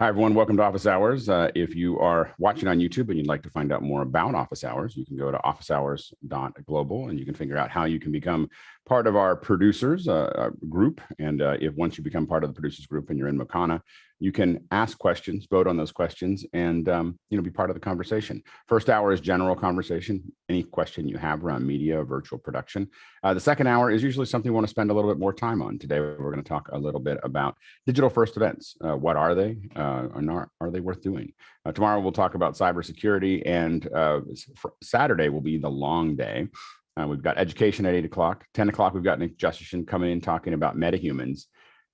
Hi, everyone. Welcome to Office Hours. If you are watching on YouTube and you'd like to find out more about Office Hours, you can go to officehours.global and you can figure out how you can become part of our producers group. And if once you become part of the producers group and you're in Makana, you can ask questions, vote on those questions, and be part of the conversation. First hour is general conversation, any question you have around media, virtual production. The second hour is usually something we want to spend a little bit more time on. Today, we're going to talk a little bit about digital first events. What are they? Are they worth doing? Tomorrow, we'll talk about cybersecurity, and Saturday will be the long day. We've got education at 8 o'clock. 10 o'clock, we've got Nick Justison coming in talking about metahumans.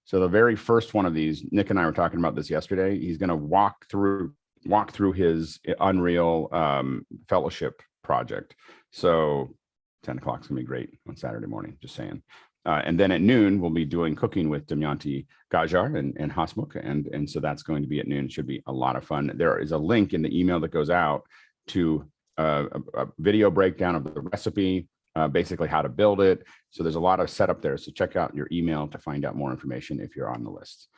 So the very first one of these, Nick and I were talking about this yesterday. He's going to walk through his Unreal fellowship project. So 10 o'clock is going to be great on Saturday morning, just saying. And then at noon, we'll be doing cooking with Damayanti Gajar and Hasmukh. And so that's going to be at noon. It should be a lot of fun. There is a link in the email that goes out to a video breakdown of the recipe, basically how to build it. So there's a lot of setup there. So check out your email to find out more information if you're on the list.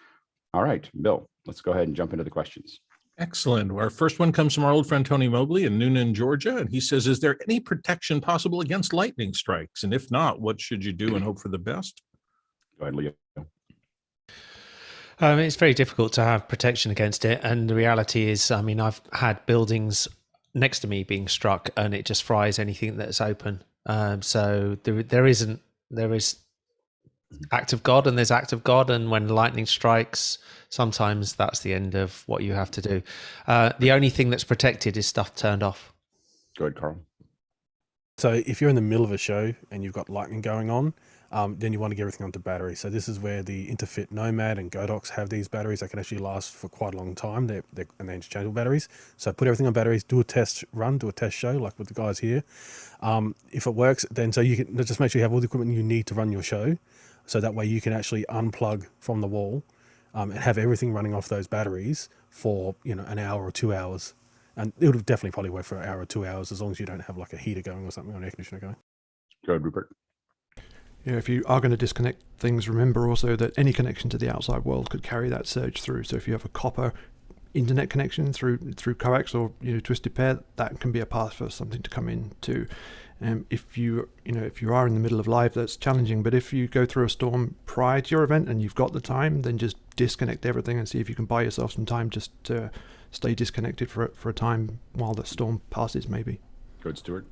All right, Bill, let's go ahead and jump into the questions. Excellent. Our first one comes from our old friend Tony Mobley in Noonan, Georgia. And he says, is there any protection possible against lightning strikes? And if not, what should you do and hope for the best? Go ahead, Leo. It's very difficult to have protection against it. And the reality is, I mean, I've had buildings next to me being struck and it just fries anything that's open. So there is act of God and there's act of God. And when lightning strikes, sometimes that's the end of what you have to do. The only thing that's protected is stuff turned off. Go ahead, Carl. So if you're in the middle of a show and you've got lightning going on, then you want to get everything onto battery. So this is where the Interfit Nomad and Godox have these batteries that can actually last for quite a long time. They're interchangeable batteries. So put everything on batteries, do a test run, do a test show like with the guys here. If it works, then so you can just make sure you have all the equipment you need to run your show. So that way you can actually unplug from the wall and have everything running off those batteries for an hour or 2 hours. And it would definitely probably work for an hour or 2 hours as long as you don't have like a heater going or something or an air conditioner going. Go ahead, Rupert. Yeah, if you are going to disconnect things, remember also that any connection to the outside world could carry that surge through. So if you have a copper internet connection through coax or twisted pair, that can be a path for something to come in too. If you are in the middle of live, that's challenging. But if you go through a storm prior to your event and you've got the time, then just disconnect everything and see if you can buy yourself some time just to stay disconnected for a time while the storm passes, maybe. Go ahead, Stuart.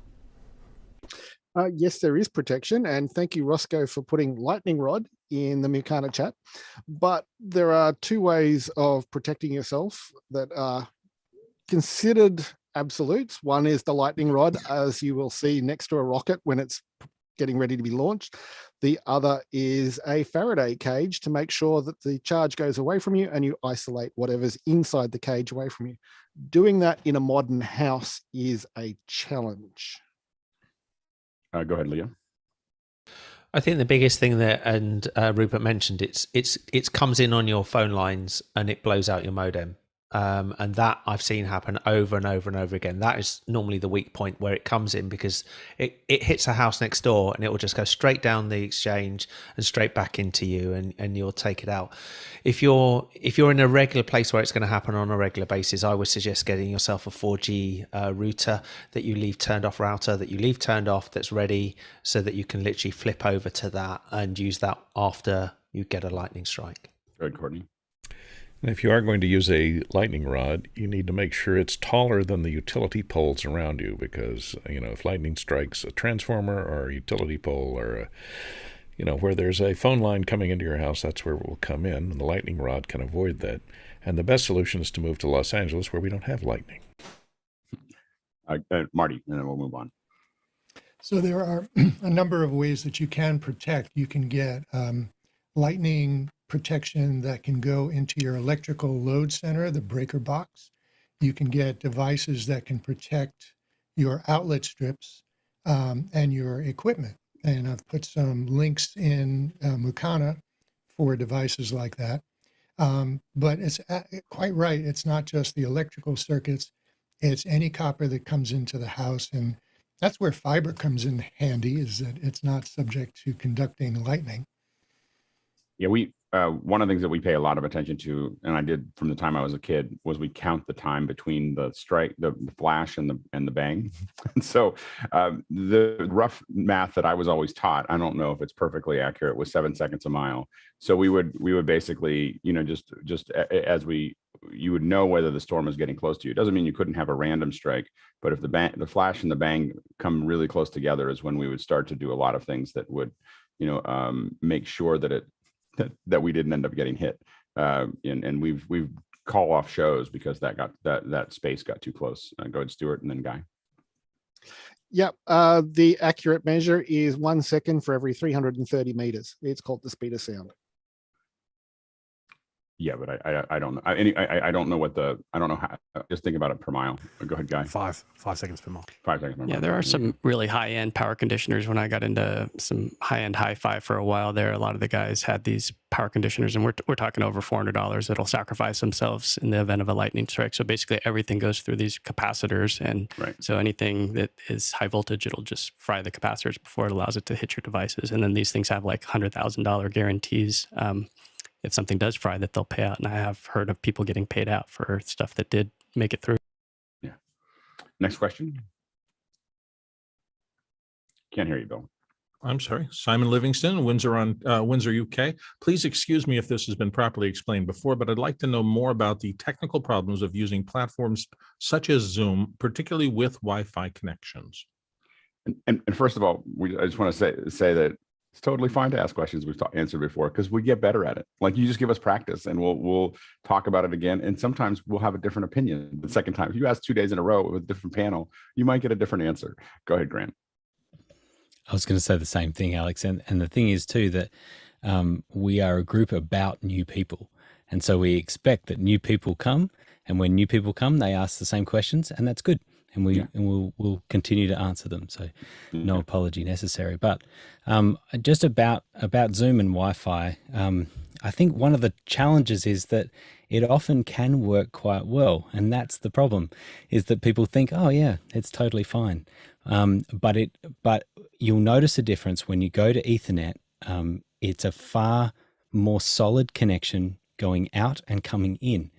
Yes, there is protection, and thank you, Roscoe, for putting lightning rod in the Makana chat. But there are two ways of protecting yourself that are considered absolutes. One is the lightning rod, as you will see next to a rocket when it's getting ready to be launched. The other is a Faraday cage to make sure that the charge goes away from you and you isolate whatever's inside the cage away from you. Doing that in a modern house is a challenge. Go ahead, Leo. I think the biggest thing there, and Rupert mentioned, it comes in on your phone lines and it blows out your modem. And that I've seen happen over and over and over again. That is normally the weak point where it comes in, because it hits a house next door and it will just go straight down the exchange and straight back into you, and you'll take it out. If you're in a regular place where it's going to happen on a regular basis, I would suggest getting yourself a 4G router that you leave turned off, that's ready, so that you can literally flip over to that and use that after you get a lightning strike. Go ahead, Courtney. And if you are going to use a lightning rod, you need to make sure it's taller than the utility poles around you, because, if lightning strikes a transformer or a utility pole or, where there's a phone line coming into your house, that's where it will come in, and the lightning rod can avoid that. And the best solution is to move to Los Angeles, where we don't have lightning. Marty, and then we'll move on. So there are a number of ways that you can protect. You can get lightning protection that can go into your electrical load center, the breaker box. You can get devices that can protect your outlet strips and your equipment. And I've put some links in Makana for devices like that. But it's quite right. It's not just the electrical circuits. It's any copper that comes into the house. And that's where fiber comes in handy, is that it's not subject to conducting lightning. Yeah, one of the things that we pay a lot of attention to, and I did from the time I was a kid, was we count the time between the strike, the flash, and the bang. And so the rough math that I was always taught, I don't know if it's perfectly accurate, was 7 seconds a mile. So we would basically, just as you would know whether the storm was getting close to you. It doesn't mean you couldn't have a random strike, but if the flash and the bang come really close together, is when we would start to do a lot of things that would, make sure that that we didn't end up getting hit. And we've call off shows because that space got too close. Go ahead, Stuart, and then Guy. Yep. The accurate measure is 1 second for every 330 meters. It's called the speed of sound. Yeah, but I don't know. I don't know I don't know how. Just think about it per mile. Go ahead, Guy. 5 seconds per mile. 5 seconds per mile. Yeah, there are some really high-end power conditioners. When I got into some high-end hi-fi for a while there, a lot of the guys had these power conditioners, and we're talking over $400 that'll sacrifice themselves in the event of a lightning strike. So basically everything goes through these capacitors, and so anything that is high voltage, it'll just fry the capacitors before it allows it to hit your devices. And then these things have like $100,000 guarantees. If something does fry, that they'll pay out. And I have heard of people getting paid out for stuff that did make it through. Yeah. Next question. Can't hear you, Bill. I'm sorry. Simon Livingston, Windsor, UK. Please excuse me if this has been properly explained before, but I'd like to know more about the technical problems of using platforms such as Zoom, particularly with Wi-Fi connections. And first of all, I just want to say that it's totally fine to ask questions we've answered before, because we get better at it. Like, you just give us practice and we'll talk about it again. And sometimes we'll have a different opinion the second time. If you ask 2 days in a row with a different panel, you might get a different answer. Go ahead, Grant. I was going to say the same thing, Alex. And the thing is too, that we are a group about new people. And so we expect that new people come, and when new people come, they ask the same questions, and that's good. And we'll continue to answer them. So no apology necessary. But just about Zoom and Wi-Fi, I think one of the challenges is that it often can work quite well. And that's the problem, is that people think, oh yeah, it's totally fine. But you'll notice a difference when you go to Ethernet. It's a far more solid connection going out and coming in.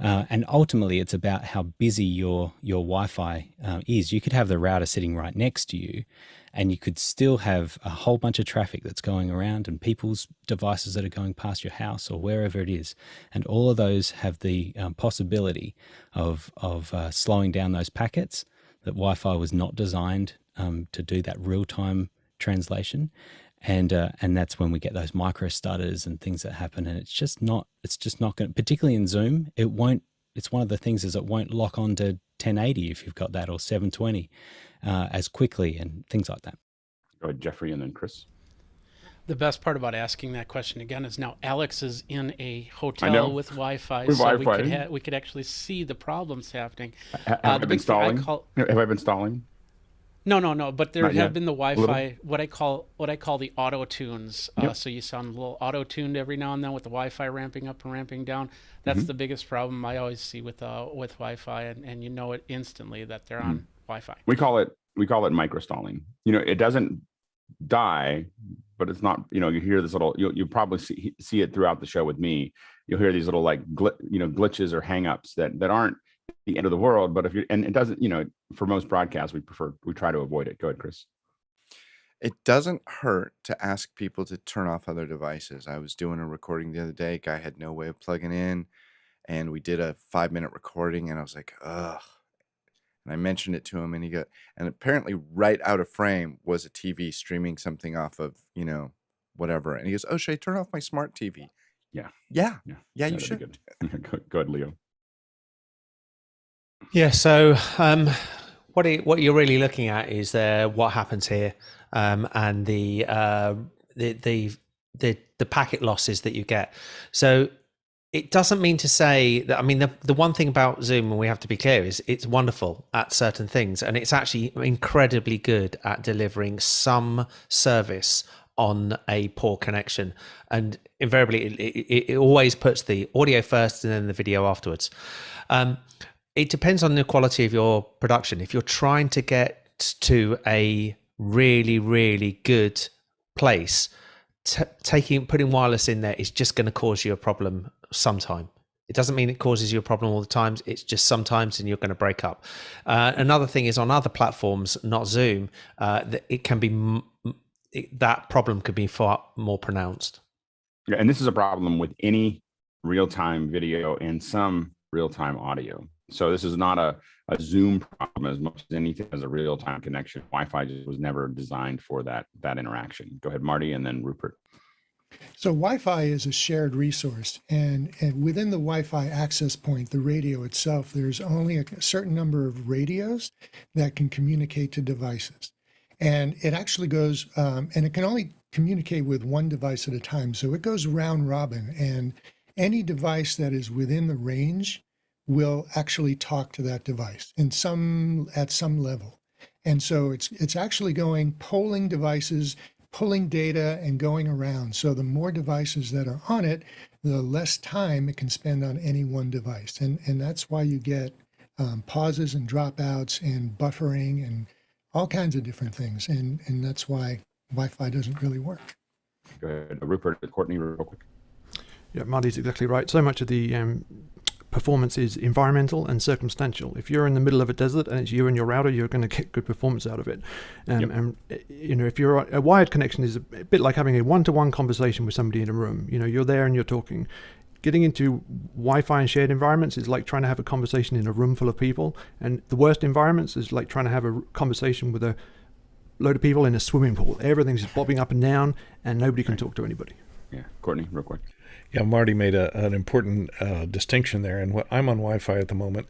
And ultimately, it's about how busy your Wi-Fi is. You could have the router sitting right next to you, and you could still have a whole bunch of traffic that's going around and people's devices that are going past your house or wherever it is. And all of those have the possibility of slowing down those packets. That Wi-Fi was not designed to do that real-time translation. And that's when we get those micro stutters and things that happen. And it's just not going to, particularly in Zoom, it's one of the things is it won't lock on to 1080 if you've got that, or 720 as quickly, and things like that. Go ahead, Jeffrey, and then Chris. The best part about asking that question again is now Alex is in a hotel with Wi-Fi, we could actually see the problems happening. Have I been stalling? Have I been stalling? No. But there have been the Wi-Fi, what I call the auto tunes. So you sound a little auto tuned every now and then with the Wi-Fi ramping up and ramping down. That's the biggest problem I always see with Wi-Fi, and you know it instantly that they're on Wi-Fi. We call it micro stalling. It doesn't die, but it's not. You hear this little. You'll probably see it throughout the show with me. You'll hear these little glitches or hangups that aren't the end of the world, but and it doesn't, for most broadcasts, we try to avoid it. Go ahead, Chris. It doesn't hurt to ask people to turn off other devices. I was doing a recording the other day. Guy had no way of plugging in, and we did a 5-minute recording, and I was like, ugh. And I mentioned it to him, and and apparently right out of frame was a TV streaming something off of, whatever. And he goes, oh, should I turn off my smart TV? Yeah, you should. Go ahead, Leo. Yeah. So what you're really looking at is what happens here, and the packet losses that you get. So it doesn't mean to say that. I mean, the one thing about Zoom, and we have to be clear, is it's wonderful at certain things, and it's actually incredibly good at delivering some service on a poor connection. And invariably, it always puts the audio first and then the video afterwards. It depends on the quality of your production. If you're trying to get to a really, really good place, putting wireless in there is just going to cause you a problem sometime. It doesn't mean it causes you a problem all the time. It's just sometimes, and you're going to break up. Another thing is on other platforms, not Zoom, that it can be that problem could be far more pronounced. Yeah, and this is a problem with any real-time video and some real-time audio. So this is not a Zoom problem as much as anything as a real-time connection. Wi-Fi just was never designed for that interaction. Go ahead, Marty, and then Rupert. So Wi-Fi is a shared resource, and within the Wi-Fi access point, the radio itself, there's only a certain number of radios that can communicate to devices. And it actually goes, and it can only communicate with one device at a time. So it goes round robin, and any device that is within the range will actually talk to that device at some level. And so it's actually going, polling devices, pulling data and going around. So the more devices that are on it, the less time it can spend on any one device. And that's why you get pauses and dropouts and buffering and all kinds of different things. And that's why Wi-Fi doesn't really work. Go ahead, Rupert, Courtney, real quick. Yeah, Marty's exactly right. So much of the performance is environmental and circumstantial. If you're in the middle of a desert and it's you and your router, you're going to get good performance out of it. And you know, if you're a wired connection is a bit like having a one-to-one conversation with somebody in a room. You know, you're there and you're talking. Getting into Wi-Fi and shared environments is like trying to have a conversation in a room full of people. And the worst environments is like trying to have a conversation with a load of people in a swimming pool. Everything's just bobbing up and down and nobody can talk to anybody. Yeah, Courtney, real quick. Yeah, Marty made an important distinction there. And I'm on Wi-Fi at the moment,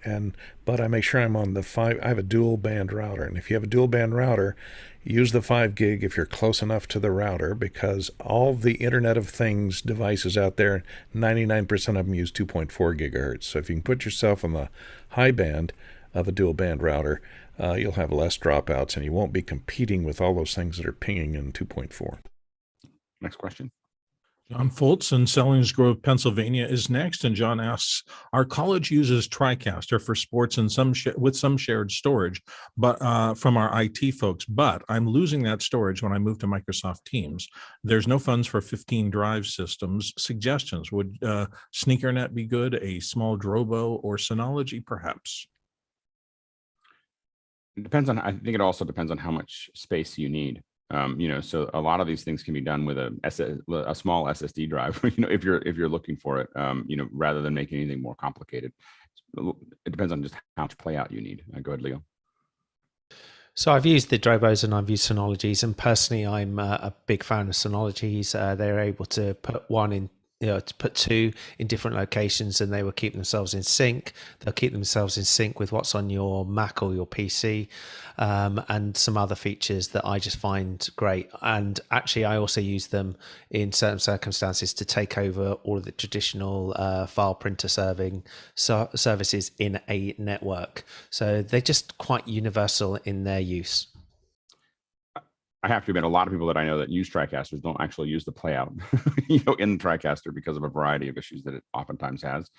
but I make sure I'm on the 5. I have a dual band router, and if you have a dual band router, use the 5 gig if you're close enough to the router, because all the Internet of Things devices out there, 99% of them use 2.4 gigahertz. So if you can put yourself on the high band of a dual band router, you'll have less dropouts, and you won't be competing with all those things that are pinging in 2.4. Next question. John Foltz in Sellings Grove, Pennsylvania is next. And John asks, our college uses Tricaster for sports and with some shared storage, but from our IT folks, but I'm losing that storage when I move to Microsoft Teams. There's no funds for 15 drive systems. Suggestions, would SneakerNet be good, a small Drobo, or Synology perhaps? It depends on, I think it also depends on how much space you need. You know, so a lot of these things can be done with a small SSD drive, you know, if you're looking for it, you know, rather than making anything more complicated. It depends on just how much playout you need. Go ahead, Leo. So I've used the Drobos and I've used Synologies, and personally, I'm a big fan of Synologies. They're able to put one in, you know, to put 2 in different locations, and they will keep themselves in sync. They'll keep themselves in sync with what's on your Mac or your PC, and some other features that I just find great. And actually, I also use them in certain circumstances to take over all of the traditional file printer services in a network. So they're just quite universal in their use. I have to admit, a lot of people that I know that use Tricasters don't actually use the playout, you know, in the Tricaster because of a variety of issues that it oftentimes has.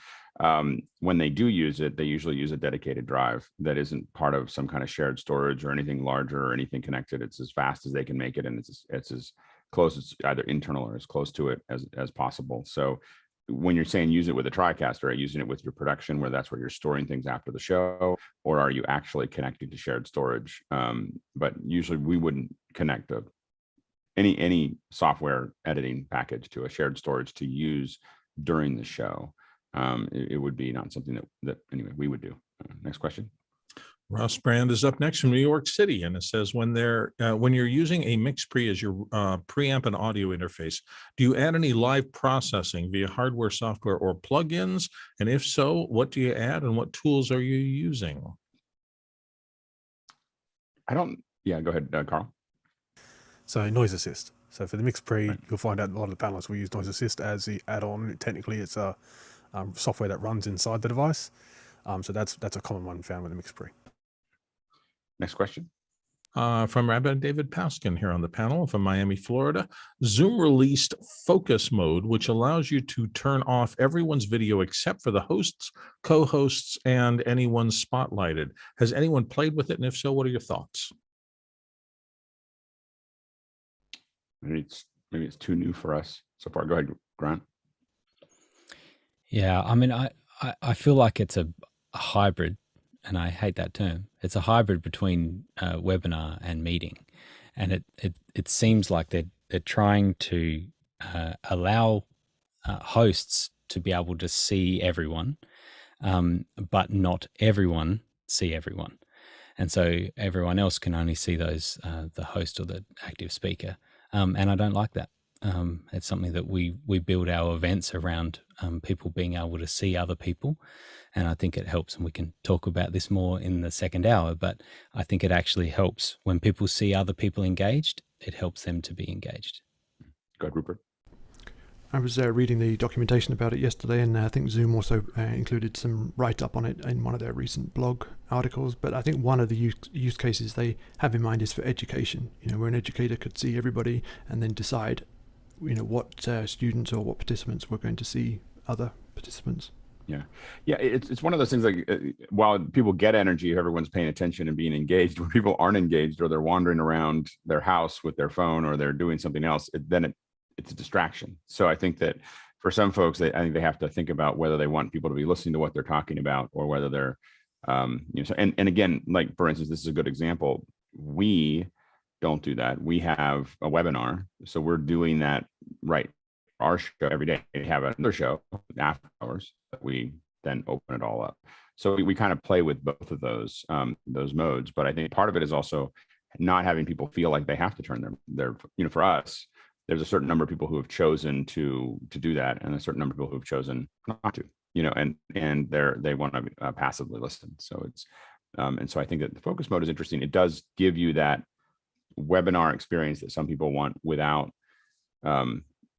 When they do use it, they usually use a dedicated drive that isn't part of some kind of shared storage or anything larger or anything connected. It's as fast as they can make it, and it's as close, it's either internal or as close to it as possible. So when you're saying use it with a Tricaster, are you using it with your production where that's where you're storing things after the show, or are you actually connecting to shared storage? But usually we wouldn't connect any software editing package to a shared storage to use during the show. It would be not something that anyway we would do. Next question. Ross Brand is up next from New York City, and it says, when you're using a MixPre as your preamp and audio interface, do you add any live processing via hardware, software, or plugins? And if so, what do you add, and what tools are you using? Yeah, go ahead, Carl. So noise assist. So for the MixPre, right, you'll find out a lot of the panelists will use noise assist as the add-on. Technically, it's a software that runs inside the device. So that's a common one found with the MixPre. Next question. From Rabbi David Paskin here on the panel from Miami, Florida. Zoom released focus mode, which allows you to turn off everyone's video except for the hosts, co-hosts, and anyone spotlighted. Has anyone played with it? And if so, what are your thoughts? maybe it's too new for us so far. Go ahead, Grant. Yeah, I mean, I feel like it's a hybrid, and I hate that term. It's a hybrid between webinar and meeting, and it seems like they're trying to allow hosts to be able to see everyone, but not everyone see everyone, and so everyone else can only see those the host or the active speaker, and I don't like that. It's something that we build our events around, people being able to see other people. And I think it helps, and we can talk about this more in the second hour, but I think it actually helps when people see other people engaged, it helps them to be engaged. Go ahead, Rupert. I was reading the documentation about it yesterday, and I think Zoom also included some write-up on it in one of their recent blog articles. But I think one of the use cases they have in mind is for education, where an educator could see everybody and then decide what students or what participants were going to see other participants. Yeah, it's one of those things, like while people get energy if everyone's paying attention and being engaged, when people aren't engaged or they're wandering around their house with their phone or they're doing something else, it's a distraction. So I think that for some folks, I think they have to think about whether they want people to be listening to what they're talking about, or whether they're and again, like for instance, this is a good example. We don't do that. We have a webinar, so we're doing that right. Our show every day. We have another show after hours that we then open it all up. So we kind of play with both of those modes. But I think part of it is also not having people feel like they have to turn their for us, there's a certain number of people who have chosen to do that, and a certain number of people who have chosen not to, and they want to passively listen. So it's and so I think that the focus mode is interesting. It does give you that webinar experience that some people want without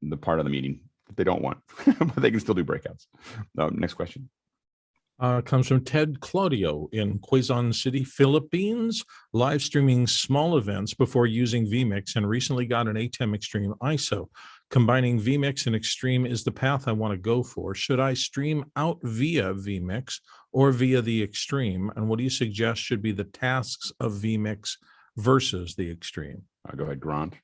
the part of the meeting that they don't want, but they can still do breakouts. Next question. Comes from Ted Claudio in Quezon City, Philippines, live streaming small events before using VMIX, and recently got an ATEM Extreme ISO. Combining VMIX and Extreme is the path I want to go for. Should I stream out via VMIX or via the Extreme? And what do you suggest should be the tasks of VMIX versus the Extreme? Go ahead, Grant.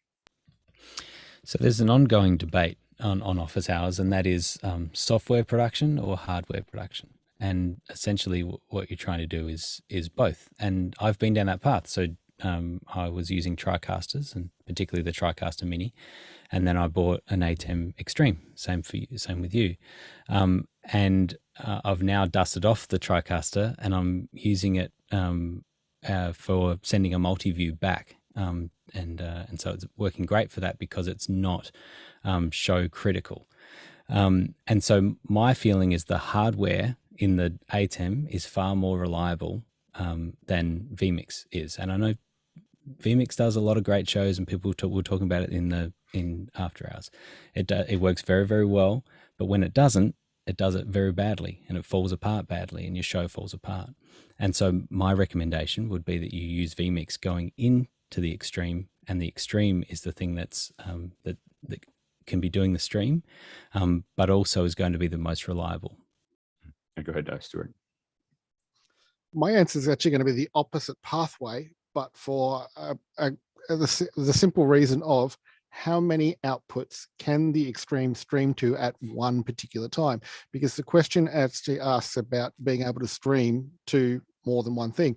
So there's an ongoing debate on office hours, and that is software production or hardware production. And essentially what you're trying to do is both. And I've been down that path. So I was using Tricasters, and particularly the Tricaster Mini. And then I bought an ATEM Extreme, same with you. And I've now dusted off the Tricaster, and I'm using it for sending a multi-view back. And so it's working great for that because it's not show critical. And so my feeling is the hardware in the ATEM is far more reliable than VMIX is. And I know VMIX does a lot of great shows, and people were talking about it in after hours. It works very, very well, but when it doesn't, it does it very badly, and it falls apart badly, and your show falls apart. And so my recommendation would be that you use VMIX going into the Extreme, and the Extreme is the thing that's that can be doing the stream, but also is going to be the most reliable. Go ahead, Stuart. My answer is actually going to be the opposite pathway, but for the simple reason of how many outputs can the Extreme stream to at one particular time? Because the question actually asks about being able to stream to more than one thing.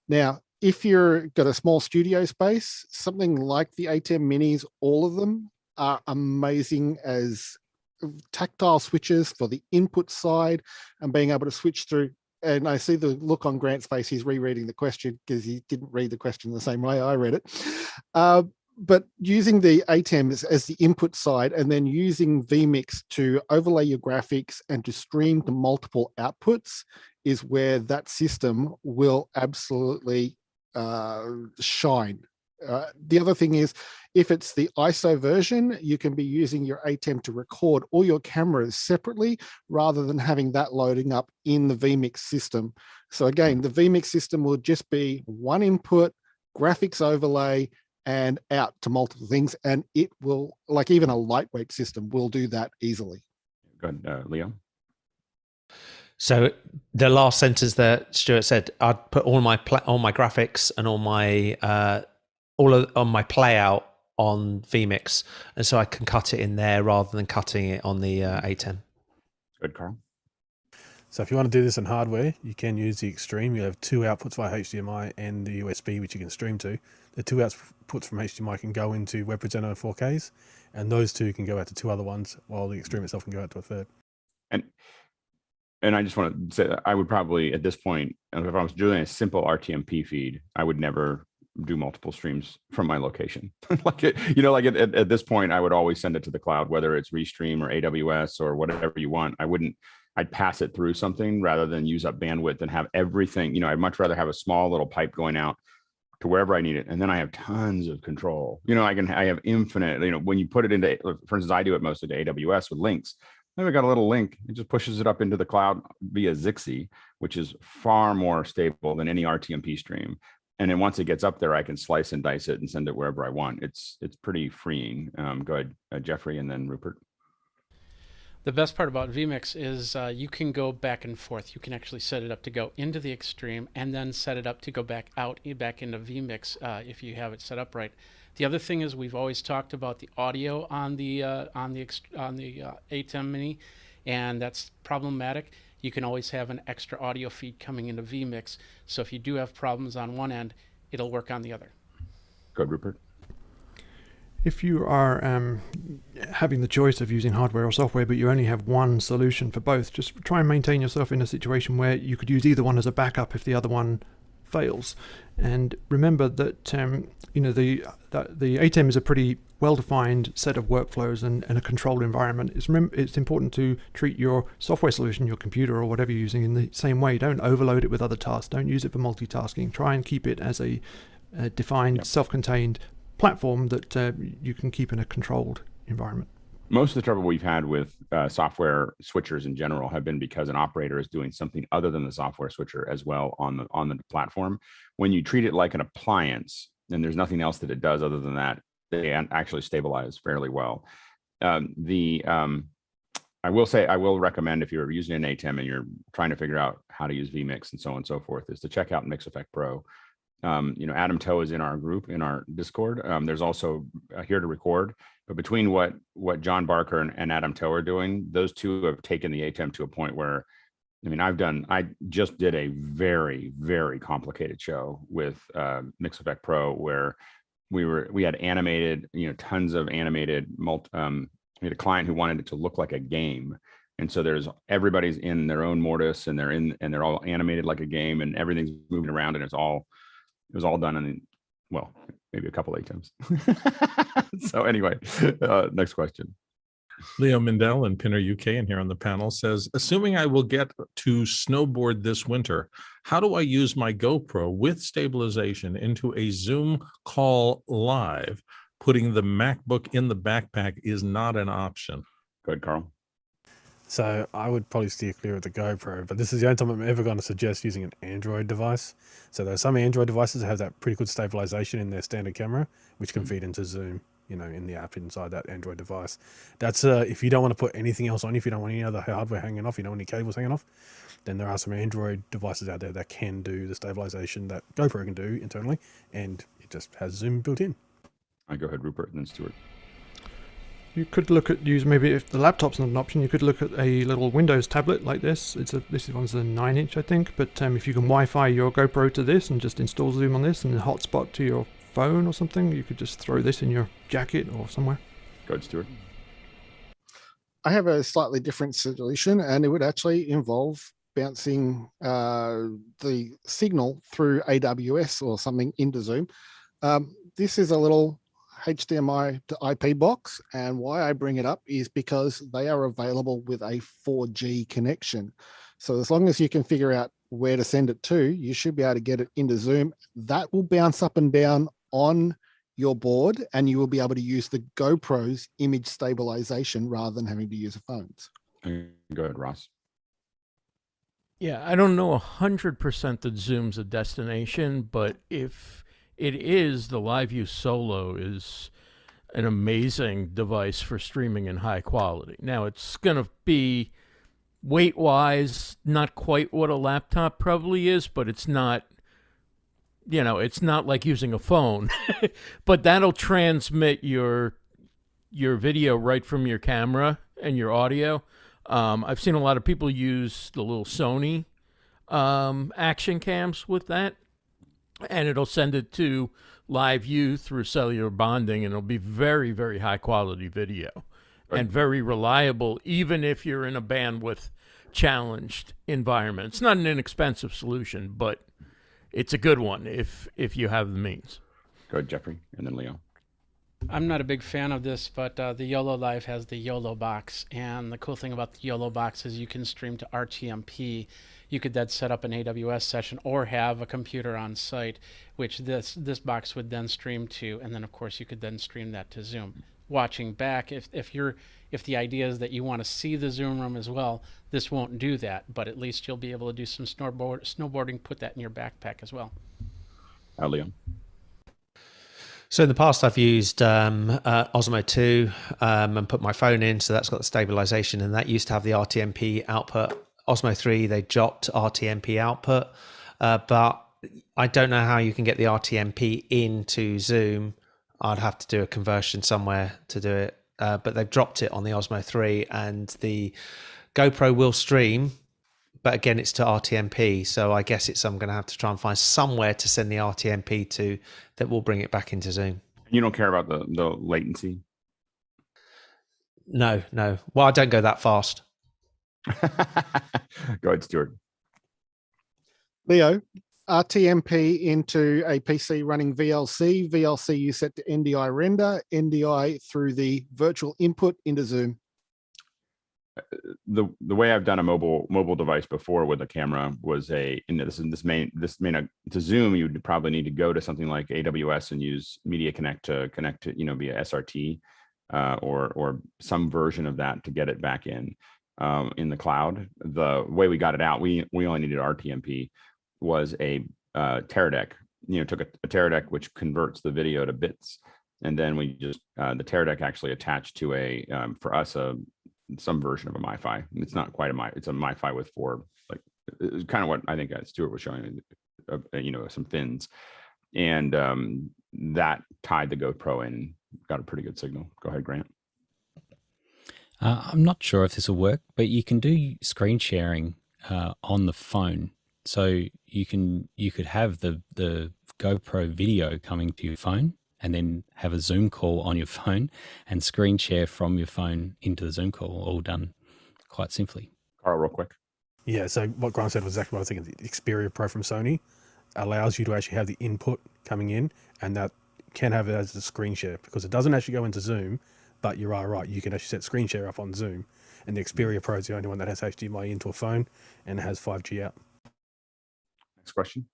Now, if you've got a small studio space, something like the ATEM Minis, all of them are amazing as tactile switches for the input side and being able to switch through. And I see the look on Grant's face, he's rereading the question because he didn't read the question the same way I read it. But using the ATEM as the input side, and then using VMIX to overlay your graphics and to stream to multiple outputs is where that system will absolutely shine. The other thing is, if it's the ISO version, you can be using your ATEM to record all your cameras separately rather than having that loading up in the VMIX system. So again, the VMIX system will just be one input, graphics overlay, and out to multiple things. And it will, like even a lightweight system, will do that easily. Go ahead, Leo. So the last sentence that Stuart said, I'd put all my graphics and all my playout on VMIX, and so I can cut it in there rather than cutting it on the ATEM. Good, Carl. So if you want to do this in hardware, you can use the Extreme. You have two outputs via HDMI and the USB, which you can stream to. The two outputs from HDMI can go into Web Presenter 4Ks, and those two can go out to two other ones, while the Extreme itself can go out to a third. And I just want to say that I would probably, at this point, if I was doing a simple RTMP feed, I would never do multiple streams from my location. At this point, I would always send it to the cloud, whether it's Restream or AWS or whatever you want. I'd pass it through something rather than use up bandwidth and have everything. I'd much rather have a small little pipe going out to wherever I need it, and then I have tons of control. I have infinite. When you put it into, for instance, I do it mostly to AWS with links. Then we got a little link. It just pushes it up into the cloud via Zixi, which is far more stable than any RTMP stream. And then once it gets up there, I can slice and dice it and send it wherever I want. It's pretty freeing. Go ahead, Jeffrey, and then Rupert. The best part about VMIX is you can go back and forth. You can actually set it up to go into the Extreme and then set it up to go back into VMIX if you have it set up right. The other thing is we've always talked about the audio on the ATEM Mini, and that's problematic. You can always have an extra audio feed coming into VMIX, so if you do have problems on one end, it'll work on the other. Good, Rupert. If you are having the choice of using hardware or software, but you only have one solution for both, just try and maintain yourself in a situation where you could use either one as a backup if the other one fails. And remember that the ATEM is a pretty well-defined set of workflows and a controlled environment. It's important to treat your software solution, your computer or whatever you're using, in the same way. Don't overload it with other tasks. Don't use it for multitasking. Try and keep it as a defined, self-contained platform that you can keep in a controlled environment. Most of the trouble we've had with software switchers in general have been because an operator is doing something other than the software switcher as well on the platform. When you treat it like an appliance, and there's nothing else that it does other than that, they actually stabilize fairly well. I will recommend, if you're using an ATEM and you're trying to figure out how to use VMIX and so on and so forth, is to check out Mix Effect Pro. Adam Toe is in our group, in our Discord. There's also Here to Record, but between what John Barker and Adam Toe are doing, those two have taken the ATEM to a point where, I just did a very, very complicated show with Mix Effect Pro where we had animated, tons of animated, we had a client who wanted it to look like a game. And so everybody's in their own mortise and they're all animated like a game and everything's moving around and it was all done in, maybe a couple ATEMs. So anyway, next question. Leo Mindell in Pinner UK and here on the panel says, assuming I will get to snowboard this winter, how do I use my GoPro with stabilization into a Zoom call live? Putting the MacBook in the backpack is not an option. Go ahead, Carl. So I would probably steer clear of the GoPro, but this is the only time I'm ever going to suggest using an Android device. So there are some Android devices that have that pretty good stabilization in their standard camera, which can feed into Zoom, in the app inside that Android device. That's if you don't want to put anything else on, if you don't want any other hardware hanging off, you don't want any cables hanging off, then there are some Android devices out there that can do the stabilization that GoPro can do internally, and it just has Zoom built in. I go ahead, Rupert, and then Stuart. You could look at maybe if the laptop's not an option, you could look at a little Windows tablet like this. This one's a 9-inch, I think. But if you can Wi-Fi your GoPro to this and just install Zoom on this and hotspot to your phone or something, you could just throw this in your jacket or somewhere. Go ahead, Stuart. I have a slightly different solution, and it would actually involve bouncing the signal through AWS or something into Zoom. This is a little HDMI to IP box, and why I bring it up is because they are available with a 4G connection. So as long as you can figure out where to send it to, you should be able to get it into Zoom. That will bounce up and down on your board, and you will be able to use the GoPro's image stabilization rather than having to use the phones. Go ahead, Ross. Yeah, I don't know 100% that Zoom's a destination, but if it is, the LiveView Solo is an amazing device for streaming in high quality. Now, it's going to be weight-wise not quite what a laptop probably is, but it's not You know, it's not like using a phone, but that'll transmit your video right from your camera and your audio. I've seen a lot of people use the little Sony action cams with that, and it'll send it to live view through cellular bonding, and it'll be very, very high quality video and very reliable, even if you're in a bandwidth challenged environment. It's not an inexpensive solution, but it's a good one if you have the means. Go ahead, Jeffrey, and then Leo. I'm not a big fan of this, but the YOLO Live has the YOLO box, and the cool thing about the YOLO box is you can stream to RTMP. You could then set up an AWS session or have a computer on site, which this box would then stream to, and then of course you could then stream that to Zoom. Watching back, if the idea is that you want to see the Zoom room as well, this won't do that, but at least you'll be able to do some snowboarding, put that in your backpack as well. Leo. So in the past, I've used Osmo 2 and put my phone in, so that's got the stabilization, and that used to have the RTMP output. Osmo 3, they dropped RTMP output, but I don't know how you can get the RTMP into Zoom. I'd have to do a conversion somewhere to do it, but they've dropped it on the Osmo 3, and the GoPro will stream, but again, it's to RTMP. So I guess I'm going to have to try and find somewhere to send the RTMP to that will bring it back into Zoom. You don't care about the latency? No. Well, I don't go that fast. Go ahead, Stuart. Leo, RTMP into a PC running VLC. VLC you set to NDI render, NDI through the virtual input into Zoom. The way I've done a mobile device before with a camera was to Zoom, you would probably need to go to something like AWS and use Media Connect to connect to via SRT or some version of that to get it back in the cloud. The way we got it out, we only needed RTMP, was a Teradek. Took a Teradek which converts the video to bits, and then we just the Teradek actually attached to for us some version of a MiFi. It's not quite it's a MiFi with four, it's kind of what I think Stuart was showing, some fins, and that tied the GoPro in and got a pretty good signal. Go ahead, Grant. I'm not sure if this will work, but you can do screen sharing on the phone. So you could have the GoPro video coming to your phone, and then have a Zoom call on your phone and screen share from your phone into the Zoom call, all done quite simply. Carl, real quick. Yeah, so what Grant said was exactly what I was thinking. The Xperia Pro from Sony allows you to actually have the input coming in, and that can have it as a screen share, because it doesn't actually go into Zoom, but you are right, you can actually set screen share up on Zoom, and the Xperia Pro is the only one that has HDMI into a phone and has 5G out. Next question.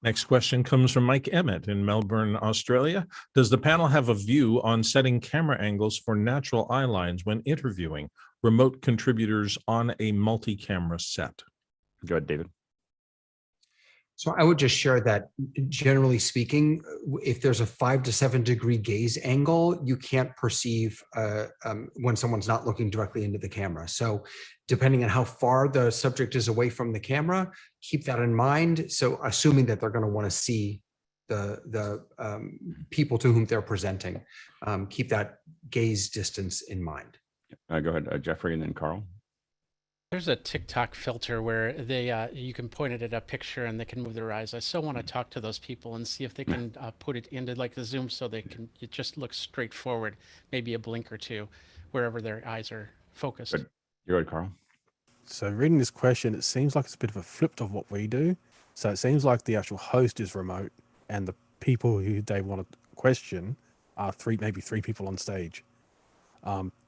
Next question comes from Mike Emmett in Melbourne, Australia. Does the panel have a view on setting camera angles for natural eye lines when interviewing remote contributors on a multi-camera set? Go ahead, David. So I would just share that, generally speaking, if there's a 5 to 7 degree gaze angle, you can't perceive when someone's not looking directly into the camera. So depending on how far the subject is away from the camera, keep that in mind. So assuming that they're going to want to see the people to whom they're presenting, keep that gaze distance in mind. Go ahead, Jeffrey, and then Carl. There's a TikTok filter where they you can point it at a picture and they can move their eyes. I still want to talk to those people and see if they can put it into like the Zoom so it just looks straight forward, maybe a blink or two, wherever their eyes are focused. Good. You're good, Carl. So reading this question, it seems like it's a bit of a flip of what we do. So it seems like the actual host is remote, and the people who they want to question are maybe three people on stage.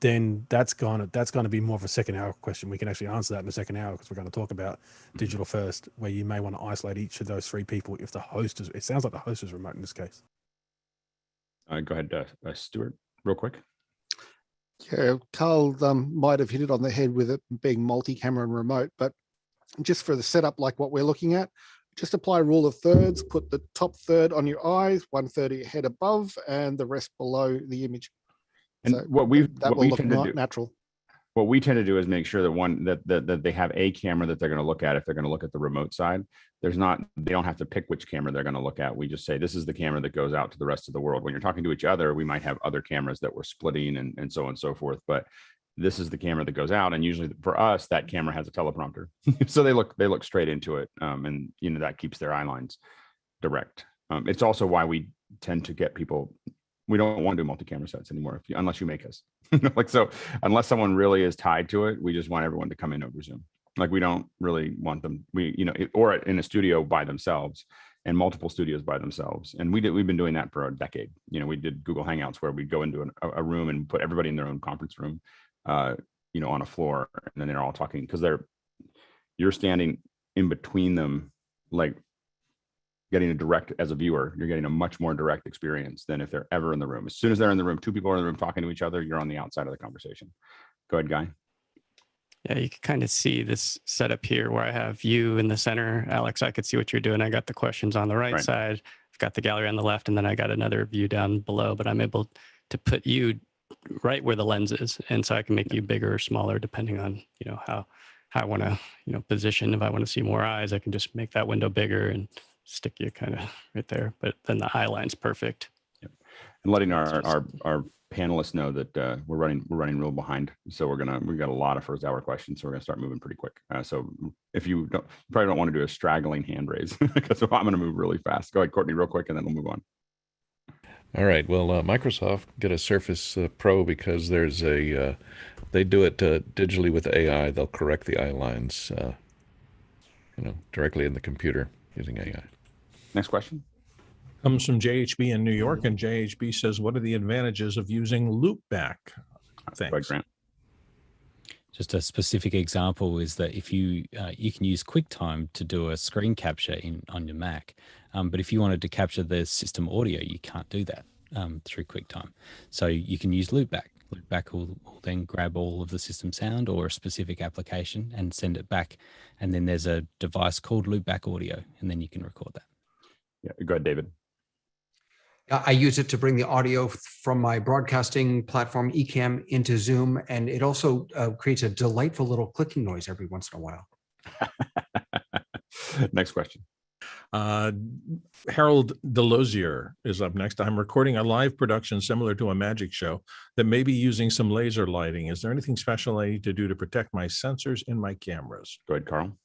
Then that's going to be more of a second hour question. We can actually answer that in the second hour, because we're going to talk about digital first, where you may want to isolate each of those three people if the host is. It sounds like the host is remote in this case. Go ahead, Stuart, real quick. Yeah, Carl might have hit it on the head with it being multi-camera and remote, but just for the setup, like what we're looking at, just apply rule of thirds, put the top third on your eyes, 1/3 of your head above, and the rest below the image. And so what we will look tend to do, natural. what we tend to do is make sure that that they have a camera that they're going to look at if they're going to look at the remote side. They don't have to pick which camera they're going to look at. We just say, this is the camera that goes out to the rest of the world. When you're talking to each other, we might have other cameras that we're splitting and so on and so forth. But this is the camera that goes out. And usually for us, that camera has a teleprompter. So they look straight into it. And that keeps their eye lines direct. It's also why we tend to get people, we don't want to do multi-camera sets anymore unless you make us. So unless someone really is tied to it, we just want everyone to come in over Zoom. Like we don't really want them, or in a studio by themselves and multiple studios by themselves. And we've been doing that for a decade. We did Google Hangouts where we'd go into a room and put everybody in their own conference room, on a floor, and then they're all talking because you're standing in between them, like getting as a viewer, you're getting a much more direct experience than if they're ever in the room. As soon as they're in the room, two people are in the room talking to each other, you're on the outside of the conversation. Go ahead, Guy. Yeah, you can kind of see this setup here where I have you in the center. Alex, I could see what you're doing. I got the questions on the right side. I've got the gallery on the left, and then I got another view down below, but I'm able to put you right where the lens is. And so I can make you bigger or smaller depending on, how I want to, position. If I want to see more eyes, I can just make that window bigger and stick you kind of right there. But then the eye line's perfect. Yep. And letting our panelists know that we're running real behind, so we've got a lot of first hour questions, so we're gonna start moving pretty quick. So if you probably don't want to do a straggling hand raise because I'm gonna move really fast. Go ahead, Courtney, real quick, and then we'll move on. All right. Well, Microsoft get a Surface Pro because there's they do it digitally with AI. They'll correct the eye lines, directly in the computer using AI. Next question. Comes from JHB in New York, and JHB says, what are the advantages of using Loopback? Thanks. Go ahead, Grant. Just a specific example is that if you can use QuickTime to do a screen capture on your Mac, but if you wanted to capture the system audio, you can't do that through QuickTime. So you can use Loopback. Loopback will then grab all of the system sound or a specific application and send it back. And then there's a device called Loopback Audio, and then you can record that. Yeah, go ahead, David. I use it to bring the audio from my broadcasting platform, Ecamm, into Zoom, and it also creates a delightful little clicking noise every once in a while. Next question. Harold Delosier is up next. I'm recording a live production similar to a magic show that may be using some laser lighting. Is there anything special I need to do to protect my sensors in my cameras? Go ahead, Carl.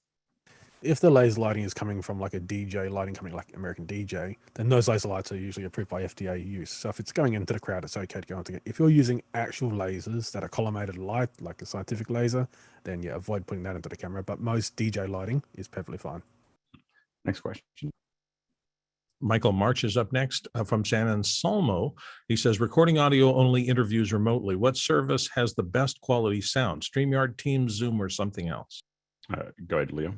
If the laser lighting is coming from like a DJ lighting company like American DJ, then those laser lights are usually approved by FDA use. So if it's going into the crowd, it's okay to go into it. If you're using actual lasers that are collimated light, like a scientific laser, then avoid putting that into the camera. But most DJ lighting is perfectly fine. Next question. Michael March is up next from San Anselmo. He says, recording audio only interviews remotely. What service has the best quality sound? StreamYard, Teams, Zoom, or something else? Go ahead, Leo.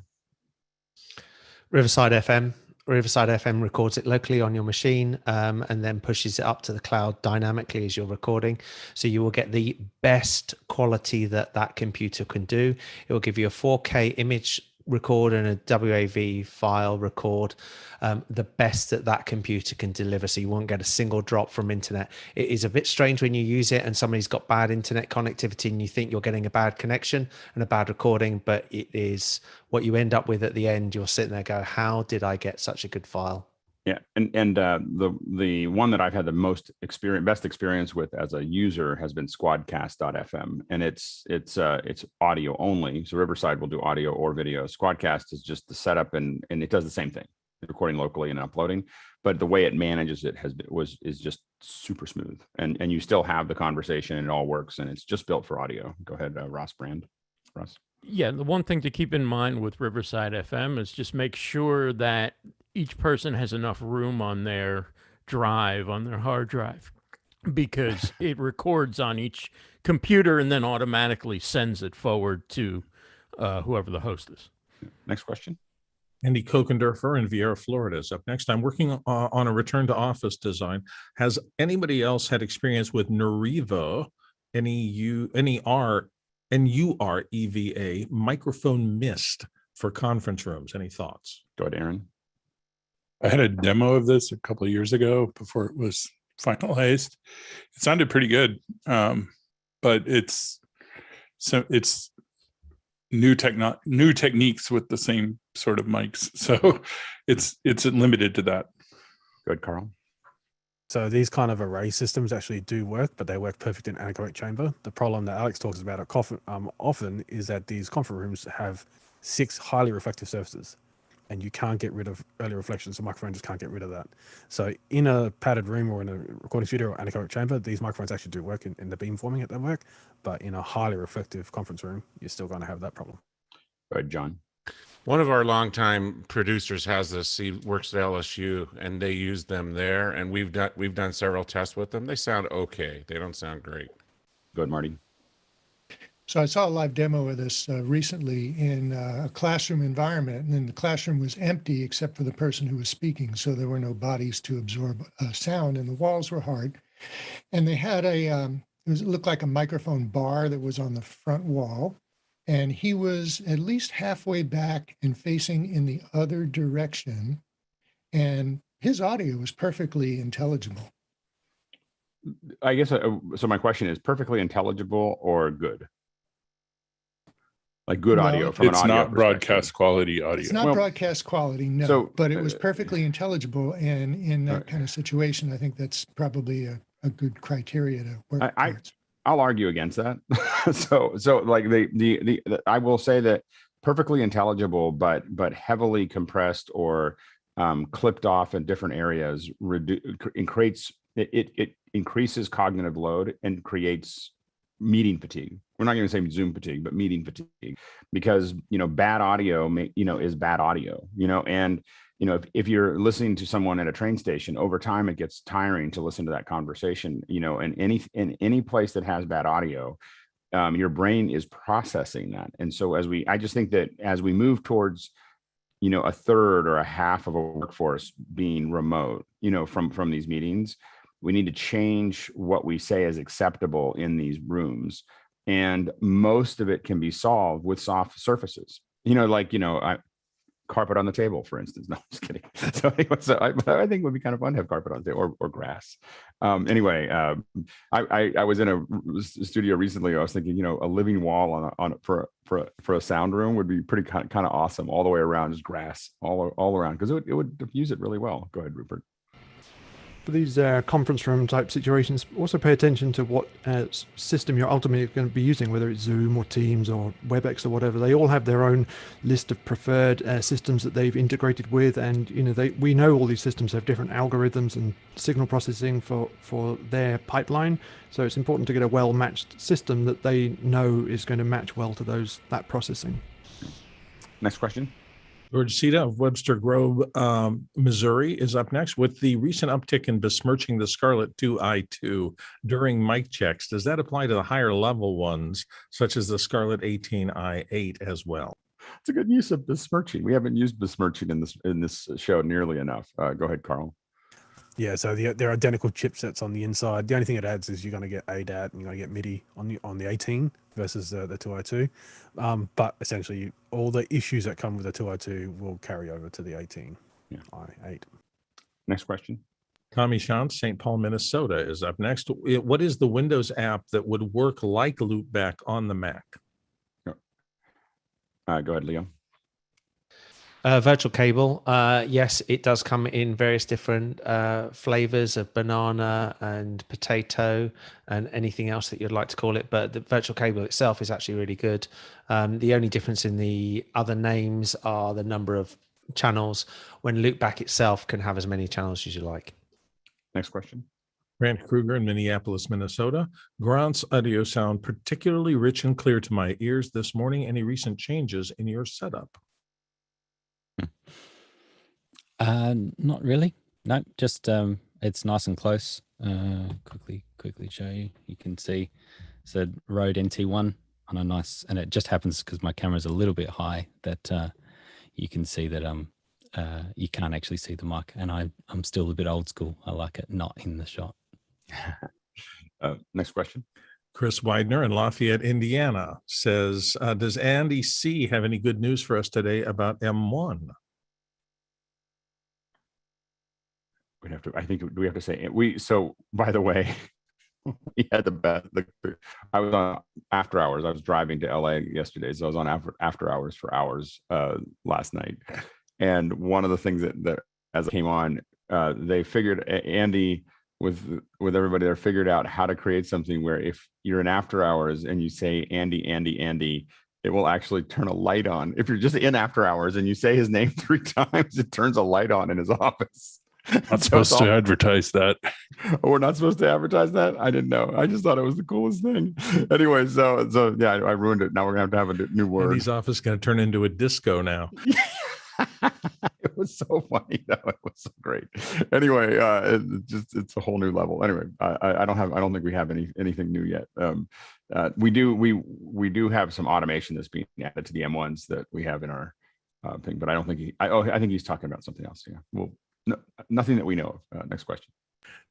Riverside FM. Riverside FM records it locally on your machine and then pushes it up to the cloud dynamically as you're recording. So you will get the best quality that computer can do. It will give you a 4K image record and a WAV file record, the best that computer can deliver. So you won't get a single drop from internet. It is a bit strange when you use it and somebody's got bad internet connectivity and you think you're getting a bad connection and a bad recording, but it is what you end up with at the end. You're sitting there go, how did I get such a good file? Yeah, and the one that I've had the best experience with as a user has been Squadcast.fm, and it's audio only. So Riverside will do audio or video. Squadcast is just the setup, and it does the same thing, recording locally and uploading. But the way it manages it is just super smooth, and you still have the conversation, and it all works, and it's just built for audio. Go ahead, Ross Brand. Ross. Yeah, the one thing to keep in mind with Riverside FM is just make sure that each person has enough room on their drive, on their hard drive, because it records on each computer and then automatically sends it forward to whoever the host is. Next question. Andy Kokendorfer in Vieira, Florida is up next. I'm working on a return to office design. Has anybody else had experience with Nureva, NUREVA microphone mist for conference rooms? Any thoughts? Go ahead, Aaron. I had a demo of this a couple of years ago before it was finalized. It sounded pretty good, but it's so it's new techniques with the same sort of mics. So it's limited to that. Good, Carl. So these kind of array systems actually do work, but they work perfect in anechoic chamber. The problem that Alex talks about often is that these conference rooms have 6 highly reflective surfaces, and you can't get rid of early reflections. The microphone just can't get rid of that. So in a padded room or in a recording studio or anechoic chamber, these microphones actually do work in the beamforming at that work, but in a highly reflective conference room, you're still going to have that problem. Go ahead, John. One of our longtime producers has this. He works at LSU, and they use them there. And we've done several tests with them. They sound okay. They don't sound great. Good, Marty. So I saw a live demo of this recently in a classroom environment, and then the classroom was empty except for the person who was speaking. So there were no bodies to absorb sound, and the walls were hard. And they had it looked like a microphone bar that was on the front wall. And he was at least halfway back and facing in the other direction. And his audio was perfectly intelligible. I guess, so my question is perfectly intelligible or good? Like good audio from an audio It's not broadcast quality audio. It's not broadcast quality, no, but it was perfectly intelligible. And in that kind of situation, I think that's probably a good criteria to work towards. I'll argue against that. so like the I will say that perfectly intelligible, but heavily compressed or clipped off in different areas it increases cognitive load and creates meeting fatigue. We're not going to say Zoom fatigue, but meeting fatigue, because bad audio is bad audio. And if you're listening to someone at a train station, over time it gets tiring to listen to that conversation. In any place that has bad audio, your brain is processing that. And so I just think that as we move towards a third or a half of a workforce being remote, from these meetings, we need to change what we say is acceptable in these rooms. And most of it can be solved with soft surfaces, carpet on the table, for instance. No, I'm just kidding. So I think it would be kind of fun to have carpet on the table or grass. Anyway, I was in a studio recently. I was thinking, a living wall for a sound room would be pretty kind of awesome, all the way around, just grass all around, because it would diffuse it really well. Go ahead, Rupert. For these conference room type situations, also pay attention to what system you're ultimately going to be using, whether it's Zoom or Teams or WebEx or whatever. They all have their own list of preferred systems that they've integrated with, and we know all these systems have different algorithms and signal processing for their pipeline. So it's important to get a well-matched system that they know is going to match well to that processing. Next question. George Sita of Webster Grove, Missouri is up next. With the recent uptick in besmirching the Scarlett 2i2 during mic checks, does that apply to the higher level ones, such as the Scarlett 18i8 as well? It's a good use of besmirching. We haven't used besmirching in this show nearly enough. Go ahead, Carl. Yeah, so they're identical chipsets on the inside. The only thing it adds is you're going to get ADAT and you're going to get MIDI on the 18 versus the 2i2. But essentially, all the issues that come with the 2i2 will carry over to the 18 i8. Next question. Tommy Shantz, St. Paul, Minnesota is up next. What is the Windows app that would work like Loopback on the Mac? Go ahead, Leo. Virtual cable, yes, it does come in various different flavors of banana and potato and anything else that you'd like to call it. But the virtual cable itself is actually really good. The only difference in the other names are the number of channels, when Loopback itself can have as many channels as you like. Next question. Grant Kruger in Minneapolis, Minnesota. Grant's audio sound particularly rich and clear to my ears this morning. Any recent changes in your setup? Not really. No, just it's nice and close. Quickly show you. You can see it's a Rode NT1 on a nice, and it just happens because my camera's a little bit high that you can see that you can't actually see the mic, and I'm still a bit old school. I like it not in the shot. Next question. Chris Widener in Lafayette, Indiana says, does Andy C have any good news for us today about M1? We'd have to, I think, do we have to say, so by the way, We had the best. I was on after hours. I was driving to LA yesterday, so I was on after hours for hours last night. And one of the things that as I came on, they figured, Andy with everybody there figured out how to create something where if you're in after hours and you say Andy, Andy, Andy, it will actually turn a light on. If you're just in after hours and you say his name 3 times, it turns a light on in his office. Not supposed to advertise that. We're not supposed to advertise that? I didn't know. I just thought it was the coolest thing. Anyway, so yeah, I ruined it. Now we're going to have a new word. Andy's office is going to turn into a disco now. It was so funny though. It was so great. Anyway, it's a whole new level. Anyway, I don't think we have anything new yet. We do have some automation that's being added to the M1s that we have in our thing, but I don't think I think he's talking about something else. Yeah. Well, no, nothing that we know of. Next question.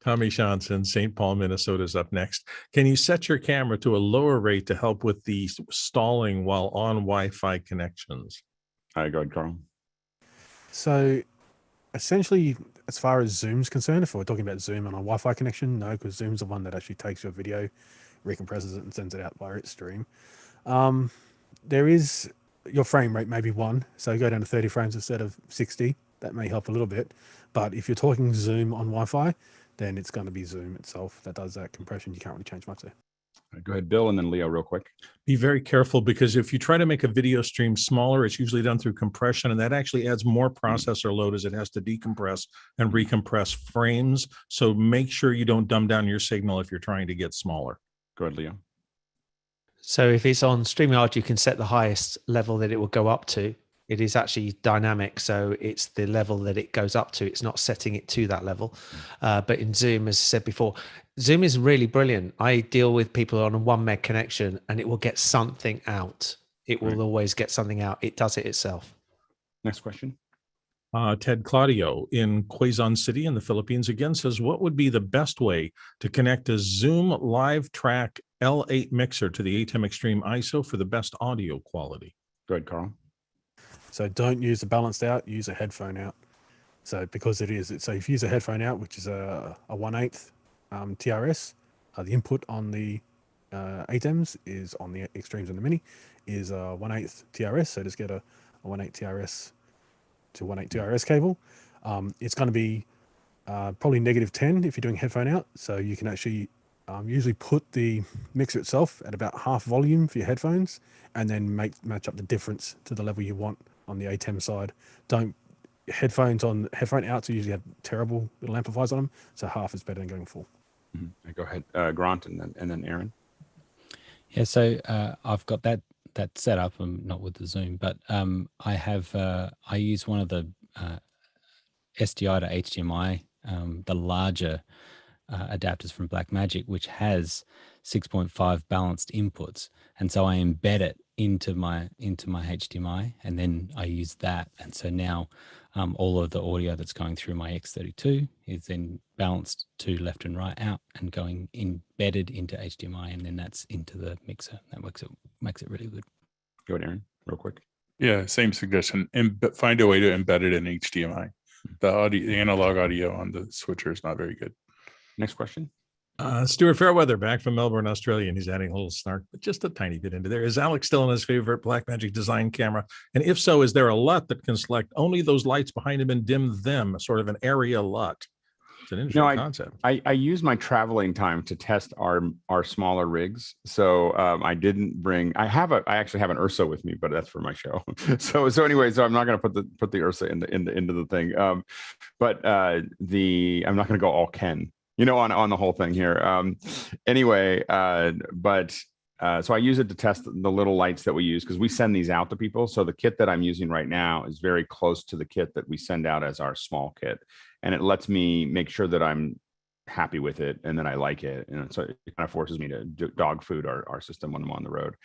Tommy Johnson, St. Paul, Minnesota is up next. Can you set your camera to a lower rate to help with the stalling while on Wi-Fi connections? All right, go ahead, Carl. So essentially, as far as Zoom's concerned, if we're talking about Zoom on a Wi-Fi connection, no, because Zoom's the one that actually takes your video, recompresses it and sends it out via its stream. There is your frame rate may be 1, so go down to 30 frames instead of 60. That may help a little bit. But if you're talking Zoom on Wi-Fi, then it's going to be Zoom itself that does that compression. You can't really change much there. Go ahead, Bill, and then Leo real quick. Be very careful, because if you try to make a video stream smaller, it's usually done through compression, and that actually adds more processor load as it has to decompress and recompress frames. So make sure you don't dumb down your signal if you're trying to get smaller. Go ahead, Leo. So if it's on Streamyard, you can set the highest level that it will go up to. It is actually dynamic, so it's the level that it goes up to. It's not setting it to that level. But in Zoom, as I said before, Zoom is really brilliant. I deal with people on a 1 meg connection, and it will get something out. It will always get something out. It does it itself. Next question. Ted Claudio in Quezon City in the Philippines again says, what would be the best way to connect a Zoom Livetrack L-8 mixer to the ATEM Extreme ISO for the best audio quality? Go ahead, Carl. So don't use a balanced out, use a headphone out. So because so if you use a headphone out, which is a 1/8 TRS, the input on the ATEMs is on the Extremes and the Mini is a 1/8 TRS. So just get a 1/8 TRS to 1/8 TRS cable. It's going to be probably -10 if you're doing headphone out. So you can actually usually put the mixer itself at about half volume for your headphones, and then match up the difference to the level you want on the ATEM side. Headphone outs usually have terrible little amplifiers on them, so half is better than going full. Mm-hmm. Go ahead, Grant, and then Aaron. Yeah, so I've got that set up. I'm not with the Zoom, but I use one of the SDI to HDMI, the larger adapters from Blackmagic, which has 6.5 balanced inputs, and so I embed it into my HDMI, and then I use that, and so now all of the audio that's going through my X32 is then balanced to left and right out and going embedded into HDMI, and then that's into the mixer. That makes it really good. Go ahead, Aaron, real quick. Yeah, same suggestion. Find a way to embed it in HDMI. The analog audio on the switcher is not very good. Next question. Stuart Fairweather back from Melbourne, Australia, and he's adding a little snark, but just a tiny bit into there. Is Alex still in his favorite Blackmagic design camera? And if so, is there a LUT that can select only those lights behind him and dim them, sort of an area LUT? It's an interesting concept. I use my traveling time to test our smaller rigs. So I didn't bring. I actually have an Ursa with me, but that's for my show. so anyway, so I'm not going to put the Ursa into the thing. But I'm not going to go all Ken. On the whole thing here. Anyway, so I use it to test the little lights that we use, because we send these out to people. So the kit that I'm using right now is very close to the kit that we send out as our small kit. And it lets me make sure that I'm happy with it and that I like it. And so it kind of forces me to dog food our system when I'm on the road.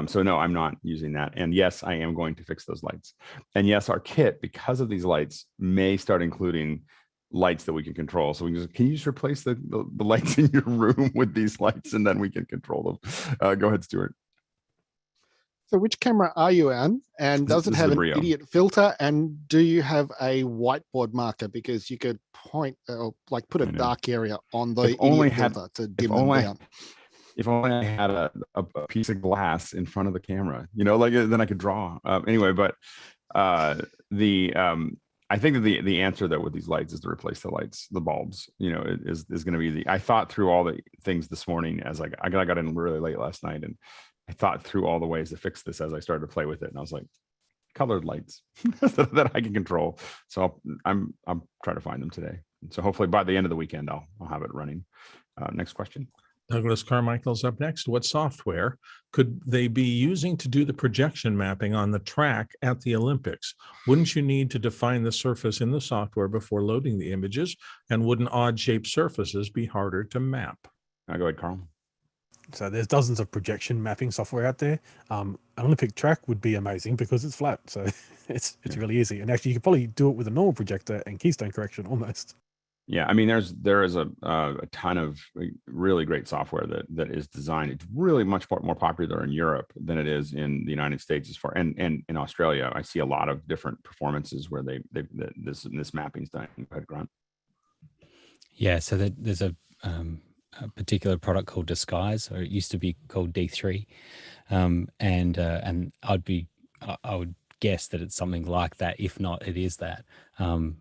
So no, I'm not using that. And yes, I am going to fix those lights. And yes, our kit, because of these lights, may start including lights that we can control. So can you just replace the lights in your room with these lights, and then we can control them? Go ahead, Stuart. So which camera are you on? And does it This is have the an Brio. idiot filter? And do you have a whiteboard marker? Because you could point or like put a I know. dark area on the If only idiot had- filter to If dim them only, down. if only I had a piece of glass in front of the camera, you know, like then I could draw. Anyway, but I think that the answer though with these lights is to replace the lights, the bulbs. You know, is going to be the. I thought through all the things this morning as I got in really late last night, and I thought through all the ways to fix this as I started to play with it, and I was like, colored lights that I can control. So I'll try to find them today. So hopefully by the end of the weekend I'll have it running. Next question. Douglas Carmichael's up next. What software could they be using to do the projection mapping on the track at the Olympics? Wouldn't you need to define the surface in the software before loading the images? And wouldn't odd-shaped surfaces be harder to map? Go ahead, Carl. So there's dozens of projection mapping software out there. An Olympic track would be amazing because it's flat. So it's really easy. And actually you could probably do it with a normal projector and keystone correction almost. Yeah, I mean, there is a ton of really great software that is designed. It's really much more popular in Europe than it is in the United States, as far and in Australia. I see a lot of different performances where this mapping's done. Go ahead, Grant. Yeah, so there's a particular product called Disguise, or it used to be called D3, and I would guess that it's something like that. If not, it is that.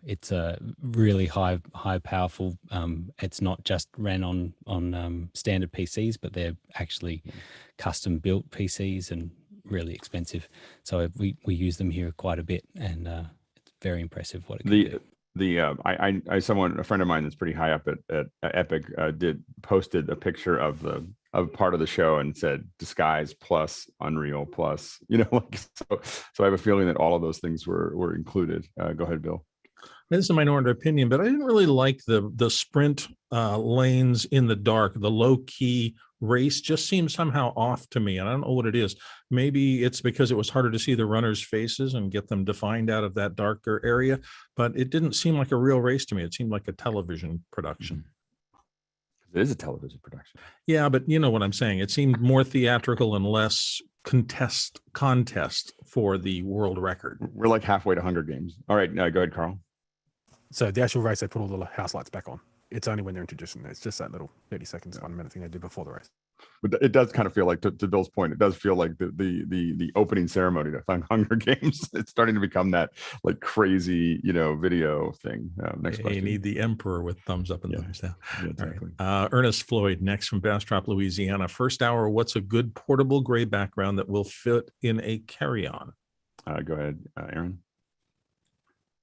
It's a really high powerful. It's not just ran on standard PCs, but they're actually custom built PCs and really expensive. So we use them here quite a bit, and it's very impressive what it can do. A friend of mine that's pretty high up at Epic posted a picture of part of the show and said Disguise plus Unreal plus, you know, like, so I have a feeling that all of those things were included. Go ahead, Bill. This is a minority opinion, but I didn't really like the sprint lanes in the dark. The low key race just seems somehow off to me, and I don't know what it is. Maybe it's because it was harder to see the runners' faces and get them defined out of that darker area, but it didn't seem like a real race to me. It seemed like a television production. It is a television production. Yeah, but you know what I'm saying. It seemed more theatrical and less contest for the world record. We're like halfway to Hunger Games. All right, go ahead, Carl. So the actual race, they put all the house lights back on. It's only when they're introducing it. It's just that little 30 seconds, 1 minute thing they do before the race. But it does kind of feel like, to Bill's point, it does feel like the opening ceremony to Hunger Games. It's starting to become that like crazy, you know, video thing. Next question. You need the emperor with thumbs up and thumbs down. Yeah, exactly. Ernest Floyd next from Bastrop, Louisiana. First hour, what's a good portable gray background that will fit in a carry-on? Go ahead, Aaron.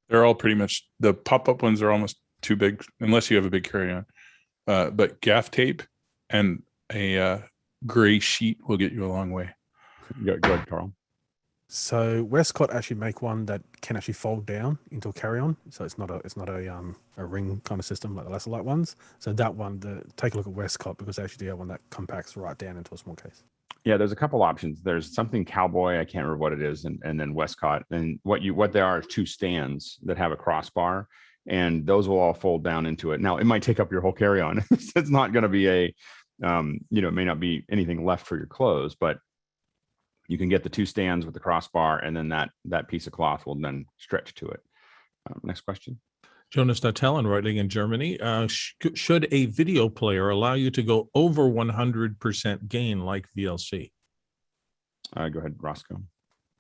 They're all pretty much, the pop-up ones are almost too big, unless you have a big carry-on. But gaff tape and a gray sheet will get you a long way. Go ahead, Carl. So Westcott actually make one that can actually fold down into a carry-on. So it's not a ring kind of system like the lesser light ones. So that one, take a look at Westcott, because they actually do have one that compacts right down into a small case. Yeah, there's a couple options. There's something Cowboy, I can't remember what it is, and then Westcott. And what they are is two stands that have a crossbar, and those will all fold down into it. Now, it might take up your whole carry-on. It's not going to be it may not be anything left for your clothes, but you can get the two stands with the crossbar, and then that piece of cloth will then stretch to it. Next question. Jonas Dattel in Reutling in Germany. Should a video player allow you to go over 100% gain like VLC? Go ahead, Roscoe.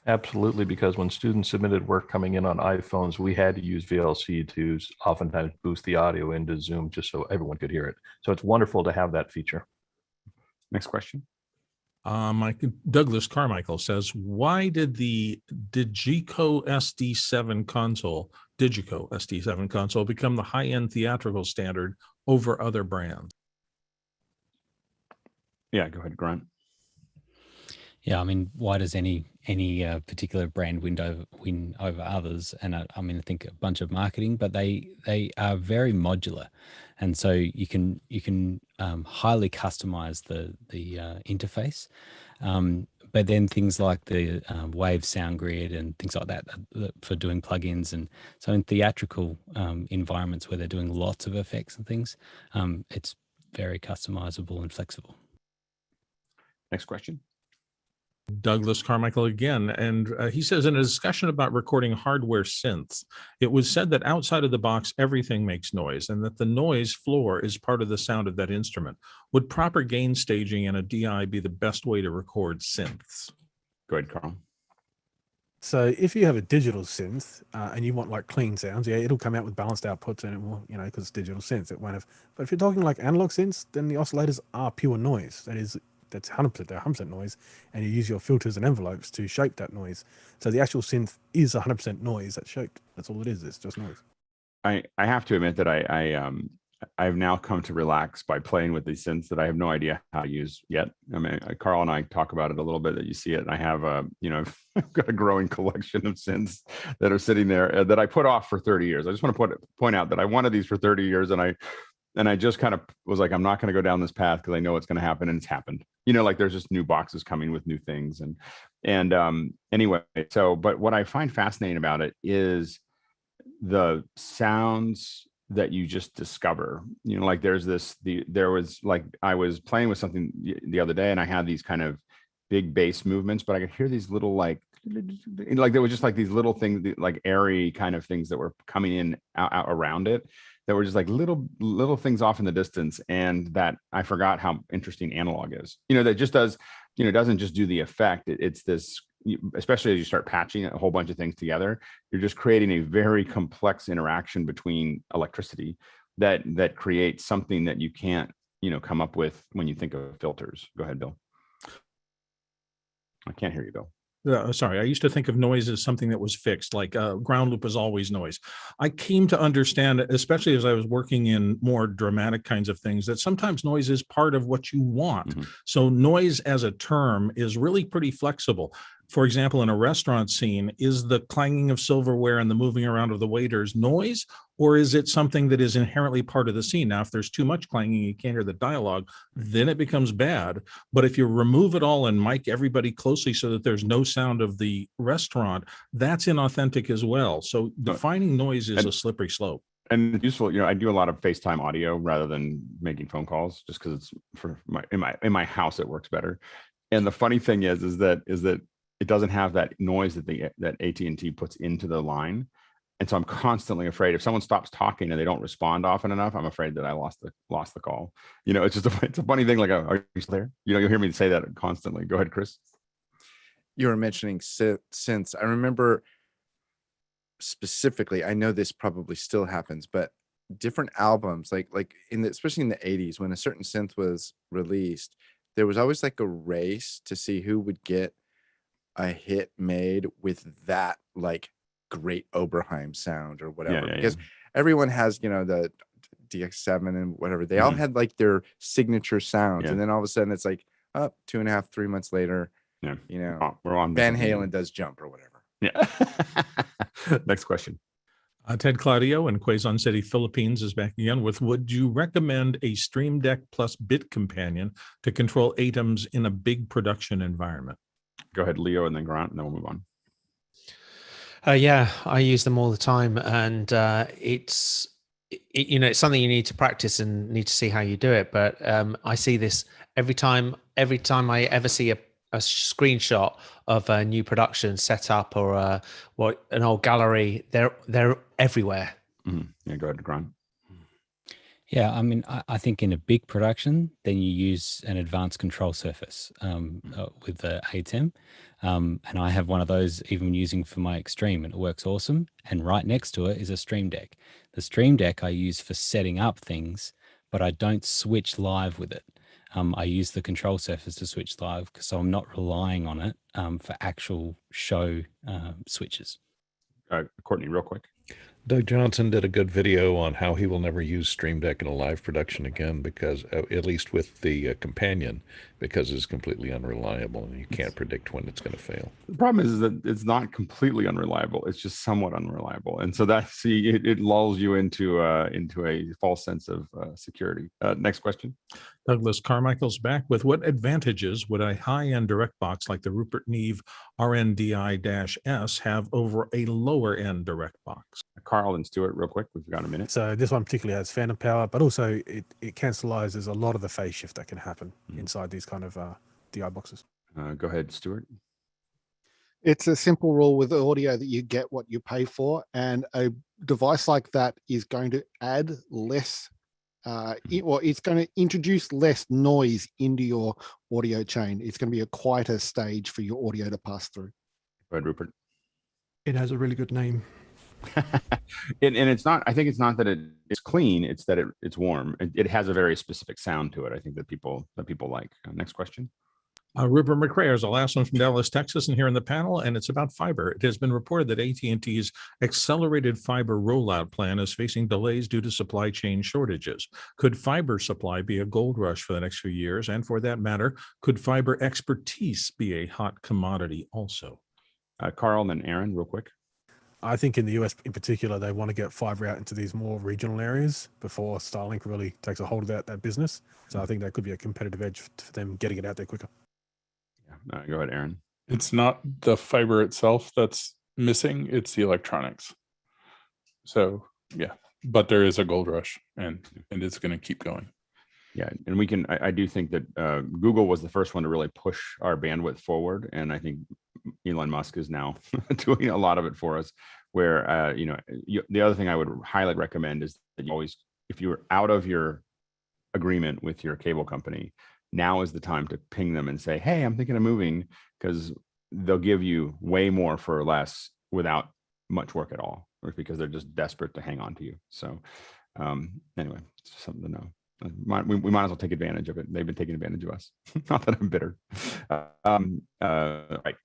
Absolutely, because when students submitted work coming in on iPhones, we had to use VLC to oftentimes boost the audio into Zoom just so everyone could hear it. So it's wonderful to have that feature. Next question. Douglas Carmichael says, why did the DiGiCo SD7 console become the high-end theatrical standard over other brands? Yeah, go ahead, Grant. Yeah, I mean, why does any particular brand win over others? And I mean, I think a bunch of marketing, but they are very modular, and so you can highly customize the interface. But then things like the Wave sound grid and things like that for doing plugins, and so in theatrical environments where they're doing lots of effects and things, it's very customizable and flexible. Next question. Douglas Carmichael again, and he says, in a discussion about recording hardware synths, it was said that outside of the box, everything makes noise, and that the noise floor is part of the sound of that instrument. Would proper gain staging and a DI be the best way to record synths? Go ahead, Carl. So if you have a digital synth and you want like clean sounds, yeah, it'll come out with balanced outputs and it will, you know, because it's digital synths, it won't have. But if you're talking like analog synths, then the oscillators are pure noise. That's 100%, they're 100% noise, and you use your filters and envelopes to shape that noise. So the actual synth is 100% noise that's shaped. That's all it is. It's just noise. I have to admit that I've now come to relax by playing with these synths that I have no idea how to use yet. I mean, Carl and I talk about it a little bit, that you see it, and I have I've got a growing collection of synths that are sitting there that I put off for 30 years. I just want to point out that I wanted these for 30 years, and I just kind of was like, I'm not going to go down this path because I know what's going to happen, and it's happened. You know, like there's just new boxes coming with new things, and anyway. So, but what I find fascinating about it is the sounds that you just discover. You know, like there was like, I was playing with something the other day, and I had these kind of big bass movements, but I could hear these little like there was just like these little things, like airy kind of things that were coming in out around it, that were just like little things off in the distance, and that I forgot how interesting analog is. You know, that just does, you know, it doesn't just do the effect. It's this, especially as you start patching a whole bunch of things together, you're just creating a very complex interaction between electricity that creates something that you can't, you know, come up with when you think of filters. Go ahead, Bill. I can't hear you, Bill. Sorry, I used to think of noise as something that was fixed, like ground loop is always noise. I came to understand, especially as I was working in more dramatic kinds of things, that sometimes noise is part of what you want. Mm-hmm. So noise as a term is really pretty flexible. For example, in a restaurant scene, is the clanging of silverware and the moving around of the waiters noise, or is it something that is inherently part of the scene? Now, if there's too much clanging, you can't hear the dialogue, then it becomes bad. But if you remove it all and mic everybody closely so that there's no sound of the restaurant, that's inauthentic as well. So defining noise is a slippery slope. And useful, you know, I do a lot of FaceTime audio rather than making phone calls, just because it's in my house, it works better. And the funny thing is that it doesn't have that noise that AT&T puts into the line. And so I'm constantly afraid if someone stops talking and they don't respond often enough, I'm afraid that I lost the call. You know, it's just it's a funny thing. Like, are you still there? You know, you'll hear me say that constantly. Go ahead, Chris. You were mentioning synths. I remember specifically, I know this probably still happens, but different albums, especially in the 80s, when a certain synth was released, there was always like a race to see who would get a hit made with that like great Oberheim sound or whatever, because everyone has, you know, the DX7 and whatever, they all had like their signature sounds, and then all of a sudden it's like 2.5, 3 months later, you know, we're on Van Halen does Jump or whatever. Next question. Ted Claudio in Quezon City, Philippines is back again with, would you recommend a Streamdeck plus bitcompanion to control atems in a big production environment? Go ahead, Leo, and then Grant, and then we'll move on. Yeah, I use them all the time, and it's something you need to practice and need to see how you do it. But I see this every time I ever see a screenshot of a new production set up or an old gallery. They're everywhere. Mm-hmm. Yeah, go ahead, Grant. Yeah, I mean, I think in a big production, then you use an advanced control surface with the ATEM. And I have one of those even using for my Extreme, and it works awesome. And right next to it is a Streamdeck. The Streamdeck I use for setting up things, but I don't switch live with it. I use the control surface to switch live, so I'm not relying on it for actual show switches. Courtney, real quick. Doug Johnson did a good video on how he will never use Streamdeck in a live production again, because at least with the companion, because it's completely unreliable and you can't predict when it's going to fail. The problem is that it's not completely unreliable; it's just somewhat unreliable, and so it lulls you into a false sense of security. Next question. Douglas Carmichael's back with, what advantages would a high-end direct box like the Rupert Neve RNDI-S have over a lower-end direct box? Carl and Stuart, real quick, we've got a minute. So this one particularly has phantom power, but also it cancellizes a lot of the phase shift that can happen inside these kind of DI boxes. Go ahead, Stuart. It's a simple rule with audio that you get what you pay for, and a device like that is going to add less, it's going to introduce less noise into your audio chain. It's going to be a quieter stage for your audio to pass through. Go ahead, Rupert. It has a really good name. And it's not, I think it's not that it's clean, it's that it's warm. It has a very specific sound to it, I think, that people like. Next question. Rupert McRae is the last one from Dallas, Texas, and here in the panel, and it's about fiber. It has been reported that AT&T's accelerated fiber rollout plan is facing delays due to supply chain shortages. Could fiber supply be a gold rush for the next few years? And for that matter, could fiber expertise be a hot commodity also? Carl and then Aaron, real quick. I think in the US in particular, they want to get fiber out into these more regional areas before Starlink really takes a hold of that business. So I think that could be a competitive edge for them getting it out there quicker. Go ahead, Aaron. It's not the fiber itself that's missing, it's the electronics. So yeah, but there is a gold rush, and it's going to keep going. Yeah, and I do think that Google was the first one to really push our bandwidth forward, and I think Elon Musk is now doing a lot of it for us. Where the other thing I would highly recommend is that you always, if you're out of your agreement with your cable company, now is the time to ping them and say, hey, I'm thinking of moving, because they'll give you way more for less without much work at all, or because they're just desperate to hang on to you. So anyway, it's just something to know. We might as well take advantage of it. They've been taking advantage of us. Not that I'm bitter. Right.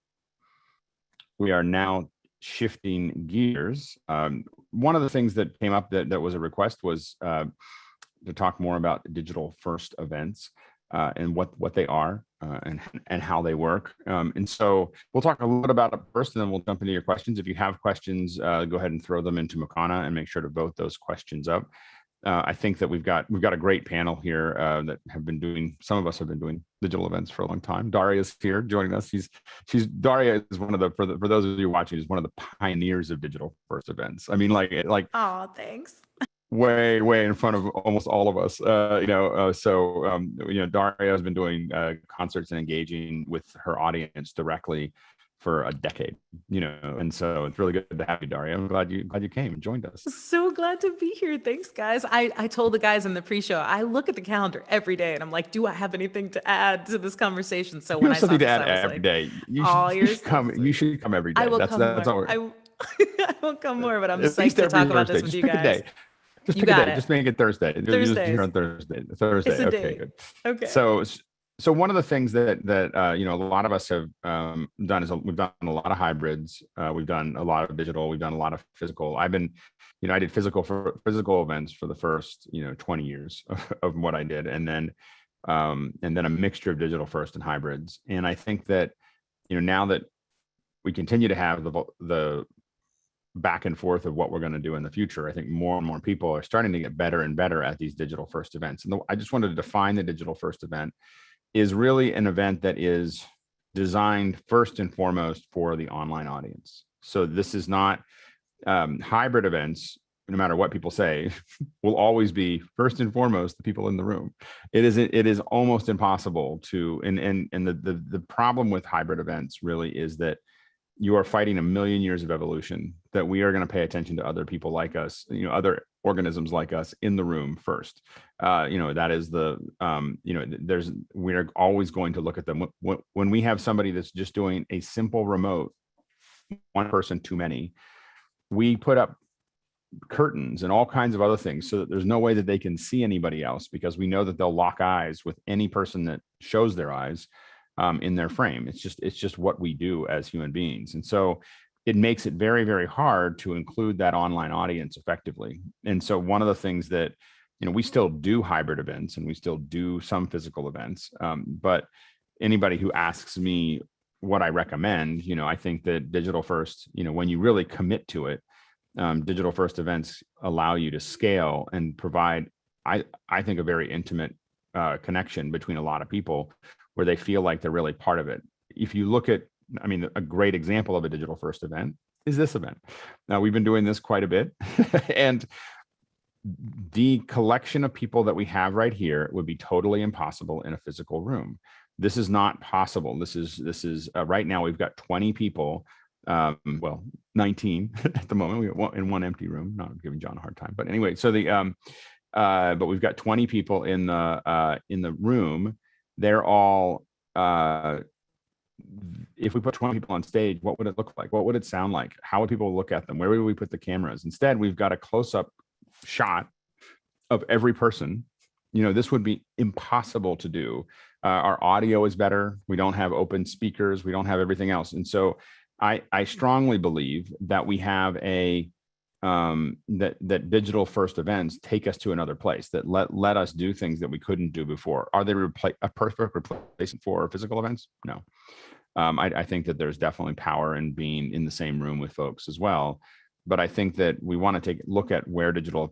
We are now shifting gears. One of the things that came up that was a request was to talk more about digital first events. And what they are and how they work. And so we'll talk a little bit about it first, and then we'll jump into your questions. If you have questions, go ahead and throw them into Makana and make sure to vote those questions up. I think that we've got a great panel here that have been doing, some of us have been doing digital events for a long time. Daria's here joining us. Daria is one of the, for those of you watching, is one of the pioneers of digital first events. I mean, like, oh, thanks. way in front of almost all of us, Daria has been doing concerts and engaging with her audience directly for a decade, and so it's really good to have you, Daria. I'm glad you came and joined us. So glad to be here. Thanks, guys. I told the guys in the pre-show, I look at the calendar every day and I'm like, do I have anything to add to this conversation? So when I saw this, I was every like, day. You should come every day. I will come more. I will come more, but I'm psyched to talk about this with you guys. Just pick a day. Just make it Thursday. Here on Thursday. It's okay, good. Okay. So one of the things that a lot of us have done is we've done a lot of hybrids. We've done a lot of digital. We've done a lot of physical. I did physical events for the first 20 years of what I did, and then a mixture of digital first and hybrids. And I think that now that we continue to have the back and forth of what we're going to do in the future, I think more and more people are starting to get better and better at these digital first events. And I just wanted to define the digital first event is really an event that is designed first and foremost for the online audience. So this is not hybrid events, no matter what people say, will always be first and foremost the people in the room. It is almost impossible to, and the problem with hybrid events really is that you are fighting a million years of evolution, that we are going to pay attention to other people like us, other organisms like us in the room first. That is we're always going to look at them. When we have somebody that's just doing a simple remote, one person too many, we put up curtains and all kinds of other things so that there's no way that they can see anybody else, because we know that they'll lock eyes with any person that shows their eyes in their frame. It's just what we do as human beings. And so it makes it very, very hard to include that online audience effectively. And so one of the things that, we still do hybrid events and we still do some physical events, but anybody who asks me what I recommend, I think that digital first, when you really commit to it, digital first events allow you to scale and provide, I think, a very intimate connection between a lot of people, where they feel like they're really part of it. If you look at, a great example of a digital first event is this event. Now, we've been doing this quite a bit, and the collection of people that we have right here would be totally impossible in a physical room. This is not possible. This is right now we've got 20 people, well, 19 at the moment. We're in one empty room, not giving John a hard time, but anyway, so but we've got 20 people in the room. They're all, if we put 20 people on stage, what would it look like? What would it sound like? How would people look at them? Where would we put the cameras? Instead, we've got a close-up shot of every person. You know, this would be impossible to do. Our audio is better. We don't have open speakers. We don't have everything else. And so I strongly believe that we have that digital first events take us to another place, that let us do things that we couldn't do before. Are they a perfect replacement for physical events? No. I think that there's definitely power in being in the same room with folks as well. But I think that we want to look at where digital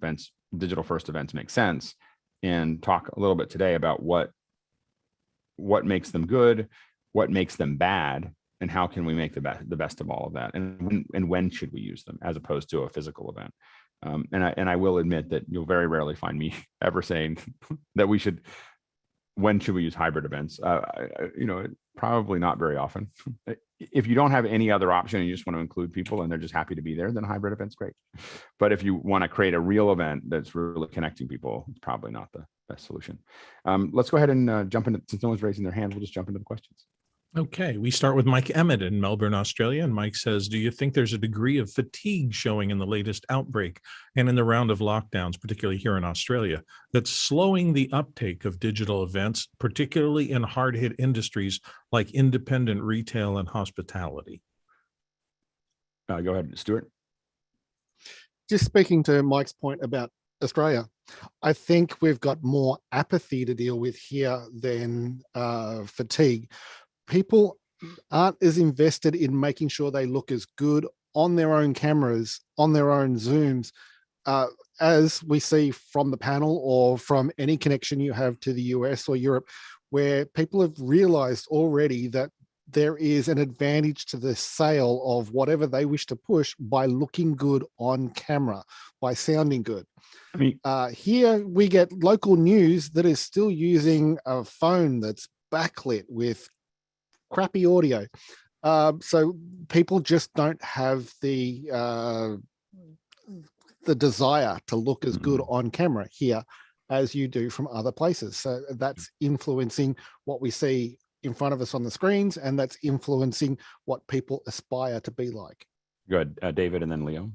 first events make sense, and talk a little bit today about what makes them good, what makes them bad, and how can we make the best of all of that, and when should we use them as opposed to a physical event. And I will admit that you'll very rarely find me ever saying that when should we use hybrid events? Probably not very often. If you don't have any other option and you just want to include people and they're just happy to be there, then a hybrid event's great. But if you want to create a real event that's really connecting people, it's probably not the best solution. Let's go ahead and jump into, since no one's raising their hand, we'll just jump into the questions. Okay, we start with Mike Emmett in Melbourne, Australia. And Mike says, do you think there's a degree of fatigue showing in the latest outbreak and in the round of lockdowns, particularly here in Australia, that's slowing the uptake of digital events, particularly in hard-hit industries like independent retail and hospitality? Go ahead, Stuart. Just speaking to Mike's point about Australia, I think we've got more apathy to deal with here than fatigue. People aren't as invested in making sure they look as good on their own cameras, on their own Zooms, as we see from the panel or from any connection you have to the US or Europe, where people have realized already that there is an advantage to the sale of whatever they wish to push by looking good on camera, by sounding good. I mean, here we get local news that is still using a phone that's backlit with crappy audio. So people just don't have the desire to look as good on camera here as you do from other places. So that's influencing what we see in front of us on the screens, and that's influencing what people aspire to be like. Good. David, and then Leo.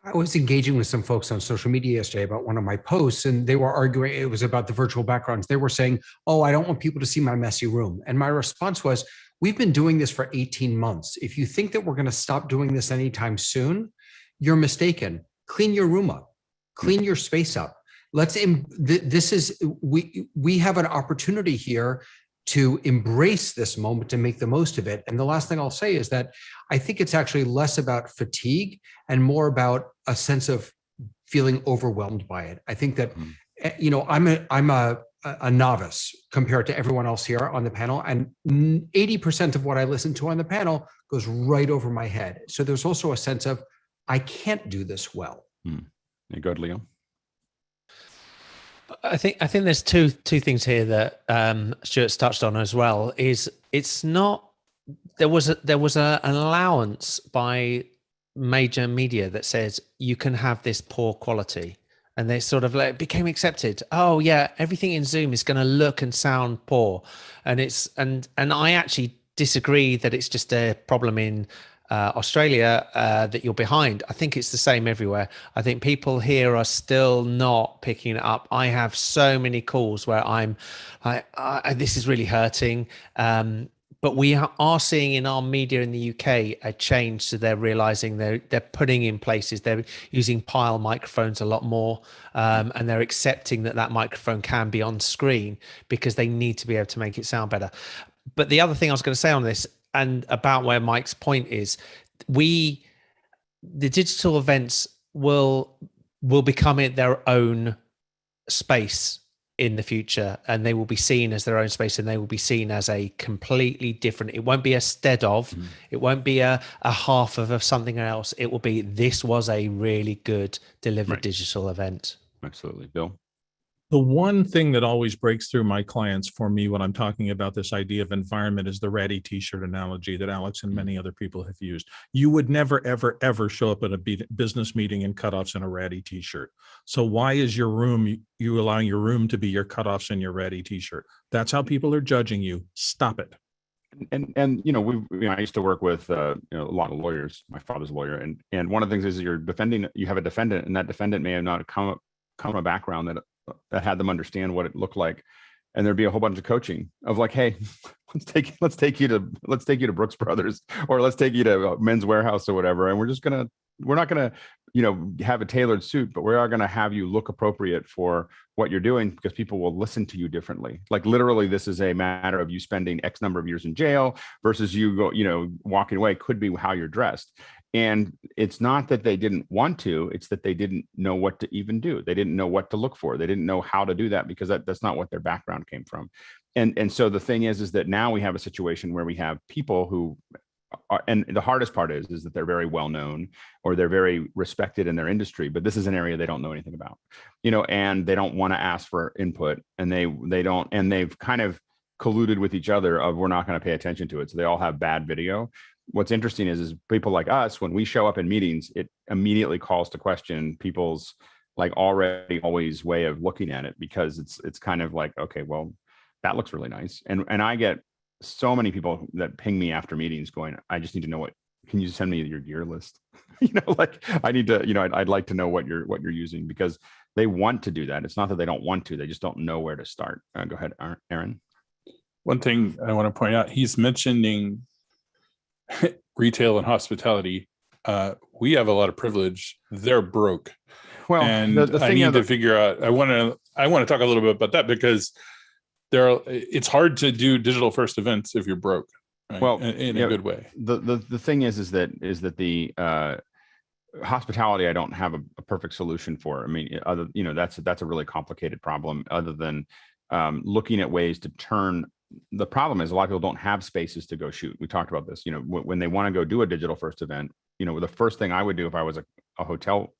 I was engaging with some folks on social media yesterday about one of my posts, and they were arguing, it was about the virtual backgrounds. They were saying, oh, I don't want people to see my messy room. And my response was, we've been doing this for 18 months. If you think that we're going to stop doing this anytime soon, you're mistaken. Clean your room up, clean your space up. We have an opportunity here to embrace this moment and make the most of it. And the last thing I'll say is that I think it's actually less about fatigue and more about a sense of feeling overwhelmed by it. I think that, I'm a novice compared to everyone else here on the panel, and 80% of what I listen to on the panel goes right over my head. So there's also a sense of, I can't do this well. You good, Leo? I think there's two things here that Stuart's touched on as well. Is it's not there was an allowance by major media that says you can have this poor quality, and they sort of like became accepted. Oh yeah, everything in Zoom is going to look and sound poor, and I actually disagree that it's just a problem in Australia that you're behind. I think it's the same everywhere. I think people here are still not picking it up. I have so many calls where I'm like, this is really hurting. But we are seeing in our media in the UK a change. So they're realizing they're putting in places, they're using pile microphones a lot more, and they're accepting that microphone can be on screen because they need to be able to make it sound better. But the other thing I was going to say on this, and about where Mike's point is, the digital events will become their own space in the future, and they will be seen as their own space, and they will be seen as a completely different, it won't be a stead of, it won't be a half of something else. It will be, this was a really good delivered digital event. Absolutely. Bill? The one thing that always breaks through my clients for me when I'm talking about this idea of environment is the ratty t-shirt analogy that Alex and many other people have used. You would never, ever, ever show up at a business meeting in cutoffs in a ratty t-shirt. So why is your room, you allowing your room to be your cutoffs in your ratty t-shirt? That's how people are judging you. Stop it. And you know, I used to work with you know, a lot of lawyers. My father's a lawyer, and one of the things is you have a defendant, and that defendant may have not come from a background that had them understand what it looked like, and there'd be a whole bunch of coaching of like, hey, let's take you to Brooks Brothers, or let's take you to Men's Warehouse or whatever, and we're not gonna you know, have a tailored suit, but we are going to have you look appropriate for what you're doing, because people will listen to you differently. Like literally, this is a matter of you spending X number of years in jail versus you walking away could be how you're dressed. And it's not that they didn't want to, it's that they didn't know what to even do. They didn't know what to look for. They didn't know how to do that, because that's not what their background came from. And so the thing is that now we have a situation where we have people who are, and the hardest part is that they're very well known or they're very respected in their industry, but this is an area they don't know anything about, and they don't want to ask for input, and they've kind of colluded with each other of, we're not going to pay attention to it. So they all have bad video. What's interesting is people like us, when we show up in meetings, it immediately calls to question people's like always way of looking at it, because it's kind of like, okay, well, that looks really nice. And I get so many people that ping me after meetings going, I just need to know can you send me your gear list? Like I need to, I'd like to know what you're using, because they want to do that. It's not that they don't want to, they just don't know where to start. Go ahead, Aaron. One thing I want to point out, he's mentioning retail and hospitality. We have a lot of privilege. They're broke. Well, and I need to figure out, I want to talk a little bit about that, because it's hard to do digital first events if you're broke. Right? Well, in a good way. The thing is that the hospitality, I don't have a perfect solution for. I mean, that's a really complicated problem, other than looking at ways to turn. The problem is a lot of people don't have spaces to go shoot. We talked about this, when they want to go do a digital first event, the first thing I would do if I was a hotel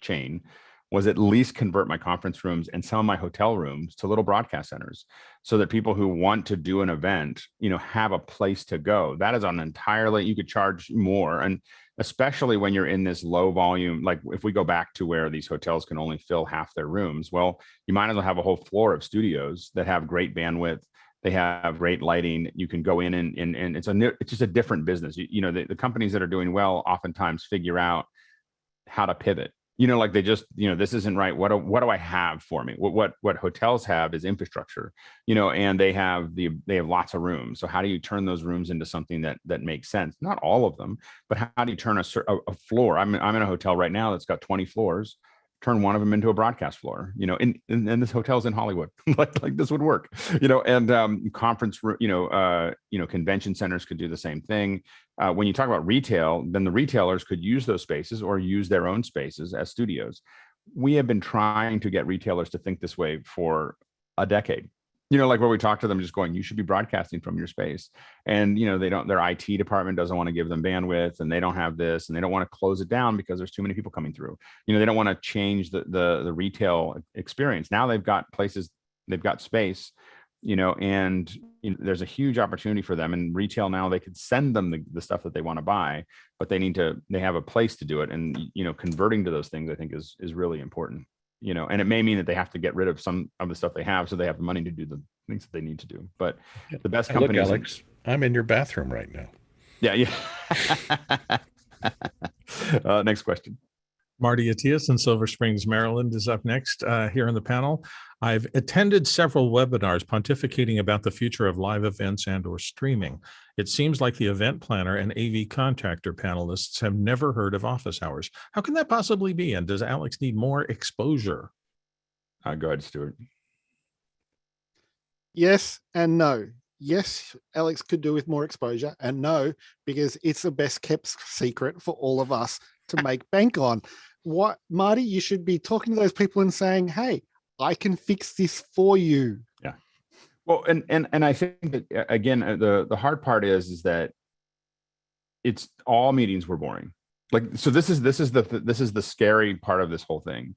chain was at least convert my conference rooms and some of my hotel rooms to little broadcast centers, so that people who want to do an event, have a place to go. That is you could charge more. And especially when you're in this low volume, like if we go back to where these hotels can only fill half their rooms, well, you might as well have a whole floor of studios that have great bandwidth. They have great lighting. You can go in and it's just a different business. The companies that are doing well oftentimes figure out how to pivot. Like they just, this isn't right. What do I have for me? What hotels have is infrastructure, and they have lots of rooms. So how do you turn those rooms into something that makes sense? Not all of them, but how do you turn a floor? I'm in a hotel right now that's got 20 floors. Turn one of them into a broadcast floor, and this hotel's in Hollywood, like this would work, and conference, convention centers could do the same thing. When you talk about retail, then the retailers could use those spaces or use their own spaces as studios. We have been trying to get retailers to think this way for a decade. Like where we talk to them, just going, you should be broadcasting from your space. And, their IT department doesn't want to give them bandwidth, and they don't have this, and they don't want to close it down because there's too many people coming through. They don't want to change the retail experience. Now they've got places, they've got space, and there's a huge opportunity for them. And retail now, they could send them the stuff that they want to buy, but they have a place to do it. And, converting to those things, I think is really important. And it may mean that they have to get rid of some of the stuff they have, so they have the money to do the things that they need to do. But the best companies. Look, Alex, I'm in your bathroom right now. Yeah. Next question. Marty Atias in Silver Springs, Maryland is up next here on the panel. I've attended several webinars pontificating about the future of live events and/or streaming. It seems like the event planner and AV contractor panelists have never heard of office hours. How can that possibly be? And does Alex need more exposure? Go ahead, Stuart. Yes and no. Yes, Alex could do with more exposure, and no, because it's the best kept secret for all of us to make bank on. What, Marty, you should be talking to those people and saying, hey, I can fix this for you. Yeah. Well, and I think that again, the hard part is that it's all meetings were boring. Like, so this is the scary part of this whole thing.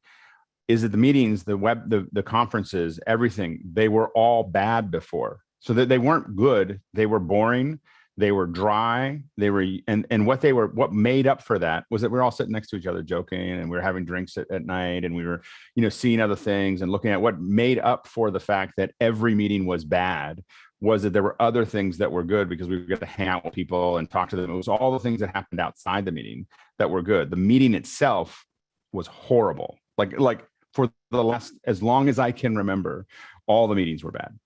is that the meetings, the web, the conferences, everything, they were all bad before. So that they weren't good, they were boring, they were dry, they were, and what made up for that was that we were all sitting next to each other joking, and we were having drinks at night, and we were, seeing other things and looking at what made up for the fact that every meeting was bad was that there were other things that were good because we got to hang out with people and talk to them. It was all the things that happened outside the meeting that were good. The meeting itself was horrible. Like for the last, as long as I can remember, all the meetings were bad.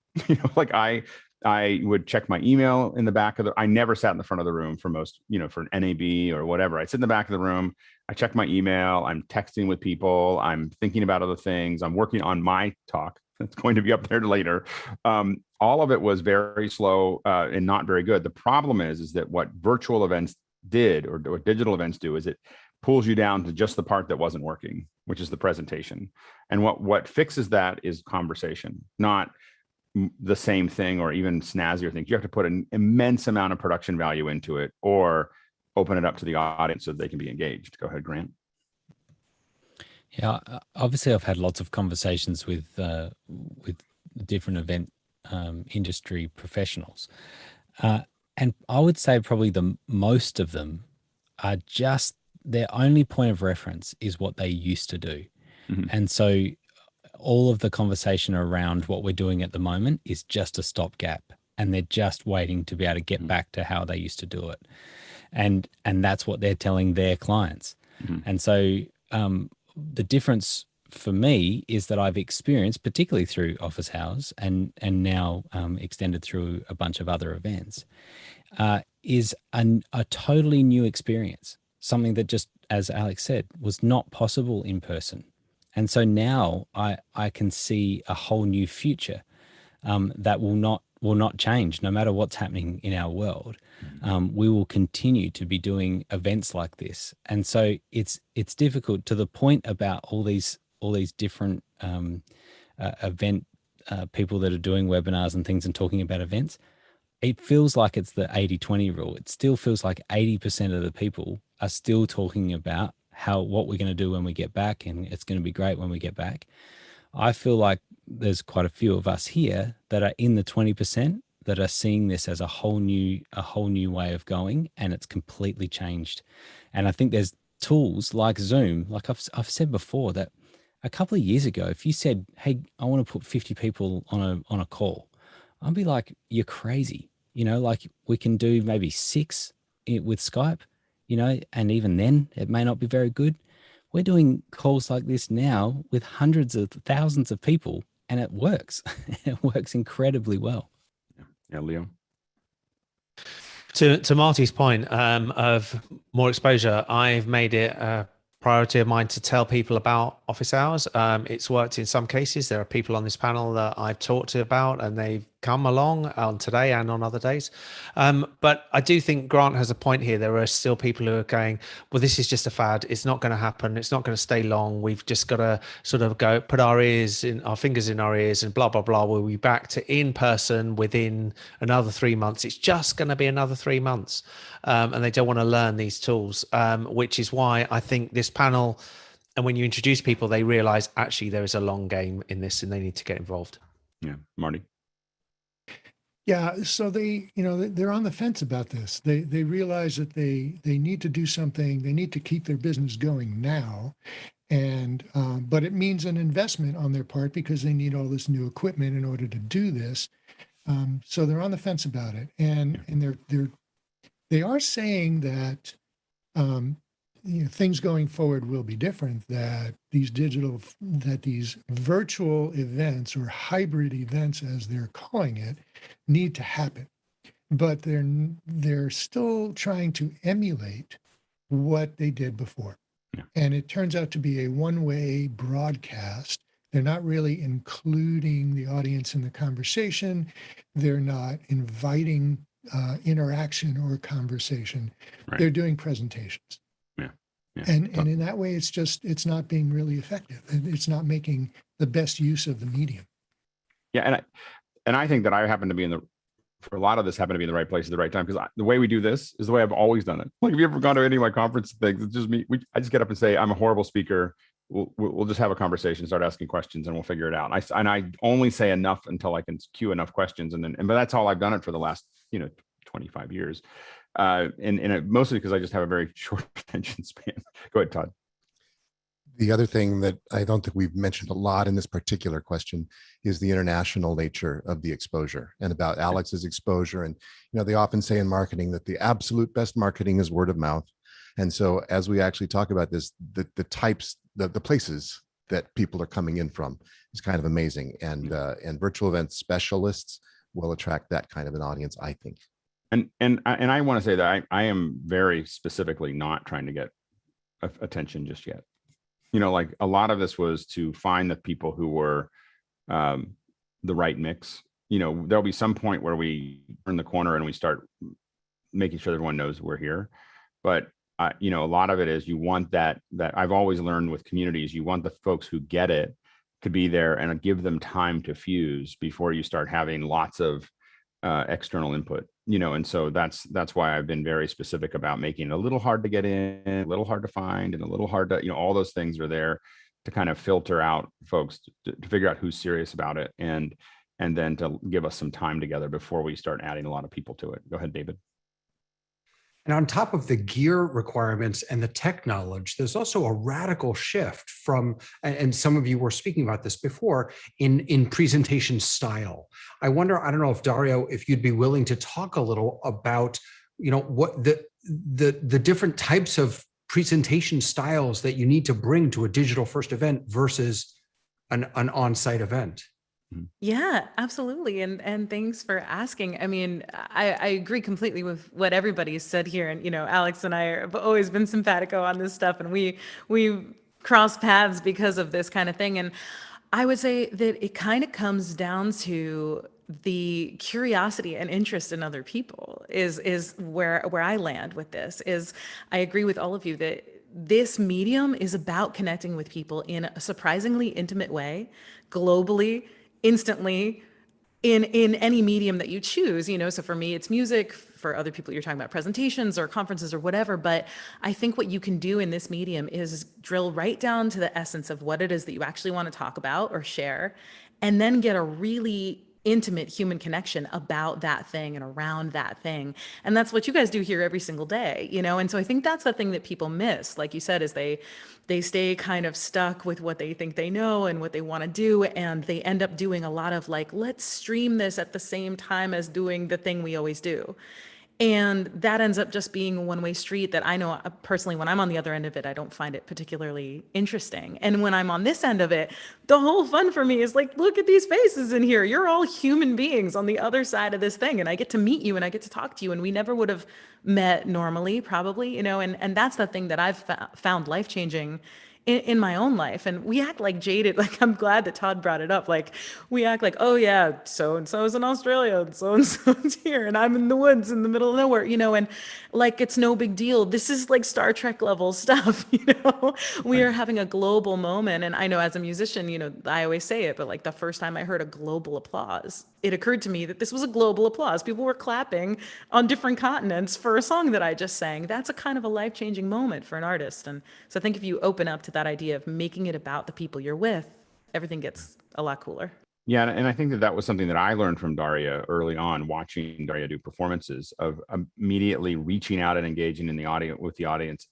Like I would check my email in the back of I never sat in the front of the room for most, for an NAB or whatever. I sit in the back of the room, I check my email, I'm texting with people, I'm thinking about other things, I'm working on my talk that's going to be up there later. All of it was very slow and not very good. The problem is that what virtual events did, or what digital events do, is it pulls you down to just the part that wasn't working, which is the presentation. And what fixes that is conversation, not the same thing or even snazzier things. You have to put an immense amount of production value into it, or open it up to the audience so they can be engaged. Go ahead, Grant. Yeah, obviously I've had lots of conversations with different event industry professionals. And I would say probably the most of them are just, their only point of reference is what they used to do. Mm-hmm. And so all of the conversation around what we're doing at the moment is just a stopgap, and they're just waiting to be able to get back to how they used to do it. And that's what they're telling their clients. Mm-hmm. And so the difference for me is that I've experienced, particularly through Office Hours and now extended through a bunch of other events, is a totally new experience, something that just, as Alex said, was not possible in person. And so now I can see a whole new future that will not change no matter what's happening in our world. We will continue to be doing events like this. And so it's difficult, to the point about all these different event people that are doing webinars and things and talking about events. It feels like it's the 80-20 rule. It still feels like 80% of the people are still talking about what we're going to do when we get back, and it's going to be great when we get back. I feel like there's quite a few of us here that are in the 20% that are seeing this as a whole new way of going, and it's completely changed. And I think there's tools like Zoom, like I've said before, that a couple of years ago, if you said, "Hey, I want to put 50 people on a call," I'd be like, "You're crazy." Like we can do maybe 6 with Skype, and even then it may not be very good. We're doing calls like this now with hundreds of thousands of people, and it works. It works incredibly well. Yeah, Leo. To Marty's point of more exposure, I've made it a priority of mine to tell people about Office Hours. It's worked in some cases. There are people on this panel that I've talked to about, and they've come along on today and on other days. But I do think Grant has a point here. There are still people who are going, well, this is just a fad. It's not going to happen. It's not going to stay long. We've just got to sort of go put our fingers in our ears and blah, blah, blah. We'll be back to in person within another 3 months. It's just going to be another 3 months. And they don't want to learn these tools, which is why I think this panel, and when you introduce people, they realize actually there is a long game in this and they need to get involved. Yeah. Marty. Yeah, so they're on the fence about this. They realize that they need to do something. They need to keep their business going now, and but it means an investment on their part because they need all this new equipment in order to do this. So they're on the fence about it, and they are saying that things going forward will be different. That these virtual events, or hybrid events as they're calling it, need to happen, but they're still trying to emulate what they did before. Yeah. And it turns out to be a one-way broadcast. They're not really including the audience in the conversation. They're not inviting interaction or conversation. Right. They're doing presentations. Yeah. And in that way, it's not being really effective. It's not making the best use of the medium. Yeah, and I think that I happen to be for a lot of this, happen to be in the right place at the right time, because the way we do this is the way I've always done it. Like, if you ever gone to any of my conference things, it's just me. I just get up and say, I'm a horrible speaker. we'll just have a conversation, start asking questions, and we'll figure it out. I only say enough until I can queue enough questions, but that's all I've done it for the last 25 years, and mostly because I just have a very short attention span. Go ahead, Todd. The other thing that I don't think we've mentioned a lot in this particular question is the international nature of the exposure, and about Alex's exposure. And, they often say in marketing that the absolute best marketing is word of mouth. And so as we actually talk about this, the types, the places that people are coming in from is kind of amazing. And virtual event specialists will attract that kind of an audience, I think. And I want to say that I am very specifically not trying to get attention just yet. Like a lot of this was to find the people who were the right mix. There'll be some point where we turn the corner and we start making sure everyone knows we're here. But a lot of it is you want that I've always learned with communities, you want the folks who get it to be there and give them time to fuse before you start having lots of external input. And so that's why I've been very specific about making it a little hard to get in, a little hard to find, and a little hard to, all those things are there to kind of filter out folks to figure out who's serious about it, and then to give us some time together before we start adding a lot of people to it. Go ahead, David. And on top of the gear requirements and the tech knowledge, there's also a radical shift from, and some of you were speaking about this before, in presentation style. I don't know if Dario, if you'd be willing to talk a little about, what the different types of presentation styles that you need to bring to a digital first event versus an on-site event. Yeah, absolutely. And thanks for asking. I mean, I agree completely with what everybody said here. And, Alex and I have always been simpatico on this stuff, and we cross paths because of this kind of thing. And I would say that it kind of comes down to the curiosity and interest in other people is where I land with this. I agree with all of you that this medium is about connecting with people in a surprisingly intimate way, globally, instantly, in any medium that you choose. So for me it's music, for other people you're talking about presentations or conferences or whatever. But I think what you can do in this medium is drill right down to the essence of what it is that you actually want to talk about or share, and then get a really intimate human connection about that thing and around that thing. And that's what you guys do here every single day, And so I think that's the thing that people miss, like you said, is they stay kind of stuck with what they think they know and what they want to do. And they end up doing a lot of let's stream this at the same time as doing the thing we always do. And that ends up just being a one-way street that I know personally, when I'm on the other end of it, I don't find it particularly interesting. And when I'm on this end of it, the whole fun for me is look at these faces in here. You're all human beings on the other side of this thing. And I get to meet you and I get to talk to you. And we never would have met normally, probably, and that's the thing that I've found life-changing in my own life. And we act like jaded, I'm glad that Todd brought it up. We act like, oh yeah, so-and-so is in Australia and so-and-so is here and I'm in the woods in the middle of nowhere, and it's no big deal. This is Star Trek level stuff, we are having a global moment. And I know as a musician, I always say it, but the first time I heard a global applause, it occurred to me that this was a global applause. People were clapping on different continents for a song that I just sang. That's a kind of a life-changing moment for an artist. And so I think if you open up to that idea of making it about the people you're with, everything gets a lot cooler. Yeah, and I think that was something that I learned from Daria early on, watching Daria do performances, of immediately reaching out and engaging in the audience with the audience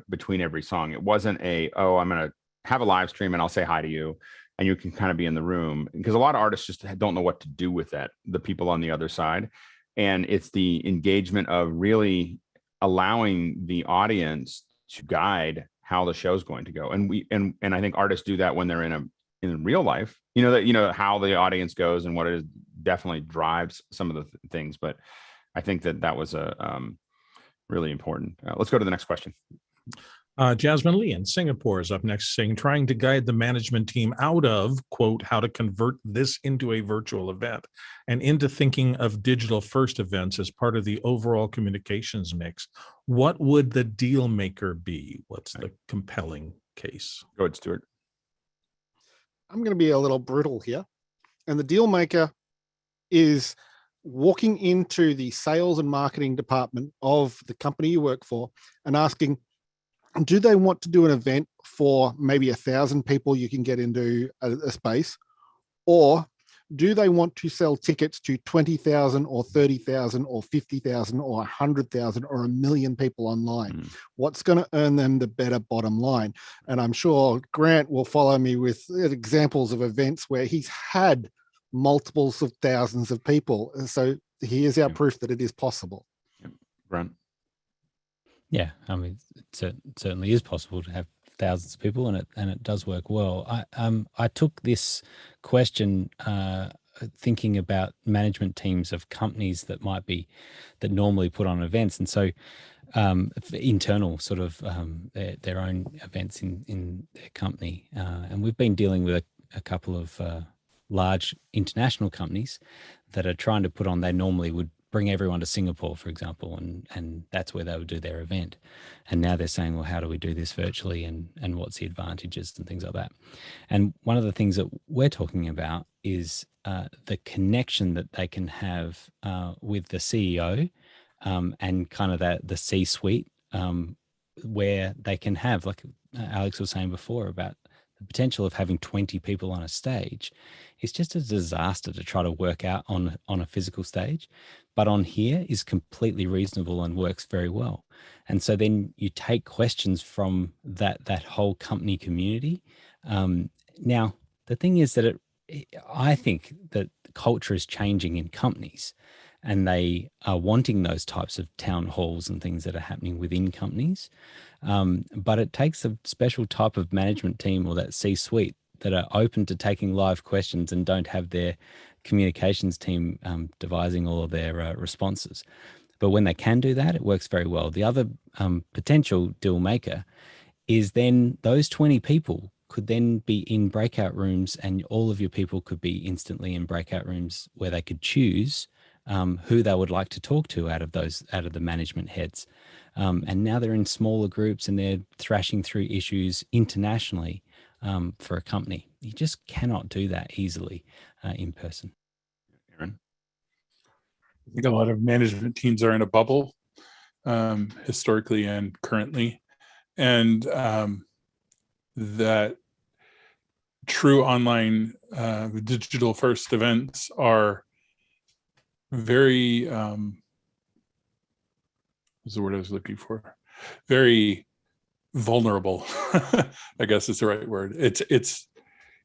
between every song. It wasn't I'm going to have a live stream and I'll say hi to you, and you can kind of be in the room, because a lot of artists just don't know what to do with that, the people on the other side. And it's the engagement of really allowing the audience to guide how the show's going to go. And I think artists do that when they're in real life, how the audience goes and what it is definitely drives some of the things. But I think that was really important. Let's go to the next question. Jasmine Lee in Singapore is up next, saying, trying to guide the management team out of, quote, how to convert this into a virtual event and into thinking of digital first events as part of the overall communications mix. What would the deal maker be? What's the compelling case? Go ahead, Stuart. I'm going to be a little brutal here. And the deal maker is walking into the sales and marketing department of the company you work for and asking, do they want to do an event for maybe 1,000 people you can get into a space, or do they want to sell tickets to 20,000 or 30,000 or 50,000 or 100,000 or 1 million people online? What's going to earn them the better bottom line? And I'm sure Grant will follow me with examples of events where he's had multiples of thousands of people. And so here's our proof that it is possible. Grant? Yeah, I mean, it certainly is possible to have thousands of people, and it does work well. I took this question thinking about management teams of companies that normally put on events, and so internal sort of their own events in their company, and we've been dealing with a couple of large international companies that are trying to put on. They normally would bring everyone to Singapore, for example, and that's where they would do their event. And now they're saying, well, how do we do this virtually, and what's the advantages and things like that? And one of the things that we're talking about is the connection that they can have with the CEO and kind of the C-suite, where they can have, like Alex was saying before, about the potential of having 20 people on a stage. It's just a disaster to try to work out on a physical stage, but on here is completely reasonable and works very well. And so then you take questions from that whole company community. Now, the thing is that I think that culture is changing in companies, and they are wanting those types of town halls and things that are happening within companies. But it takes a special type of management team, or that C-suite, that are open to taking live questions and don't have their communications team devising all of their responses. But when they can do that, it works very well. The other potential deal maker is then those 20 people could then be in breakout rooms, and all of your people could be instantly in breakout rooms where they could choose who they would like to talk to out of the management heads. And now they're in smaller groups and they're thrashing through issues internationally for a company. You just cannot do that easily in person. Aaron? I think a lot of management teams are in a bubble, historically and currently. And that true online digital first events are very, what's the word I was looking for? Very vulnerable, I guess is the right word. It's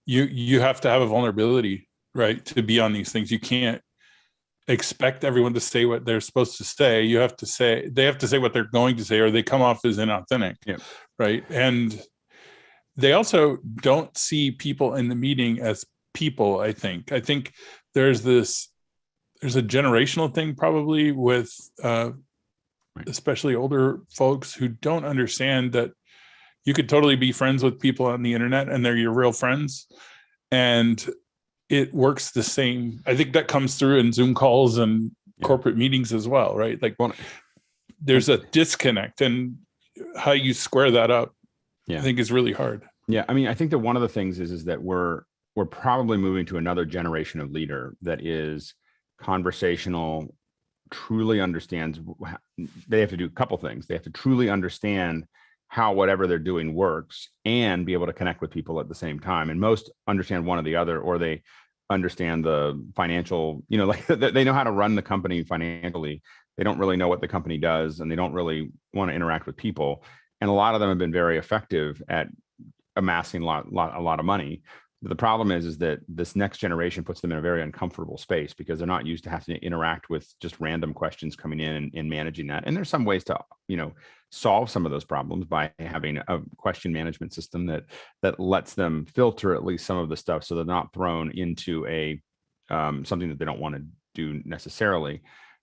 you have to have a vulnerability, right, to be on these things. You can't expect everyone to say what they're supposed to say. They have to say what they're going to say, or they come off as inauthentic. Yeah. Right. And they also don't see people in the meeting as people. I think there's a generational thing probably with especially older folks who don't understand that you could totally be friends with people on the internet and they're your real friends, and it works the same. I think that comes through in Zoom calls and corporate meetings as well, right? Like, there's a disconnect, and how you square that up, I think, is really hard. Yeah, I mean, I think that one of the things is that we're probably moving to another generation of leader that is conversational, truly understands. They have to do a couple things. They have to truly understand how whatever they're doing works and be able to connect with people at the same time. And most understand one or the other, or they understand the financial, like they know how to run the company financially. They don't really know what the company does, and they don't really want to interact with people. And a lot of them have been very effective at amassing a lot of money. The problem is that this next generation puts them in a very uncomfortable space because they're not used to having to interact with just random questions coming in and managing that. And there's some ways to, solve some of those problems by having a question management system that lets them filter at least some of the stuff, so they're not thrown into a something that they don't want to do necessarily.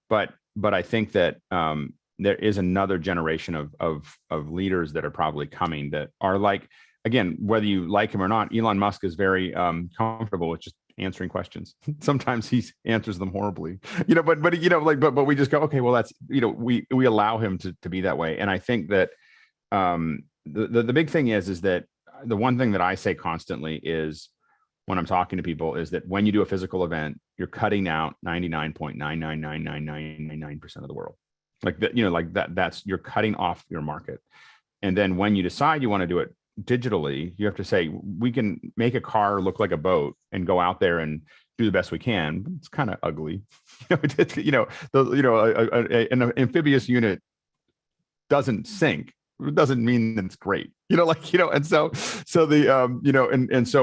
But I think that there is another generation of leaders that are probably coming that are like, again, whether you like him or not, Elon Musk is very comfortable with just answering questions. Sometimes he answers them horribly, but we just go, okay, well, that's, we allow him to be that way. And I think that the big thing is that the one thing that I say constantly is, when I'm talking to people, is that when you do a physical event, you're cutting out 99.9999999% of the world. Like that, that's, you're cutting off your market. And then when you decide you want to do it digitally, you have to say, we can make a car look like a boat and go out there and do the best we can. But it's kind of ugly. An amphibious unit doesn't sink. It doesn't mean that it's great, and so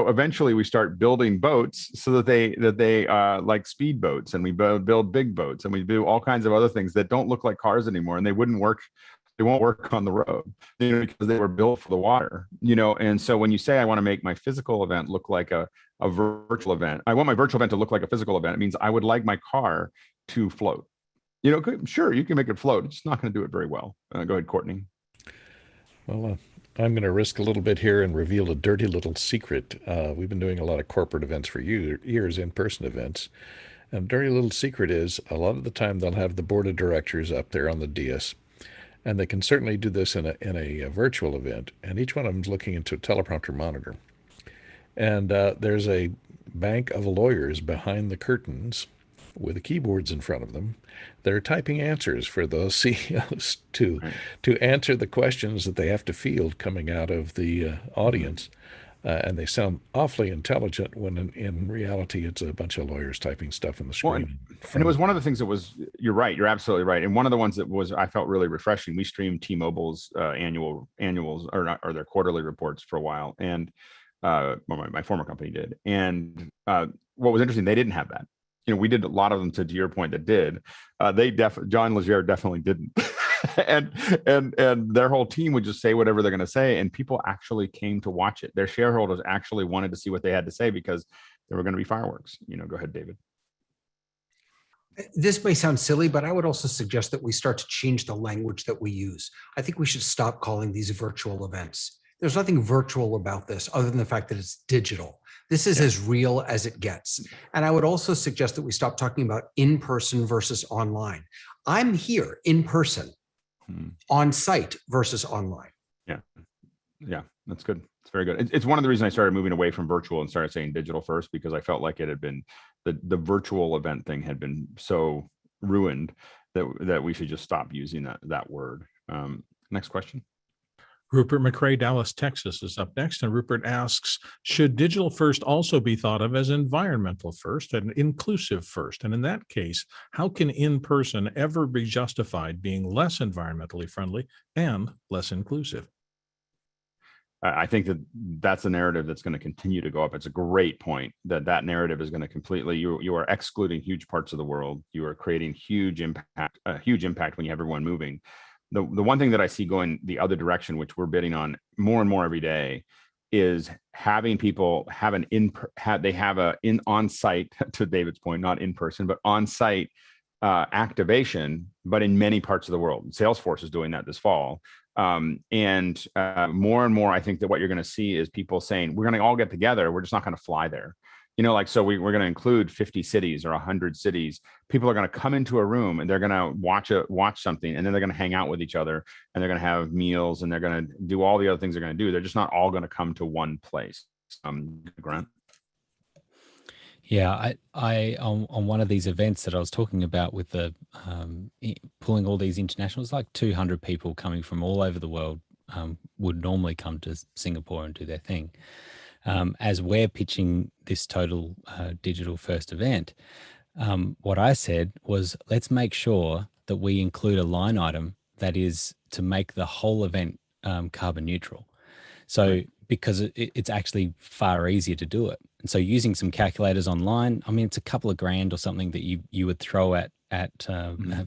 eventually we start building boats so that they like speed boats, and we build big boats, and we do all kinds of other things that don't look like cars anymore, and they won't work on the road, because they were built for the water, and so when you say, I want to make my physical event look like a virtual event, I want my virtual event to look like a physical event, it means I would like my car to float. Sure, you can make it float, it's not going to do it very well. Go ahead, Courtney. Well, I'm going to risk a little bit here and reveal a dirty little secret. We've been doing a lot of corporate events for years, in-person events. And a dirty little secret is a lot of the time they'll have the board of directors up there on the dais. And they can certainly do this in a virtual event. And each one of them is looking into a teleprompter monitor. And there's a bank of lawyers behind the curtains with keyboards in front of them. They're typing answers for those CEOs to answer the questions that they have to field coming out of the audience. And they sound awfully intelligent when in reality it's a bunch of lawyers typing stuff on the screen. And it was one of the things that was, you're right, you're absolutely right. And one of the ones that I felt really refreshing, we streamed T-Mobile's annuals or their quarterly reports for a while. And my former company did. And what was interesting, they didn't have that. We did a lot of them, to your point, that did. John Legere definitely didn't. and their whole team would just say whatever they're going to say, and people actually came to watch it. Their shareholders actually wanted to see what they had to say because there were going to be fireworks. Go ahead, David. This may sound silly, but I would also suggest that we start to change the language that we use. I think we should stop calling these virtual events. There's nothing virtual about this other than the fact that it's digital. This is as real as it gets. And I would also suggest that we stop talking about in-person versus online. I'm here in person, on site versus online. Yeah, that's good. It's very good. It's one of the reasons I started moving away from virtual and started saying digital first, because I felt like it had been, the virtual event thing had been so ruined that we should just stop using that word. Next question. Rupert McCrae, Dallas, Texas is up next. And Rupert asks, should digital first also be thought of as environmental first and inclusive first? And in that case, how can in-person ever be justified being less environmentally friendly and less inclusive? I think that's a narrative that's going to continue to go up. It's a great point that narrative is going to completely, you are excluding huge parts of the world. You are creating huge impact when you have everyone moving. The one thing that I see going the other direction, which we're bidding on more and more every day, is having people have on-site, to David's point, not in person, but on-site activation, but in many parts of the world. Salesforce is doing that this fall. More and more, I think that what you're going to see is people saying, we're going to all get together. We're just not going to fly there. So we're going to include 50 cities or 100 cities. People are going to come into a room and they're going to watch something, and then they're going to hang out with each other, and they're going to have meals, and they're going to do all the other things they're going to do. They're just not all going to come to one place. Grant? Yeah, I on one of these events that I was talking about with the pulling all these internationals, like 200 people coming from all over the world would normally come to Singapore and do their thing. As we're pitching this total digital first event, what I said was, let's make sure that we include a line item that is to make the whole event carbon neutral. So because it's actually far easier to do it. And so using some calculators online, I mean, it's a couple of grand or something that you would throw at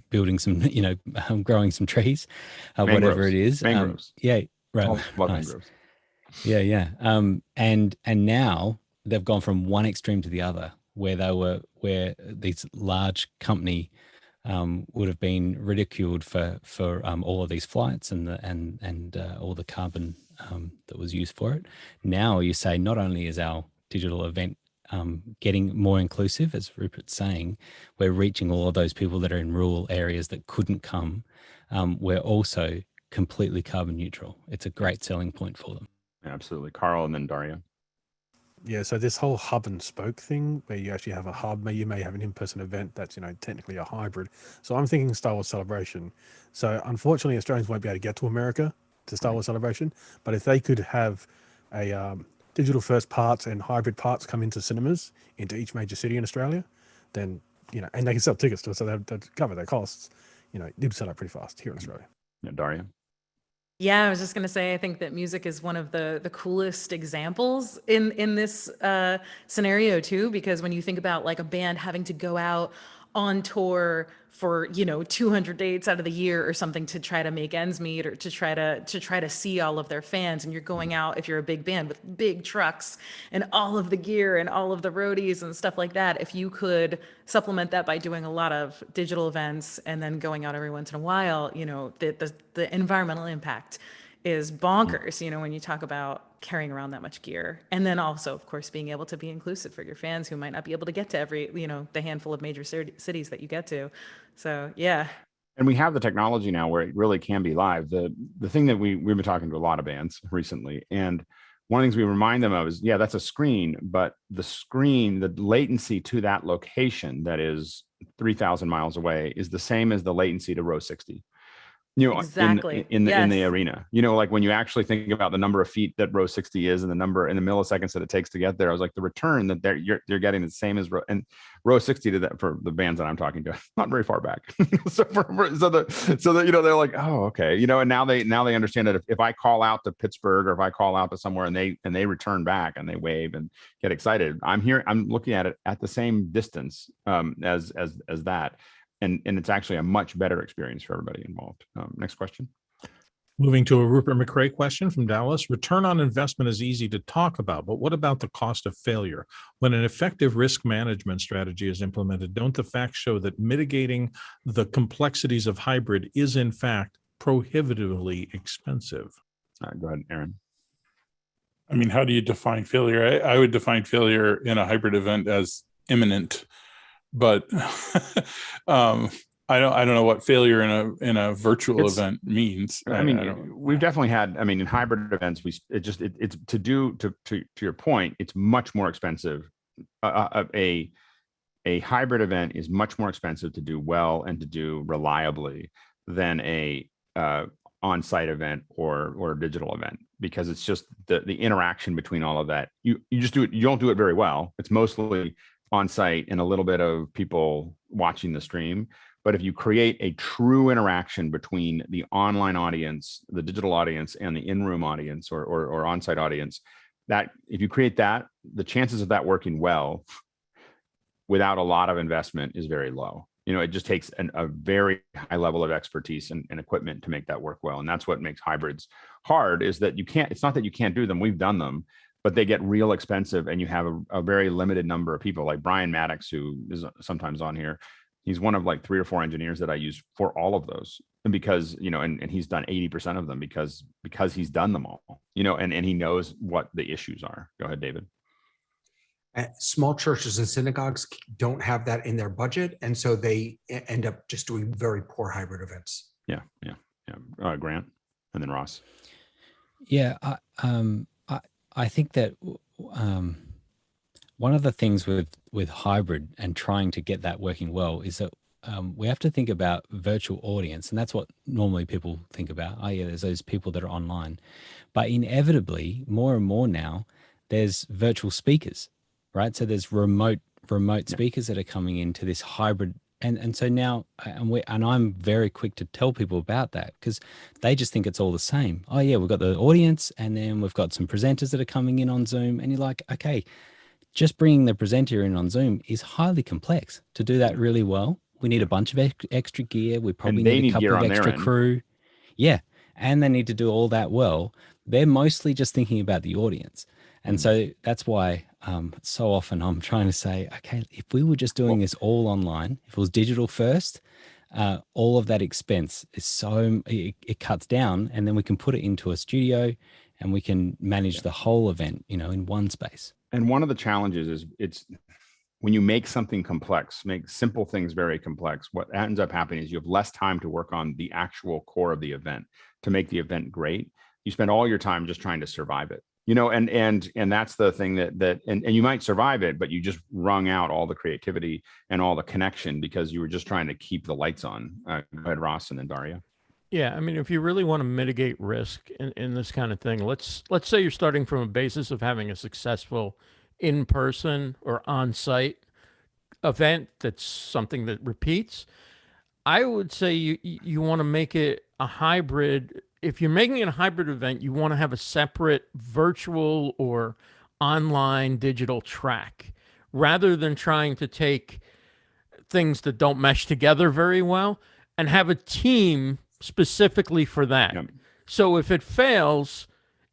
building some, growing some trees, whatever it is. Yeah, right. Nice. Yeah. And now they've gone from one extreme to the other, where this large company would have been ridiculed for all of these flights and all the carbon that was used for it. Now you say, not only is our digital event getting more inclusive, as Rupert's saying, we're reaching all of those people that are in rural areas that couldn't come. We're also completely carbon neutral. It's a great selling point for them. Absolutely. Carl and then Daria. Yeah, so this whole hub and spoke thing, where you actually have a hub, you may have an in-person event that's, technically a hybrid. So I'm thinking Star Wars Celebration. So unfortunately, Australians won't be able to get to America to Star Wars Celebration. But if they could have a digital first parts and hybrid parts come into cinemas into each major city in Australia, then, and they can sell tickets to it, so they'd cover their costs, it'd sell out pretty fast here in Australia. Yeah, Daria. Yeah, I was just going to say, I think that music is one of the coolest examples in this scenario too, because when you think about like a band having to go out on tour for 200 dates out of the year or something to try to make ends meet, or to try to see all of their fans, and you're going out, if you're a big band, with big trucks and all of the gear and all of the roadies and stuff like that, if you could supplement that by doing a lot of digital events and then going out every once in a while, the environmental impact is bonkers, when you talk about carrying around that much gear. And then also, of course, being able to be inclusive for your fans who might not be able to get to every, the handful of major cities that you get to. So, yeah. And we have the technology now where it really can be live. The thing that we've been talking to a lot of bands recently, and one of the things we remind them of is, yeah, that's a screen, but the screen, the latency to that location that is 3,000 miles away is the same as the latency to row 60. Exactly. in the arena, like when you actually think about the number of feet that row 60 is and the number in the milliseconds that it takes to get there, I was like, the return that you're getting the same as row 60 to that, for the bands that I'm talking to, not very far back. so they're like, oh, okay. And now they understand that if I call out to Pittsburgh, or if I call out to somewhere and they return back and they wave and get excited, I'm looking at it at the same distance as that. And it's actually a much better experience for everybody involved. Next question. Moving to a Rupert McRae question from Dallas. Return on investment is easy to talk about, but what about the cost of failure? When an effective risk management strategy is implemented, don't the facts show that mitigating the complexities of hybrid is in fact prohibitively expensive? All right, go ahead, Aaron. I mean, how do you define failure? I would define failure in a hybrid event as imminent. But I don't know what failure in a virtual event means. We've definitely had. In hybrid events, it's to your point, it's much more expensive. A hybrid event is much more expensive to do well and to do reliably than a on-site event or a digital event, because it's just the interaction between all of that. You just do it. You don't do it very well. It's mostly on site and a little bit of people watching the stream. But if you create a true interaction between the online audience, the digital audience, and the in-room audience or on-site audience, that if you create that, the chances of that working well without a lot of investment is very low. It just takes a very high level of expertise and equipment to make that work well. And that's what makes hybrids hard, is that it's not that you can't do them, we've done them, but they get real expensive, and you have a very limited number of people, like Brian Maddox, who is sometimes on here. He's one of like 3 or 4 engineers that I use for all of those. And because, and he's done 80% of them because he's done them all, and he knows what the issues are. Go ahead, David. Small churches and synagogues don't have that in their budget, and so they end up just doing very poor hybrid events. Yeah. Grant, and then Ross. Yeah, I think that one of the things with hybrid and trying to get that working well is that we have to think about virtual audience, and that's what normally people think about. Oh yeah, there's those people that are online, but inevitably, more and more now, there's virtual speakers, right? So there's remote speakers that are coming into this hybrid. And so now, and I'm very quick to tell people about that, because they just think it's all the same. Oh yeah, we've got the audience, and then we've got some presenters that are coming in on Zoom, and you're like, okay, just bringing the presenter in on Zoom is highly complex. To do that really well, we need a bunch of extra gear. We probably need a couple of extra crew. Yeah, and they need to do all that well. They're mostly just thinking about the audience. And so that's why so often I'm trying to say, okay, if we were just doing this all online, if it was digital first, all of that expense is it cuts down, and then we can put it into a studio and we can manage the whole event, in one space. And one of the challenges is it's when you make something complex, make simple things very complex, what ends up happening is you have less time to work on the actual core of the event to make the event great. You spend all your time just trying to survive it. And that's the thing that you might survive it, but you just wrung out all the creativity and all the connection because you were just trying to keep the lights on. Go ahead, Ross, and then Daria. Yeah, I mean, if you really want to mitigate risk in this kind of thing, let's say you're starting from a basis of having a successful in-person or on-site event that's something that repeats. I would say you want to make it a hybrid. If you're making it a hybrid event, you want to have a separate virtual or online digital track rather than trying to take things that don't mesh together very well and have a team specifically for that. Yep. So if it fails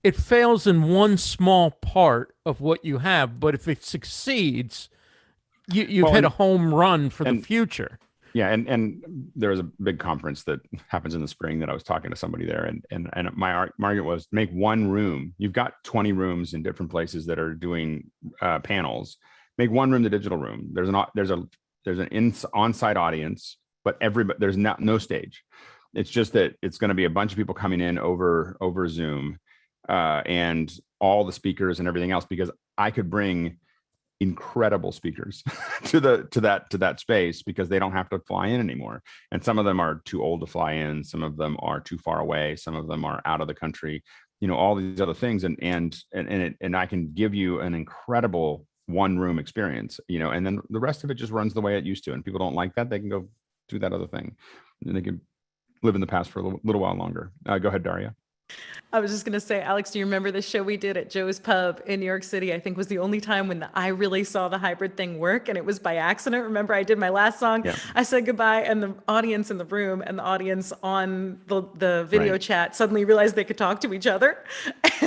in one small part of what you have, but if it succeeds, you've hit a home run for the future. Yeah, and there was a big conference that happens in the spring that I was talking to somebody there, and my argument was make one room. You've got 20 rooms in different places that are doing panels. Make one room the digital room. There's an on-site audience, but there's no stage. It's just that it's going to be a bunch of people coming in over Zoom, and all the speakers and everything else, because I could bring incredible speakers to that space because they don't have to fly in anymore. And some of them are too old to fly in. Some of them are too far away. Some of them are out of the country, all these other things. And I can give you an incredible one room experience, and then the rest of it just runs the way it used to. And people don't like that, they can go do that other thing and they can live in the past for a little while longer. Go ahead, Daria. I was just going to say, Alex, do you remember the show we did at Joe's Pub in New York City? I think was the only time when I really saw the hybrid thing work, and it was by accident. Remember, I did my last song, I said goodbye, and the audience in the room and the audience on the video chat suddenly realized they could talk to each other.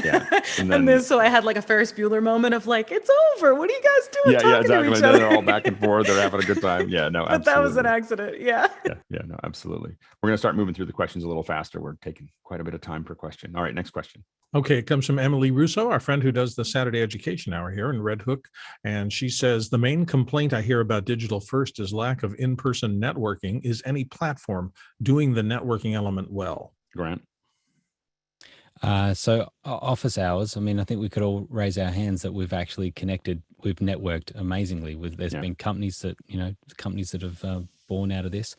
Yeah. And then so I had like a Ferris Bueller moment of like, it's over. What are you guys doing? Yeah, exactly. And then they're all back and forth. They're having a good time. Yeah, no, but absolutely. That was an accident. Yeah. Yeah, no, absolutely. We're going to start moving through the questions a little faster. We're taking quite a bit of time per question. All right, next question. Okay, it comes from Emily Russo, our friend who does the Saturday Education Hour here in Red Hook. And she says, the main complaint I hear about Digital First is lack of in-person networking. Is any platform doing the networking element well? Grant? So office hours, I mean, I think we could all raise our hands that we've actually connected, we've networked amazingly with, there's been companies that, companies that have born out of this.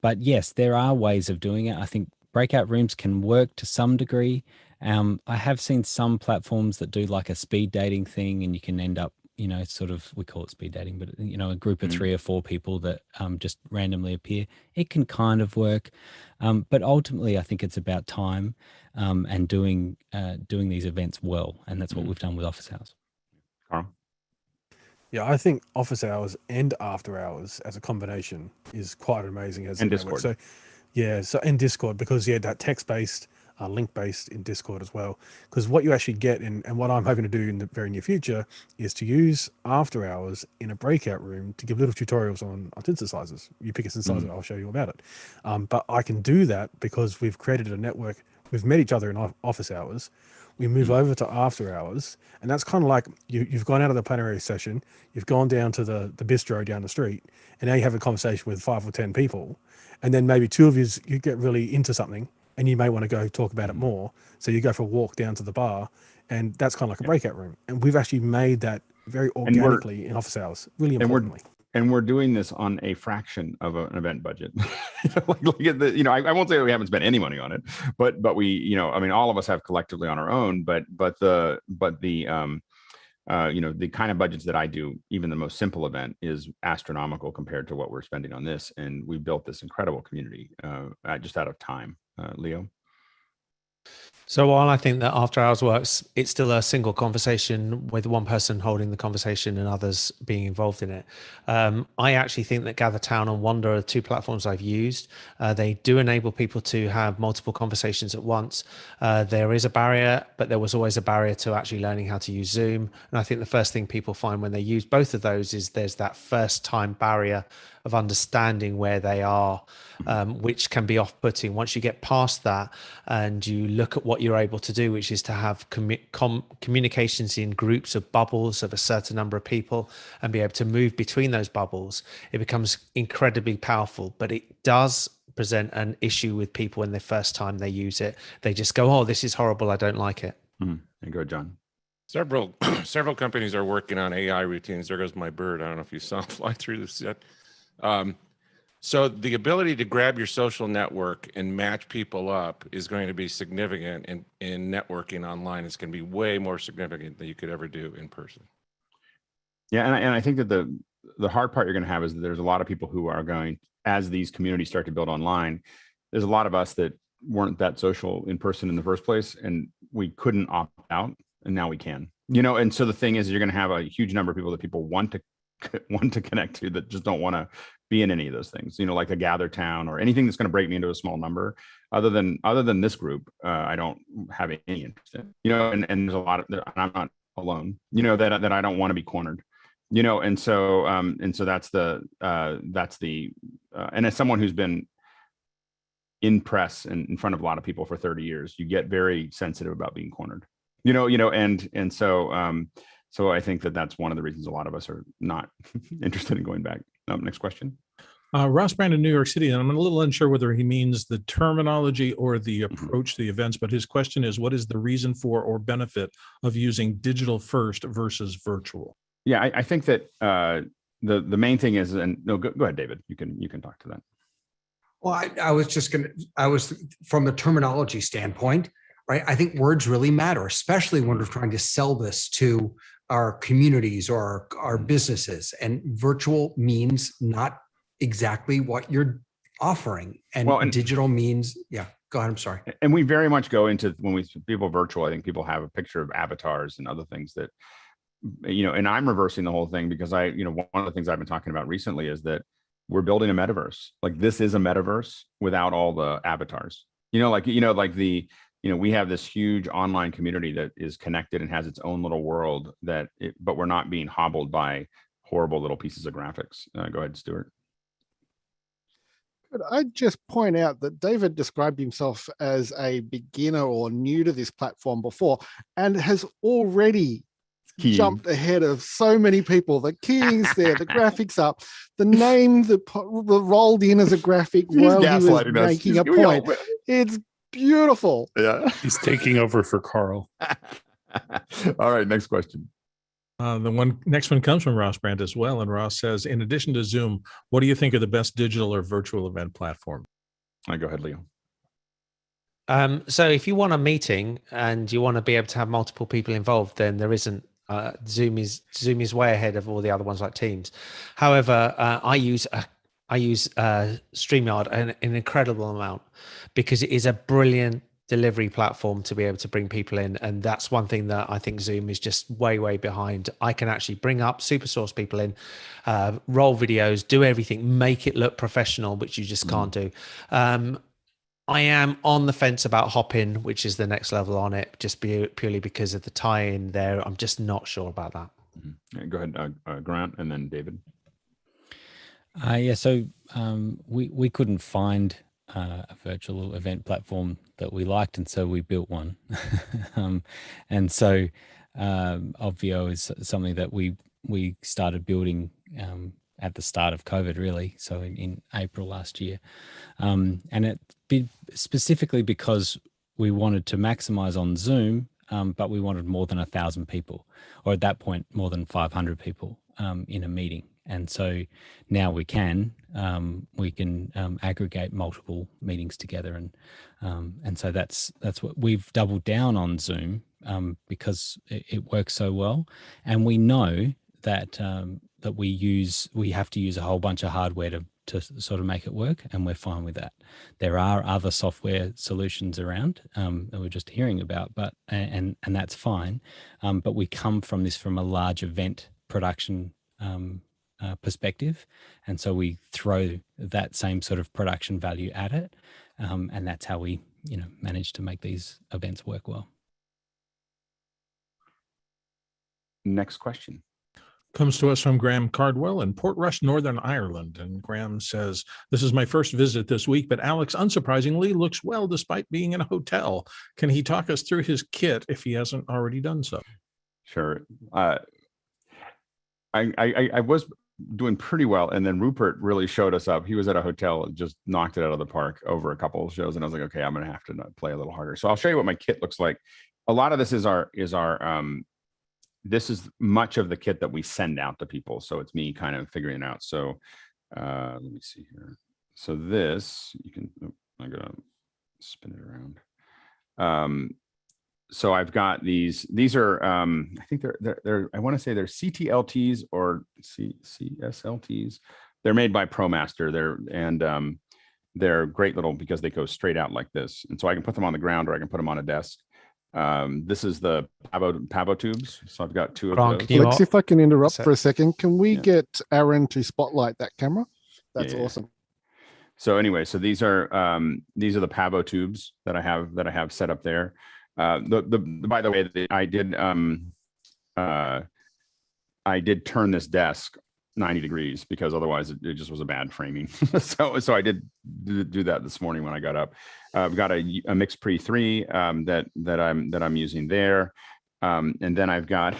But yes, there are ways of doing it. I think breakout rooms can work to some degree. I have seen some platforms that do like a speed dating thing, and you can end up, sort of, we call it speed dating, but a group of 3 or 4 people that just randomly appear. It can kind of work, but ultimately, I think it's about time and doing these events well, and that's what we've done with office hours. Carl? Yeah, I think office hours and after hours as a combination is quite amazing as and a Discord. network. So and Discord, because that text-based, link-based in Discord as well. Because what you actually get, and what I'm hoping to do in the very near future, is to use after hours in a breakout room to give little tutorials on synthesizers. You pick a synthesizer, I'll show you about it. But I can do that because we've created a network. We've met each other in office hours. We move over to after hours, and that's kind of like you've gone out of the plenary session, you've gone down to the bistro down the street, and now you have a conversation with 5 or 10 people, and then maybe 2 of you get really into something, and you may want to go talk about it more. So you go for a walk down to the bar, and that's kind of like a breakout room. And we've actually made that very organically in office hours, really importantly. And we're doing this on a fraction of an event budget. I won't say that we haven't spent any money on it, but we, all of us have collectively on our own, but the kind of budgets that I do, even the most simple event, is astronomical compared to what we're spending on this. And we built this incredible community just out of time. Leo? So while I think that after hours works, it's still a single conversation with one person holding the conversation and others being involved in it. I actually think that GatherTown and Wonder are 2 platforms I've used. They do enable people to have multiple conversations at once. There is a barrier, but there was always a barrier to actually learning how to use Zoom. And I think the first thing people find when they use both of those is there's that first time barrier of understanding where they are, which can be off-putting. Once you get past that and you look at what you're able to do, which is to have communications in groups of bubbles of a certain number of people and be able to move between those bubbles, it becomes incredibly powerful. But it does present an issue with people when the first time they use it. They just go, oh, this is horrible, I don't like it. And go, John. Several companies are working on AI routines. There goes my bird. I don't know if you saw him fly through the set. So the ability to grab your social network and match people up is going to be significant in networking online. It's going to be way more significant than you could ever do in person. Yeah, and I think that the hard part you're going to have is that there's a lot of people who are going, as these communities start to build online, there's a lot of us that weren't that social in person in the first place, and we couldn't opt out, and now we can. You know, and so the thing is, you're going to have a huge number of people that people want to connect to that just don't want to be in any of those things, you know, like a gather town or anything that's going to break me into a small number. Other than this group, I don't have any interest in, you know, and there's a lot of, and I'm not alone, you know, that I don't want to be cornered, you know, and so that's the and as someone who's been in press and in front of a lot of people for 30 years, you get very sensitive about being cornered, you know, and so I think that that's one of the reasons a lot of us are not interested in going back. Next question. Ross Brand in New York City, and I'm a little unsure whether he means the terminology or the approach to the events, but his question is, what is the reason for or benefit of using digital first versus virtual? Yeah, I think that the main thing is, and no, go ahead, David. You can talk to that. Well, I was from the terminology standpoint, right? I think words really matter, especially when we're trying to sell this to our communities or our businesses. And virtual means not exactly what you're offering. And digital means, yeah, go ahead, I'm sorry. And we very much go into, when we people virtual, I think people have a picture of avatars and other things that, you know, and I'm reversing the whole thing because one of the things I've been talking about recently is that we're building a metaverse. Like this is a metaverse without all the avatars, we have this huge online community that is connected and has its own little world but we're not being hobbled by horrible little pieces of graphics. Go ahead, Stuart. Could I just point out that David described himself as a beginner or new to this platform before and has already jumped ahead of so many people. The keying's there, the graphics up, the name that rolled in as a graphic while he was making a point. It's beautiful. Yeah. He's taking over for Carl. All right, next question. The next one comes from Ross Brandt as well. And Ross says, in addition to Zoom, what do you think are the best digital or virtual event platform? Go ahead, Leo. So if you want a meeting and you want to be able to have multiple people involved, then there isn't. Zoom is way ahead of all the other ones like Teams. However, I use Streamyard an incredible amount because it is a brilliant delivery platform to be able to bring people in. And that's one thing that I think Zoom is just way, way behind. I can actually bring up super source people in, roll videos, do everything, make it look professional, which you just can't do. I am on the fence about Hopin, which is the next level on it, just purely because of the tie-in there. I'm just not sure about that. Yeah, go ahead, Grant, and then David. So we couldn't find a virtual event platform that we liked, and so we built one. And so Obvio is something that we started building at the start of COVID, really. So in April last year. And it specifically because we wanted to maximize on Zoom, but we wanted more than 1,000 people, or at that point, more than 500 people in a meeting. And so now we can aggregate multiple meetings together. And so that's what we've doubled down on Zoom because it works so well. And we know that that we have to use a whole bunch of hardware to sort of make it work, and we're fine with that. There are other software solutions around that we're just hearing about, but and that's fine. But we come from a large event production perspective, and so we throw that same sort of production value at it, and that's how we manage to make these events work well. Next question comes to us from Graham Cardwell in Portrush, Northern Ireland. And Graham says, this is my first visit this week, but Alex, unsurprisingly, looks well despite being in a hotel. Can he talk us through his kit if he hasn't already done so? Sure. I was doing pretty well, and then Rupert really showed us up. He was at a hotel and just knocked it out of the park over a couple of shows, and I was like, okay, I'm going to have to play a little harder. So I'll show you what my kit looks like. A lot of this is our this is much of the kit that we send out to people. So it's me kind of figuring it out. So let me see here. so this, you can, I'm gonna spin it around. So I've got these are, I think they're I want to say they're CTLTs or CSLTs. They're made by ProMaster. They're great little, because they go straight out like this. And so I can put them on the ground or I can put them on a desk. This is the Pavo tubes. So I've got two of those. Alex, if I can interrupt for a second, can we get Aaron to spotlight that camera? That's awesome. So anyway, so these are the Pavo tubes that I have set up there. By the way, I did turn this desk 90 degrees because otherwise it just was a bad framing. so I did do that this morning when I got up. I've got a MixPre 3 that I'm using there. And then I've got,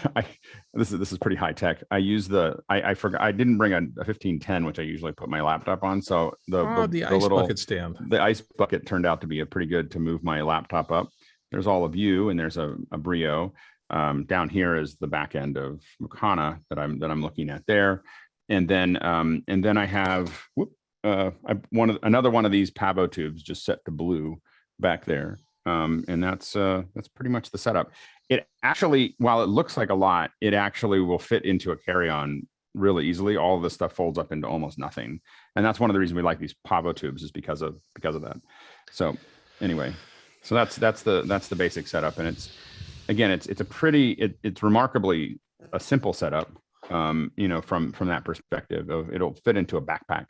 this is pretty high tech. I use I forgot, I didn't bring a 1510, which I usually put my laptop on. So the ice bucket stand. The ice bucket turned out to be pretty good to move my laptop up. There's all of you, and there's a Brio. Down here is the back end of Mukana that I'm looking at there. And then I have another one of these Pavo tubes just set to blue back there. And that's pretty much the setup. It actually, while it looks like a lot, it actually will fit into a carry-on really easily. All of this stuff folds up into almost nothing. And that's one of the reasons we like these Pavo tubes, is because of that. So anyway, so that's the basic setup. And it's remarkably a simple setup, from that perspective of it'll fit into a backpack,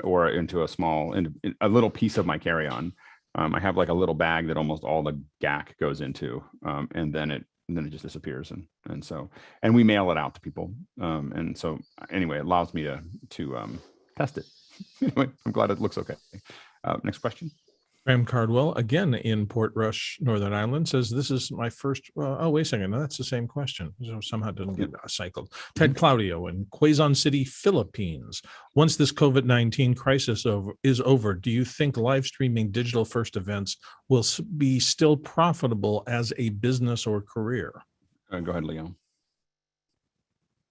or into a little piece of my carry-on. I have like a little bag that almost all the GAC goes into, and then it just disappears. And we mail it out to people. And so anyway, it allows me to test it. Anyway, I'm glad it looks okay. Next question. Graham Cardwell, again in Portrush, Northern Ireland, says, this is my first, oh, wait a second, no, that's the same question. So somehow it doesn't get cycled. Ted Claudio in Quezon City, Philippines. Once this COVID-19 crisis is over, do you think live streaming digital first events will be still profitable as a business or career? Go ahead, Leo.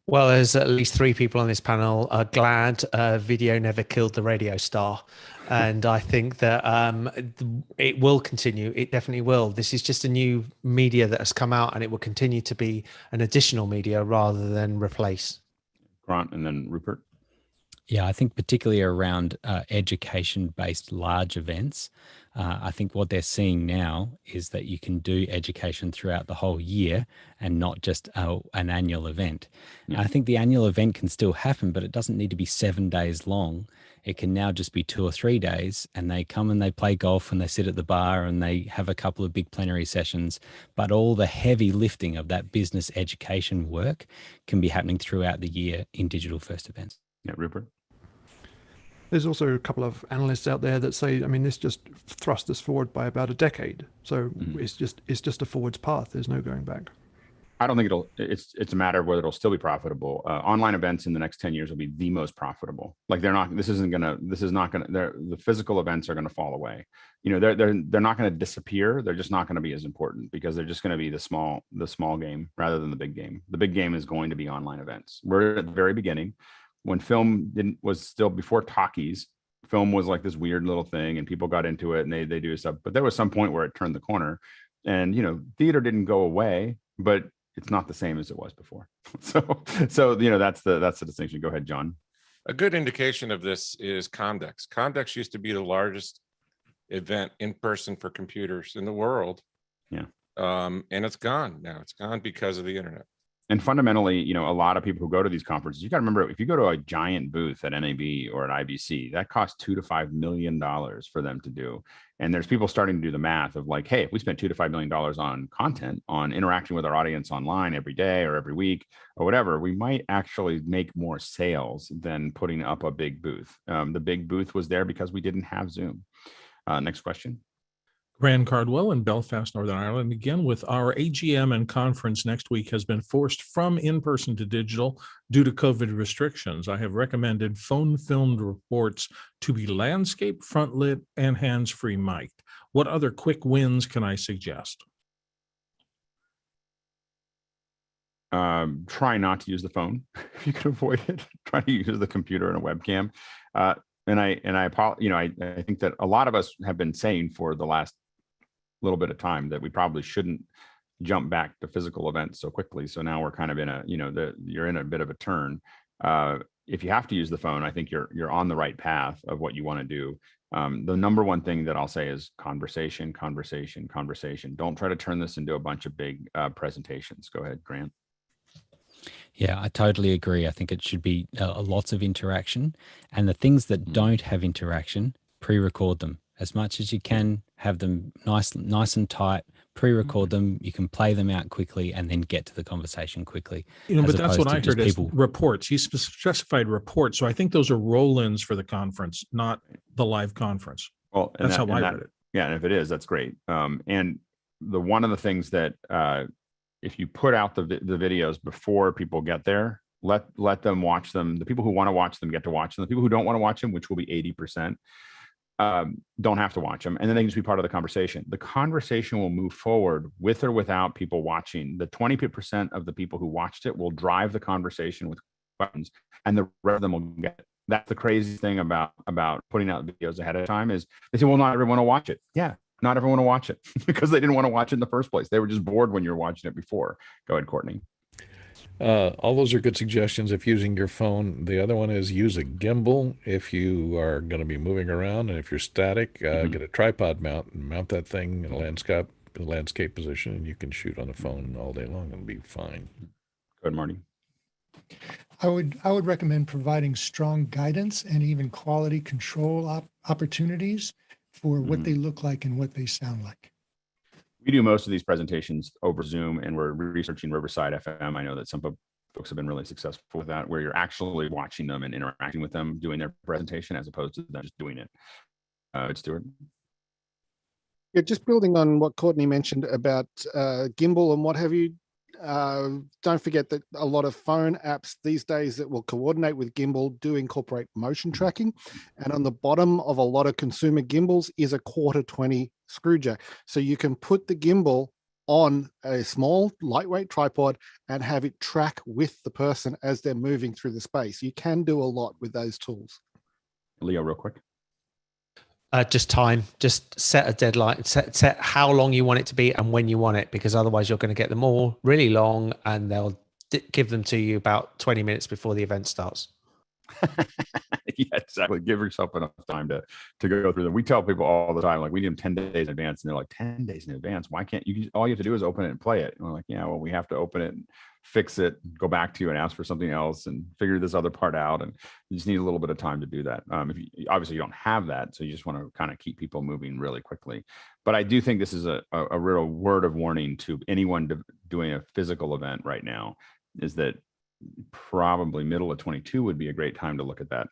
Well, there's at least 3 people on this panel are glad video never killed the radio star. And I think that it will continue. It definitely will. This is just a new media that has come out, and it will continue to be an additional media rather than replace. Grant, and then Rupert. Yeah, I think particularly around education-based large events, I think what they're seeing now is that you can do education throughout the whole year and not just an annual event. I think the annual event can still happen, but it doesn't need to be 7 days long. It can now just be 2 or 3 days, and they come and they play golf and they sit at the bar and they have a couple of big plenary sessions. But all the heavy lifting of that business education work can be happening throughout the year in digital first events. Yeah, Rupert. There's also a couple of analysts out there that say, I mean, this just thrust us forward by about a decade. So it's just a forwards path. There's no going back. I don't think it's a matter of whether it'll still be profitable. Online events in the next 10 years will be the most profitable. Like the physical events are going to fall away. They're not going to disappear. They're just not going to be as important because they're just going to be the small game rather than the big game. The big game is going to be online events. We're at the very beginning. When film was still before talkies, film was like this weird little thing and people got into it and they do stuff. But there was some point where it turned the corner and, theater didn't go away, but it's not the same as it was before. So that's the distinction. Go ahead, John. A good indication of this is Comdex. Comdex used to be the largest event in person for computers in the world. Yeah. And it's gone now. It's gone because of the internet. And fundamentally, a lot of people who go to these conferences, you got to remember, if you go to a giant booth at NAB or at IBC, that costs $2 to $5 million for them to do. And there's people starting to do the math of like, hey, if we spent $2 to $5 million on content, on interacting with our audience online every day or every week or whatever, we might actually make more sales than putting up a big booth. The big booth was there because we didn't have Zoom. Next question. Graham Cardwell in Belfast, Northern Ireland, again with our AGM and conference next week has been forced from in-person to digital due to COVID restrictions. I have recommended phone-filmed reports to be landscape, front-lit, and hands-free mic'd. What other quick wins can I suggest? Try not to use the phone if you can avoid it. Try to use the computer and a webcam. I think that a lot of us have been saying for the last little bit of time that we probably shouldn't jump back to physical events so quickly. So now we're kind of in a, you're in a bit of a turn. If you have to use the phone, I think you're on the right path of what you want to do. The number one thing that I'll say is conversation. Don't try to turn this into a bunch of big presentations. Go ahead, Grant. Yeah, I totally agree. I think it should be lots of interaction, and the things that don't have interaction, pre-record them as much as you can. Have them nice and tight. Pre-record them. You can play them out quickly, and then get to the conversation quickly. But that's what I heard is reports. He specified reports, so I think those are roll-ins for the conference, not the live conference. Well, that's how I read it. Yeah, and if it is, that's great. And one of the things that if you put out the videos before people get there, let them watch them. The people who want to watch them get to watch them. The people who don't want to watch them, which will be 80%, don't have to watch them. And then they can just be part of the conversation. The conversation will move forward with or without people watching. The 20% of the people who watched it will drive the conversation with questions, and the rest of them will get it. That's the crazy thing about putting out videos ahead of time is they say, well, not everyone will watch it. Yeah. Not everyone will watch it because they didn't want to watch it in the first place. They were just bored when you were watching it before. Go ahead, Courtney. All those are good suggestions if using your phone. The other one is use a gimbal if you are going to be moving around, and if you're static, get a tripod mount and mount that thing in a landscape position, and you can shoot on the phone all day long and be fine. Go ahead, Marty. I would recommend providing strong guidance and even quality control opportunities for what they look like and what they sound like. We do most of these presentations over Zoom, and we're researching Riverside FM. I know that some folks have been really successful with that, where you're actually watching them and interacting with them doing their presentation as opposed to them just doing it. Stuart. Yeah, just building on what Courtney mentioned about gimbal and what have you. Don't forget that a lot of phone apps these days that will coordinate with gimbal do incorporate motion tracking. And on the bottom of a lot of consumer gimbals is a 1/4-20 screw jack. So you can put the gimbal on a small lightweight tripod and have it track with the person as they're moving through the space. You can do a lot with those tools. Leo, real quick. Just time. Just set a deadline. Set how long you want it to be and when you want it, because otherwise you're going to get them all really long, and they'll give them to you about 20 minutes before the event starts. Yeah, exactly. Give yourself enough time to go through them. We tell people all the time, like, we need them 10 days in advance, and they're like, 10 days in advance? Why can't you? All you have to do is open it and play it. And we're like, yeah, well, we have to open it and fix it, go back to you and ask for something else and figure this other part out. And you just need a little bit of time to do that. Obviously you don't have that, so you just want to kind of keep people moving really quickly. But I do think this is a real word of warning to anyone doing a physical event right now, is that probably middle of 22 would be a great time to look at that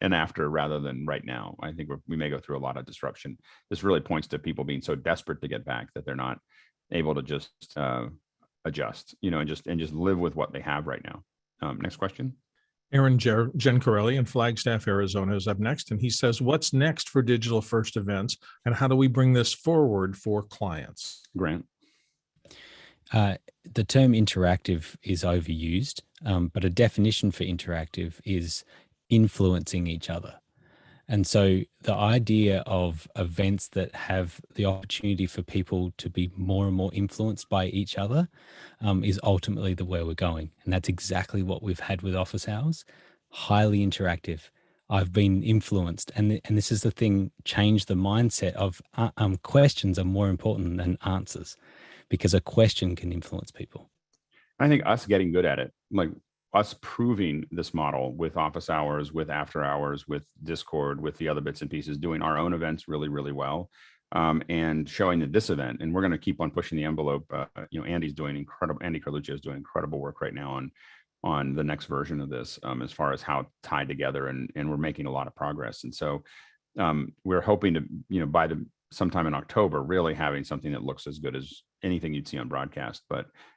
and after, rather than right now. I think we may go through a lot of disruption. This really points to people being so desperate to get back that they're not able to just adjust, and just live with what they have right now. Next question. Aaron Gencarelli in Flagstaff, Arizona is up next, and he says, what's next for digital first events, and how do we bring this forward for clients? Grant. The term interactive is overused, but a definition for interactive is influencing each other. And so the idea of events that have the opportunity for people to be more and more influenced by each other is ultimately the way we're going. And that's exactly what we've had with office hours. Highly interactive. I've been influenced. And this is the thing, change the mindset of questions are more important than answers, because a question can influence people. I think us getting good at it, like us proving this model with office hours, with after hours, with Discord, with the other bits and pieces, doing our own events really, really well, and showing that this event, and we're going to keep on pushing the envelope. Andy's doing incredible. Andy Carluccio is doing incredible work right now on the next version of this, as far as how it's tied together, and we're making a lot of progress. And so we're hoping to, by sometime in October, really having something that looks as good as anything you'd see on broadcast.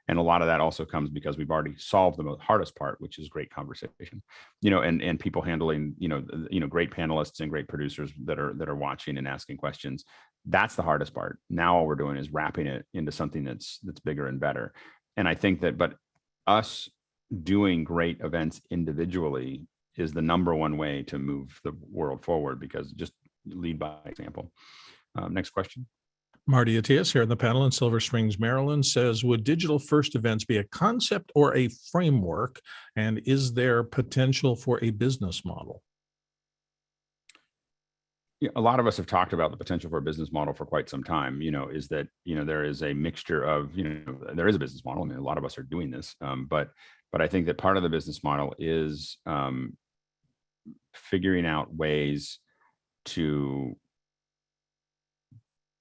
And a lot of that also comes because we've already solved the hardest part, which is great conversation, and people handling, great panelists and great producers that are watching and asking questions. That's the hardest part. Now all we're doing is wrapping it into something that's bigger and better. And I think that, but us doing great events individually is the number one way to move the world forward, because just lead by example. Next question. Marty Atias here on the panel in Silver Springs, Maryland, says, would digital first events be a concept or a framework? And is there potential for a business model? Yeah, a lot of us have talked about the potential for a business model for quite some time. Is that, there is a mixture of, there is a business model. I mean, a lot of us are doing this, but I think that part of the business model is figuring out ways to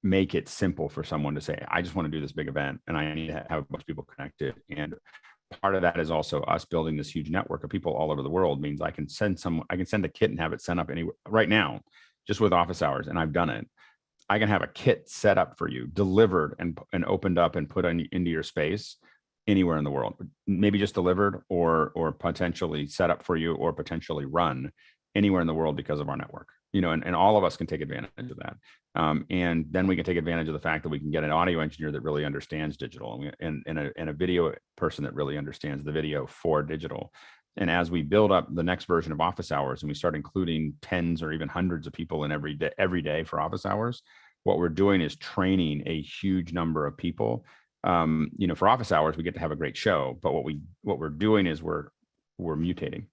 make it simple for someone to say, I just want to do this big event and I need to have a bunch of people connected. And part of that is also us building this huge network of people all over the world. Means I can send a kit and have it sent up anywhere right now, just with office hours. And I've done it. I can have a kit set up for you, delivered and opened up and put into your space anywhere in the world, maybe just delivered or potentially set up for you or potentially run anywhere in the world because of our network, and all of us can take advantage of that. And then we can take advantage of the fact that we can get an audio engineer that really understands digital and a video person that really understands the video for digital. And as we build up the next version of office hours and we start including tens or even hundreds of people in every day for office hours, what we're doing is training a huge number of people. For office hours, we get to have a great show, but what we're doing is we're mutating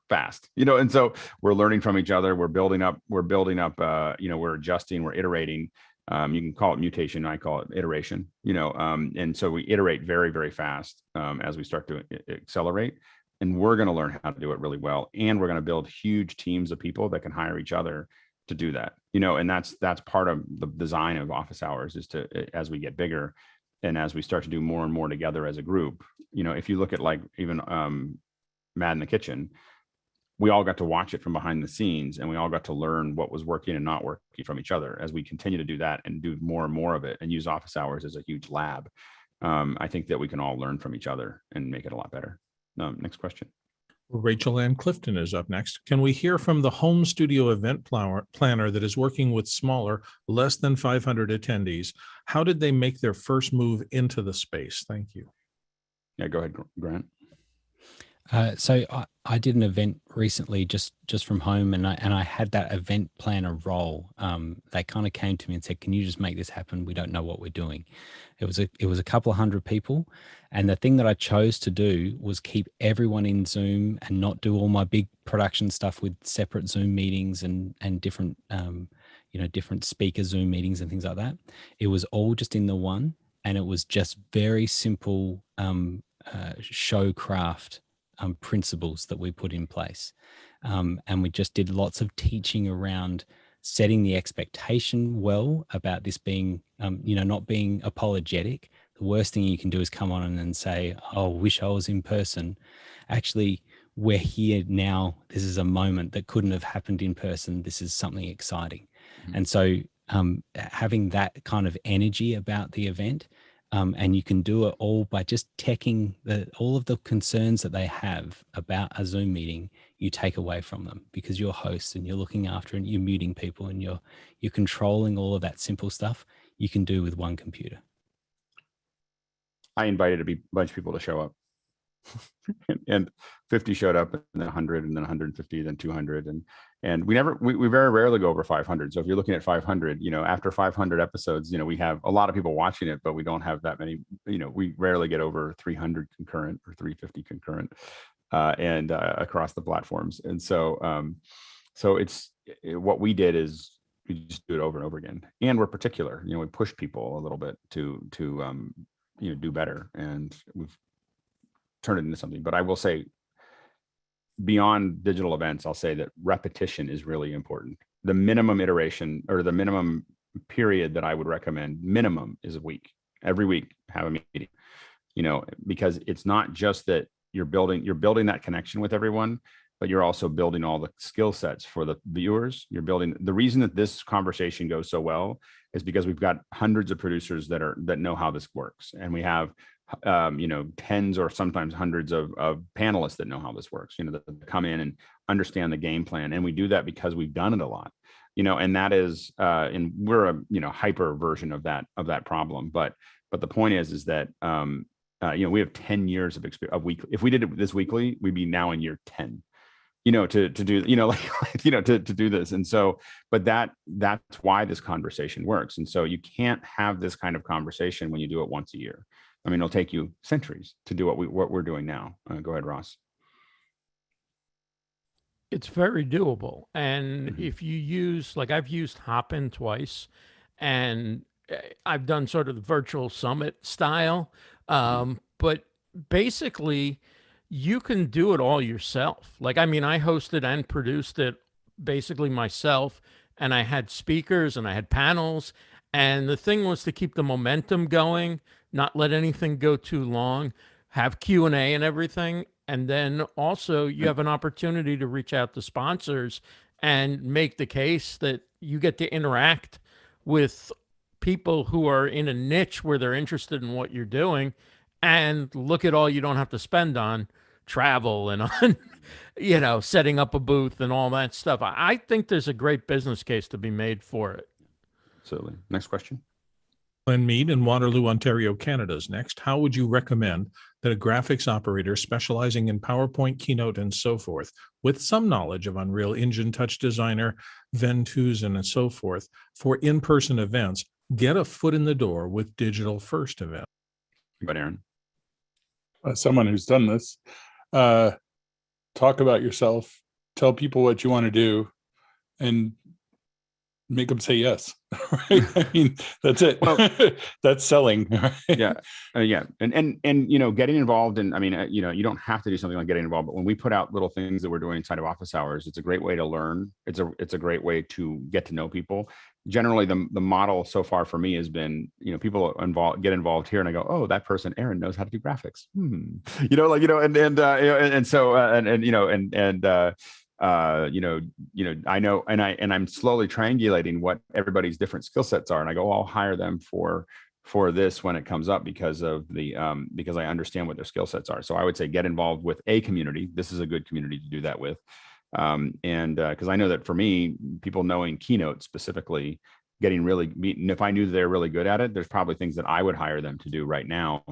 fast, and so we're learning from each other. We're building up, we're adjusting, we're iterating. You can call it mutation. I call it iteration, and so we iterate very, very fast as we start to accelerate, and we're going to learn how to do it really well. And we're going to build huge teams of people that can hire each other to do that, and that's part of the design of office hours is to, as we get bigger and as we start to do more and more together as a group, if you look at like even Mad in the Kitchen, we all got to watch it from behind the scenes and we all got to learn what was working and not working from each other. As we continue to do that and do more and more of it and use office hours as a huge lab, I think that we can all learn from each other and make it a lot better. Next question. Rachel Ann Clifton is up next. Can we hear from the home studio event planner that is working with smaller, less than 500 attendees? How did they make their first move into the space? Thank you. Yeah, go ahead, Grant. So I did an event recently just from home, and I had that event planner role. They kind of came to me and said, "Can you just make this happen? We don't know what we're doing." It was a couple of hundred people, and the thing that I chose to do was keep everyone in Zoom and not do all my big production stuff with separate Zoom meetings and different different speaker Zoom meetings and things like that. It was all just in the one, and it was just very simple show craft principles that we put in place. And we just did lots of teaching around setting the expectation well about this being, not being apologetic. The worst thing you can do is come on and say, "Oh, wish I was in person." Actually, we're here now. This is a moment that couldn't have happened in person. This is something exciting. Mm-hmm. And so having that kind of energy about the event, and you can do it all by just teching all of the concerns that they have about a Zoom meeting, you take away from them because you're host and you're looking after and you're muting people and you're controlling all of that simple stuff you can do with one computer. I invited a bunch of people to show up and 50 showed up, and then 100, and then 150, then 200. And we very rarely go over 500. So if you're looking at 500, after 500 episodes, we have a lot of people watching it, but we don't have that many, we rarely get over 300 concurrent or 350 concurrent and across the platforms. And so, what we did is we just do it over and over again. And we're particular, we push people a little bit to do better. And we've turned it into something. But I will say, beyond digital events, I'll say that repetition is really important. The minimum iteration or the minimum period that I would recommend, minimum, is a week. Every week, have a meeting. Because it's not just that you're building that connection with everyone, but you're also building all the skill sets for the viewers. You're building the reason that this conversation goes so well is because we've got hundreds of producers that know how this works, and we have tens or sometimes hundreds of panelists that know how this works, that come in and understand the game plan. And we do that because we've done it a lot, and that is, and we're a, hyper version of that problem. But the point is that We have 10 years of experience of weekly. If we did it this weekly, we'd be now in year 10, to do, to do this. And so, but that's why this conversation works. And so you can't have this kind of conversation when you do it once a year. I mean, it'll take you centuries to do what we're doing now. Go ahead, Ross. It's very doable. And if you use, like I've used Hopin twice, and I've done sort of the virtual summit style. But basically, you can do it all yourself. Like, I mean, I hosted and produced it basically myself, and I had speakers and I had panels. And the thing was to keep the momentum going, not let anything go too long, have Q&A and everything. And then also you have an opportunity to reach out to sponsors and make the case that you get to interact with people who are in a niche where they're interested in what you're doing, and look at all you don't have to spend on travel and on, setting up a booth and all that stuff. I think there's a great business case to be made for it. Absolutely. Next question. Glenn Mead in Waterloo, Ontario, Canada is next. How would you recommend that a graphics operator specializing in PowerPoint, Keynote, and so forth, with some knowledge of Unreal Engine, Touch Designer, Ventoon, and so forth, for in-person events, get a foot in the door with digital first events? But Aaron, someone who's done this, talk about yourself, tell people what you want to do, and make them say yes. Right? I mean, that's it. Well, that's selling. Right? Yeah. And getting involved in, you don't have to do something like getting involved, but when we put out little things that we're doing inside of office hours, it's a great way to learn. It's a great way to get to know people. Generally, the model so far for me has been, people get involved here, and I go, oh, that person, Aaron, knows how to do graphics. I know, and I'm slowly triangulating what everybody's different skill sets are, and I go, I'll hire them for this when it comes up because I understand what their skill sets are. So I would say get involved with a community. This is a good community to do that with. Because I know that for me, people knowing Keynote specifically, if I knew they're really good at it, there's probably things that I would hire them to do right now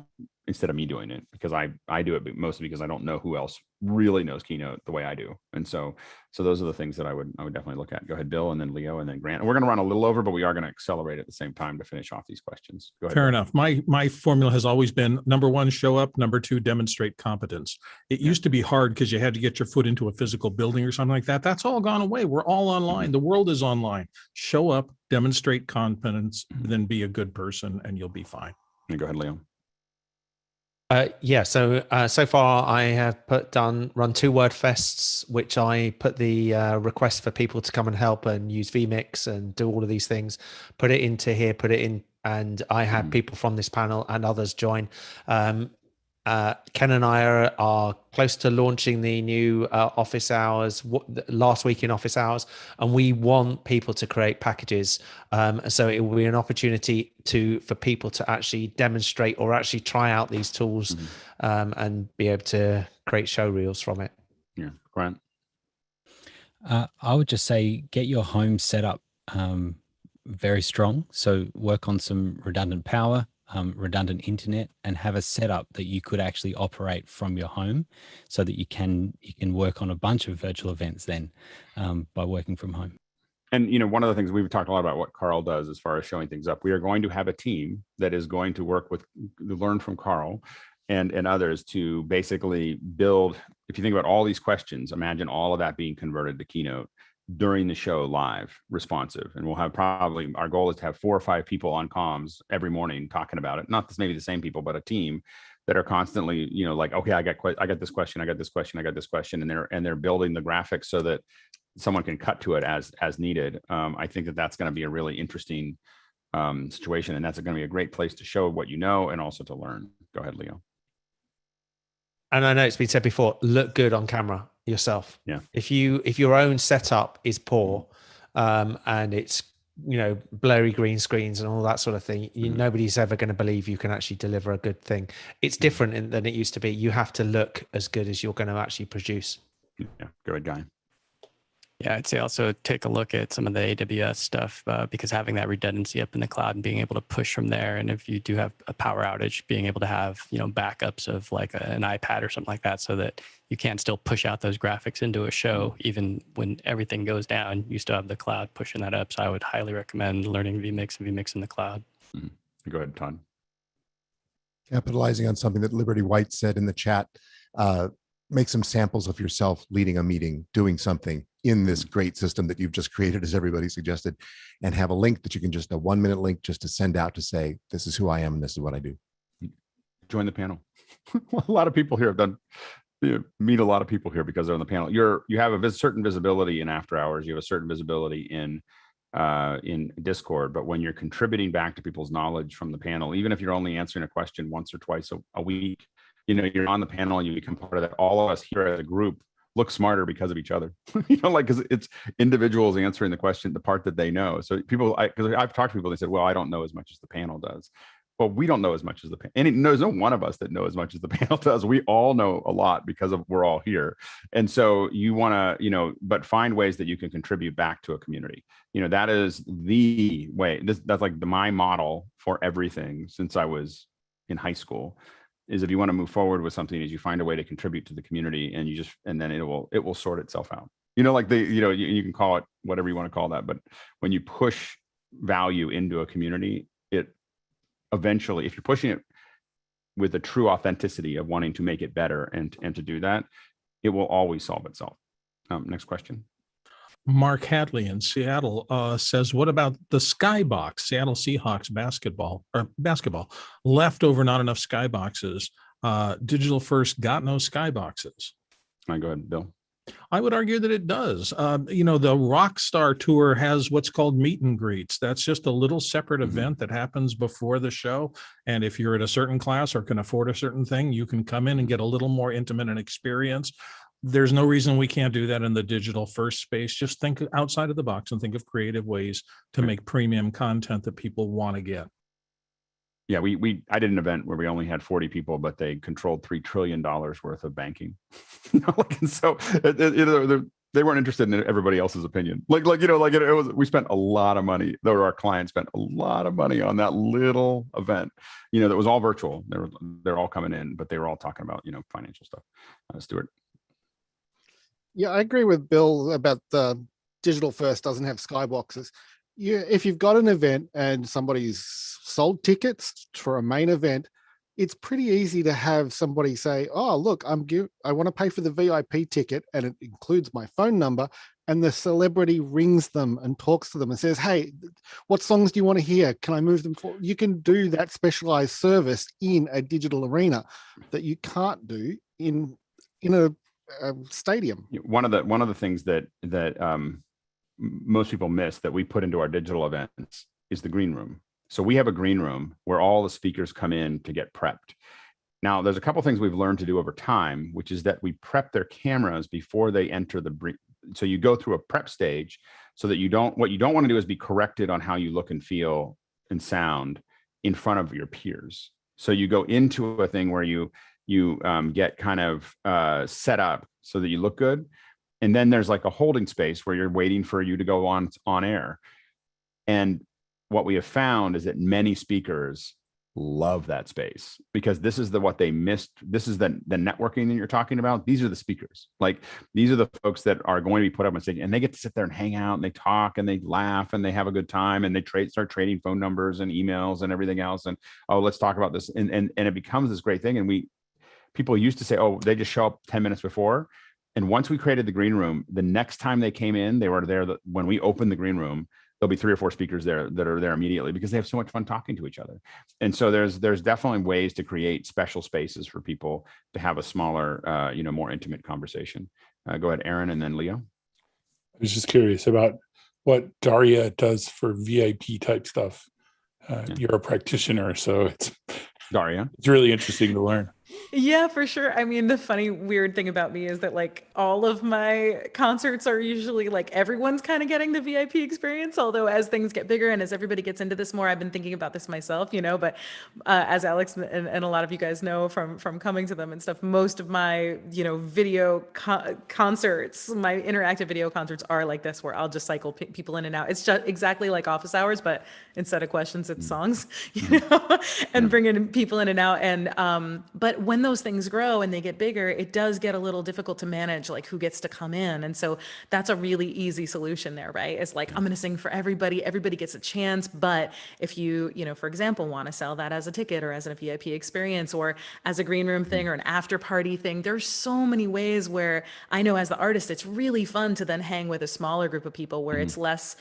instead of me doing it, because I do it mostly because I don't know who else really knows Keynote the way I do. And so those are the things that I would definitely look at. Go ahead, Bill, and then Leo, and then Grant. And we're going to run a little over, but we are going to accelerate at the same time to finish off these questions. Go ahead. Fair enough. My formula has always been, number one, show up. Number two, demonstrate competence. It used to be hard because you had to get your foot into a physical building or something like that. That's all gone away. We're all online. The world is online. Show up, demonstrate competence, then be a good person, and you'll be fine. Go ahead, Leo. So far I have run 2 word fests, which I put the request for people to come and help and use VMIX and do all of these things, put it into here, put it in, and I had people from this panel and others join. Ken and I are close to launching the new office hours last week in office hours, and we want people to create packages. So it will be an opportunity for people to actually demonstrate or actually try out these tools and be able to create show reels from it. Yeah, Grant. I would just say get your home set up very strong. So work on some redundant power, redundant internet, and have a setup that you could actually operate from your home, so that you can work on a bunch of virtual events then by working from home. And one of the things we've talked a lot about what Carl does as far as showing things up. We are going to have a team that is going to learn from Carl and others to basically build. If you think about all these questions, imagine all of that being converted to Keynote during the show, live, responsive. And we'll have our goal is to have 4 or 5 people on comms every morning talking about it. Not maybe the same people, but a team that are constantly, okay, I got this question, I got this question, I got this question. And they're building the graphics so that someone can cut to it as needed. I think that's going to be a really interesting situation. And that's going to be a great place to show what you know and also to learn. Go ahead, Leo. And I know it's been said before, look good on camera yourself. Yeah. If your own setup is poor and it's blurry green screens and all that sort of thing, nobody's ever going to believe you can actually deliver a good thing. It's different than it used to be. You have to look as good as you're going to actually produce. Yeah. Go ahead, Guy. Yeah, I'd say also take a look at some of the AWS stuff because having that redundancy up in the cloud and being able to push from there, and if you do have a power outage, being able to have backups of like an iPad or something like that, so that you can still push out those graphics into a show even when everything goes down. You still have the cloud pushing that up. So I would highly recommend learning VMIX and VMIX in the cloud. Go ahead, Todd. Capitalizing on something that Liberty White said in the chat, make some samples of yourself leading a meeting, doing something in this great system that you've just created, as everybody suggested, and have a link that you can just, a 1-minute link just to send out to say, this is who I am and this is what I do. Join the panel. A lot of people here have done, meet a lot of people here because they're on the panel. You have a certain visibility in after hours. You have a certain visibility in Discord, but when you're contributing back to people's knowledge from the panel, even if you're only answering a question once or twice a week, you're on the panel and you become part of that. All of us here as a group look smarter because of each other, because it's individuals answering the question, the part that they know. So people, because I've talked to people, they said, well, I don't know as much as the panel does. Well, we don't know as much as the panel. And there's no one of us that know as much as the panel does. We all know a lot because we're all here. And so you want to, but find ways that you can contribute back to a community. That is the way. That's like my model for everything since I was in high school. Is if you want to move forward with something, is you find a way to contribute to the community, and then it will sort itself out. You can call it whatever you want to call that, but when you push value into a community, it eventually, if you're pushing it with a true authenticity of wanting to make it better and to do that, it will always solve itself. Next question. Mark Hadley in Seattle says, what about the skybox, Seattle Seahawks basketball, leftover, not enough skyboxes. Digital First got no skyboxes. All right, go ahead, Bill. I would argue that it does. The Rockstar Tour has what's called meet and greets. That's just a little separate event that happens before the show. And if you're at a certain class or can afford a certain thing, you can come in and get a little more intimate an experience. There's no reason we can't do that in the Digital First space. Just think outside of the box and think of creative ways to make premium content that people want to get. Yeah, I did an event where we only had 40 people, but they controlled $3 trillion worth of banking. And so they weren't interested in everybody else's opinion. It was. We spent a lot of money. Though our clients spent a lot of money on that little event. That was all virtual. They're all coming in, but they were all talking about financial stuff. Stuart. Yeah, I agree with Bill about the Digital First doesn't have skyboxes. If you've got an event and somebody's sold tickets for a main event, it's pretty easy to have somebody say, oh, look, I want to pay for the VIP ticket, and it includes my phone number, and the celebrity rings them and talks to them and says, hey, what songs do you want to hear? Can I move them forward? You can do that specialized service in a digital arena that you can't do in a stadium. One of the things that most people miss that we put into our digital events is the green room. So we have a green room where all the speakers come in to get prepped. Now, there's a couple things we've learned to do over time, which is that we prep their cameras before they enter so you go through a prep stage so that what you don't want to do is be corrected on how you look and feel and sound in front of your peers. So you go into a thing where you get kind of set up so that you look good. And then there's like a holding space where you're waiting for you to go on air. And what we have found is that many speakers love that space because this is what they missed. This is the networking that you're talking about. These are the speakers. Like these are the folks that are going to be put up on stage, and they get to sit there and hang out and they talk and they laugh and they have a good time and they start trading phone numbers and emails and everything else. And let's talk about this. And it becomes this great thing. And people used to say, oh, they just show up 10 minutes before. And once we created the green room, the next time they came in, they were there. When we opened the green room, there'll be 3 or 4 speakers there that are there immediately because they have so much fun talking to each other. And so there's definitely ways to create special spaces for people to have a smaller, more intimate conversation. Go ahead, Aaron, and then Leo. I was just curious about what Daria does for VIP type stuff. You're a practitioner, so it's Daria. It's really interesting to learn. Yeah, for sure. I mean, the funny, weird thing about me is that like all of my concerts are usually like everyone's kind of getting the VIP experience. Although as things get bigger and as everybody gets into this more, I've been thinking about this myself, you know. But as Alex and a lot of you guys know from coming to them and stuff, most of my video concerts, my interactive video concerts are like this, where I'll just cycle people in and out. It's just exactly like office hours, but instead of questions, it's songs, and bringing people in and out. And but when those things grow and they get bigger, it does get a little difficult to manage like who gets to come in. And so that's a really easy solution there, right? It's like, I'm going to sing for everybody. Everybody gets a chance. But if you, for example, want to sell that as a ticket or as a VIP experience or as a green room thing or an after party thing, there's so many ways where I know as the artist, it's really fun to then hang with a smaller group of people where it's less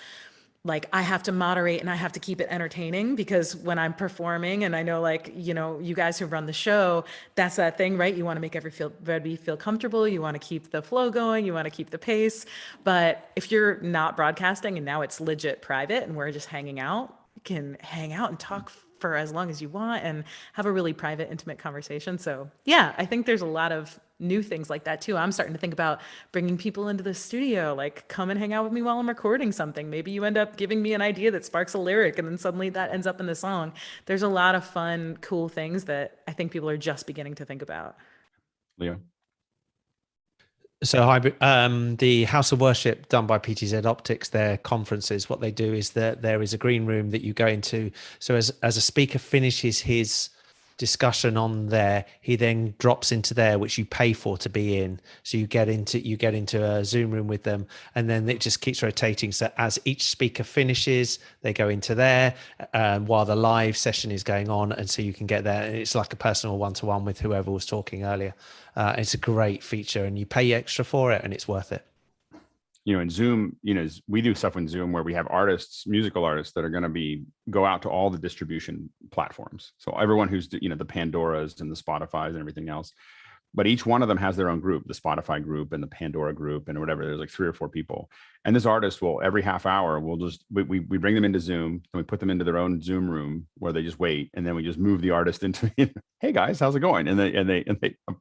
like I have to moderate and I have to keep it entertaining, because when I'm performing, and I know like, you guys who run the show, that's that thing, right? You want to make everybody feel comfortable. You want to keep the flow going. You want to keep the pace. But if you're not broadcasting and now it's legit private and we're just hanging out, you can hang out and talk for as long as you want and have a really private, intimate conversation. So yeah, I think there's a lot of new things like that too. I'm starting to think about bringing people into the studio, like come and hang out with me while I'm recording something. Maybe you end up giving me an idea that sparks a lyric and then suddenly that ends up in the song. There's a lot of fun, cool things that I think people are just beginning to think about. Leo? So the House of Worship done by PTZ Optics, their conferences, what they do is that there is a green room that you go into. So as a speaker finishes his discussion on there, he then drops into there, which you pay for to be in. So you get into a Zoom room with them, and then it just keeps rotating. So as each speaker finishes, they go into there while the live session is going on, and so you can get there. It's like a personal one-to-one with whoever was talking earlier. It's a great feature, and you pay extra for it, and it's worth it. In Zoom, we do stuff in Zoom where we have artists, musical artists that are going to go out to all the distribution platforms. So everyone who's, the Pandoras and the Spotifys and everything else, but each one of them has their own group, the Spotify group and the Pandora group and whatever. There's like 3 or 4 people. And this artist will, every half hour, we bring them into Zoom and we put them into their own Zoom room where they just wait. And then we just move the artist into, hey guys, how's it going? And they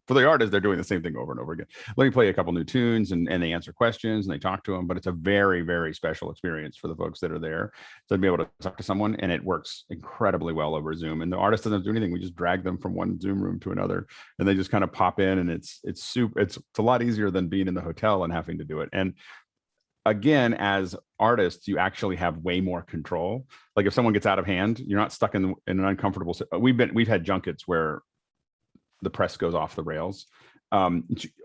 for the artist, they're doing the same thing over and over again. Let me play a couple new tunes, and they answer questions and they talk to them, but it's a very, very special experience for the folks that are there to be able to talk to someone, and it works incredibly well over Zoom. And the artist doesn't do anything. We just drag them from one Zoom room to another, and they just kind of pop in, and it's a lot easier than being in the hotel and having to do it. And again, as artists, you actually have way more control. Like if someone gets out of hand, you're not stuck in an uncomfortable. We've had junkets where the press goes off the rails.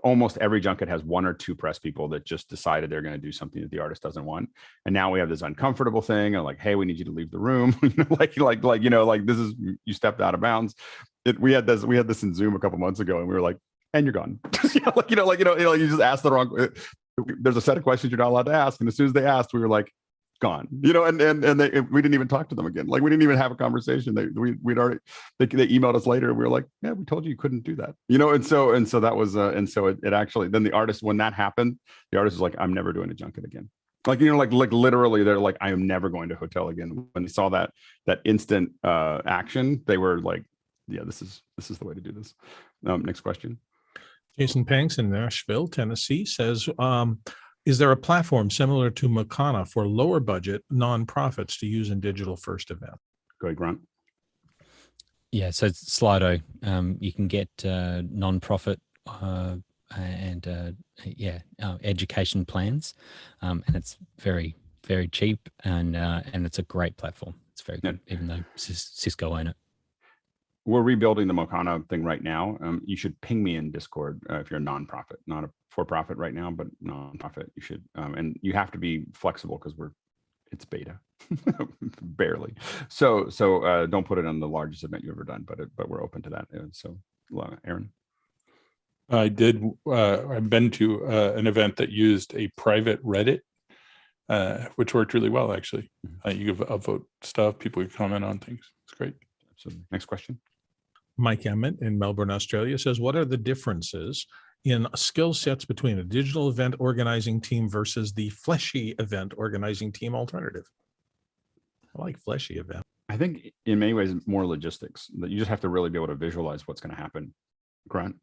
Almost every junket has 1 or 2 press people that just decided they're going to do something that the artist doesn't want. And now we have this uncomfortable thing of like, hey, we need you to leave the room. like this is, you stepped out of bounds. We had this in Zoom a couple months ago, and we were like, and you're gone. You just asked the wrong. There's a set of questions you're not allowed to ask, and as soon as they asked, we were like, gone. And we didn't even talk to them again. Like we didn't even have a conversation. They emailed us later. And we were like, yeah, we told you couldn't do that. And so that was it actually. Then the artist, when that happened, the artist was like, I'm never doing a junket again. Like literally, they're like, I am never going to hotel again. When they saw that instant action, they were like, yeah, this is the way to do this. Next question. Jason Panks in Nashville, Tennessee says, is there a platform similar to Makana for lower budget nonprofits to use in digital first event? Go ahead, Grant. Yeah, so it's Slido. You can get nonprofit and education plans, and it's very, very cheap, and it's a great platform. It's very good, even though Cisco own it. We're rebuilding the Mokana thing right now. You should ping me in Discord if you're a nonprofit, not a for-profit right now, but nonprofit. You should, and you have to be flexible because it's beta, barely. So don't put it on the largest event you've ever done, but we're open to that. So, Aaron. I've been to an event that used a private Reddit, which worked really well actually. You could upvote stuff, people could comment on things. It's great. Absolutely. Next question. Mike Emmett in Melbourne, Australia says, what are the differences in skill sets between a digital event organizing team versus the fleshy event organizing team alternative? I like fleshy event. I think in many ways more logistics, that you just have to really be able to visualize what's going to happen. Grant.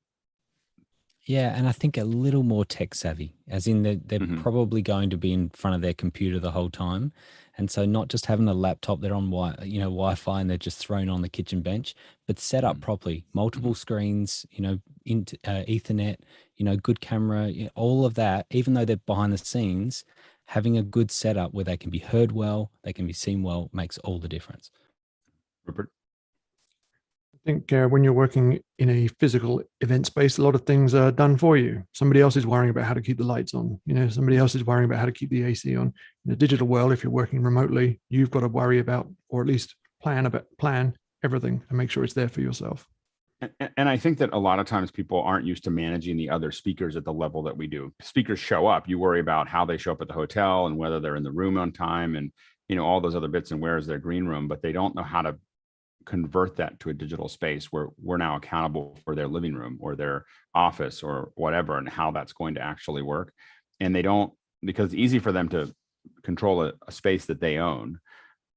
Yeah, and I think a little more tech savvy, as in they're probably going to be in front of their computer the whole time, and so not just having a laptop, they're on Wi-Fi and they're just thrown on the kitchen bench, but set up properly, multiple screens, Ethernet, good camera, all of that. Even though they're behind the scenes, having a good setup where they can be heard well, they can be seen well, makes all the difference. Rupert. I think when you're working in a physical event space, a lot of things are done for you. Somebody else is worrying about how to keep the lights on. Somebody else is worrying about how to keep the AC on. In the digital world, if you're working remotely, you've got to worry about, or at least plan everything and make sure it's there for yourself. And I think that a lot of times people aren't used to managing the other speakers at the level that we do. Speakers show up, you worry about how they show up at the hotel and whether they're in the room on time and, all those other bits and where is their green room, but they don't know how to convert that to a digital space where we're now accountable for their living room or their office or whatever, and how that's going to actually work. And they don't, because it's easy for them to control a space that they own.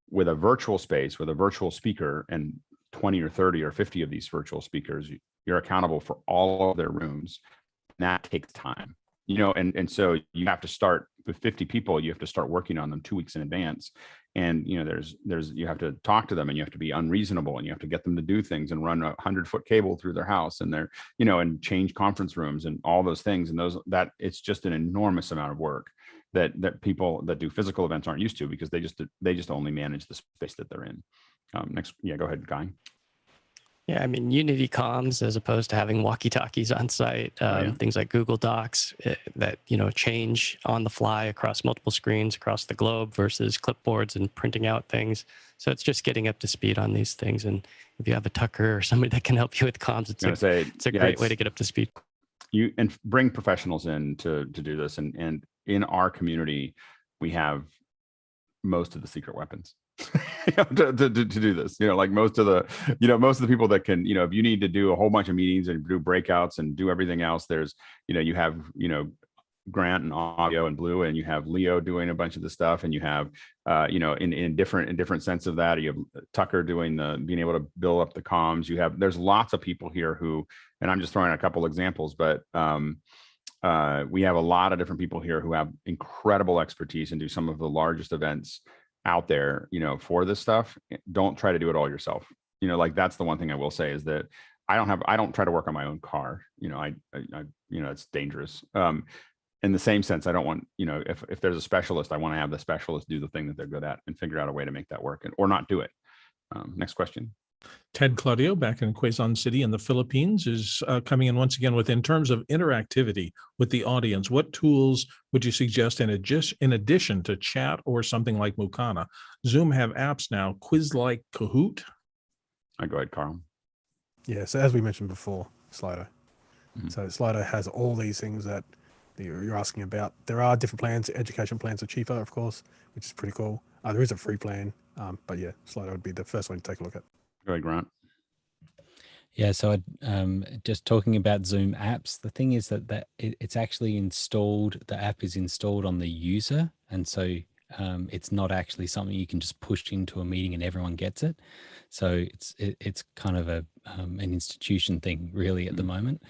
With a virtual space, with a virtual speaker and 20 or 30 or 50 of these virtual speakers, you're accountable for all of their rooms. And that takes time, and so you have to start with 50 people, you have to start working on them 2 weeks in advance. And, there's, you have to talk to them and you have to be unreasonable and you have to get them to do things and run a 100-foot cable through their house and they're, and change conference rooms and all those things. And that it's just an enormous amount of work that people that do physical events aren't used to, because they just only manage the space that they're in. Next. Yeah, go ahead, Guy. Yeah, I mean, Unity comms, as opposed to having walkie-talkies on site, things like Google Docs that, change on the fly across multiple screens across the globe versus clipboards and printing out things. So it's just getting up to speed on these things. And if you have a Tucker or somebody that can help you with comms, it's a great way to get up to speed. You and bring professionals in to do this. And in our community, we have most of the secret weapons. to do this, like most of the people that can, if you need to do a whole bunch of meetings and do breakouts and do everything else, there's, you have, Grant and audio and Blue, and you have Leo doing a bunch of the stuff, and you have, in different sense of that, you have Tucker doing being able to build up the comms. There's lots of people here who, and I'm just throwing a couple examples, but we have a lot of different people here who have incredible expertise and do some of the largest events out there, for this stuff. Don't try to do it all yourself. That's the one thing I will say is that I don't try to work on my own car. It's dangerous. In the same sense, I don't want, if there's a specialist, I want to have the specialist do the thing that they're good at and figure out a way to make that work or not do it. Next question. Ted Claudio back in Quezon City in the Philippines is coming in once again with, in terms of interactivity with the audience, what tools would you suggest in addition to chat or something like Mukana? Zoom have apps now, quiz like Kahoot. Go ahead, Carl. Yeah, so as we mentioned before, Slido. So Slido has all these things that you're asking about. There are different plans. Education plans are cheaper, of course, which is pretty cool. There is a free plan, but yeah, Slido would be the first one to take a look at. Go ahead, Grant. Yeah, so just talking about Zoom apps, the thing is that it's actually installed, the app is installed on the user, and so it's not actually something you can just push into a meeting and everyone gets it. So it's kind of an institution thing really at the moment.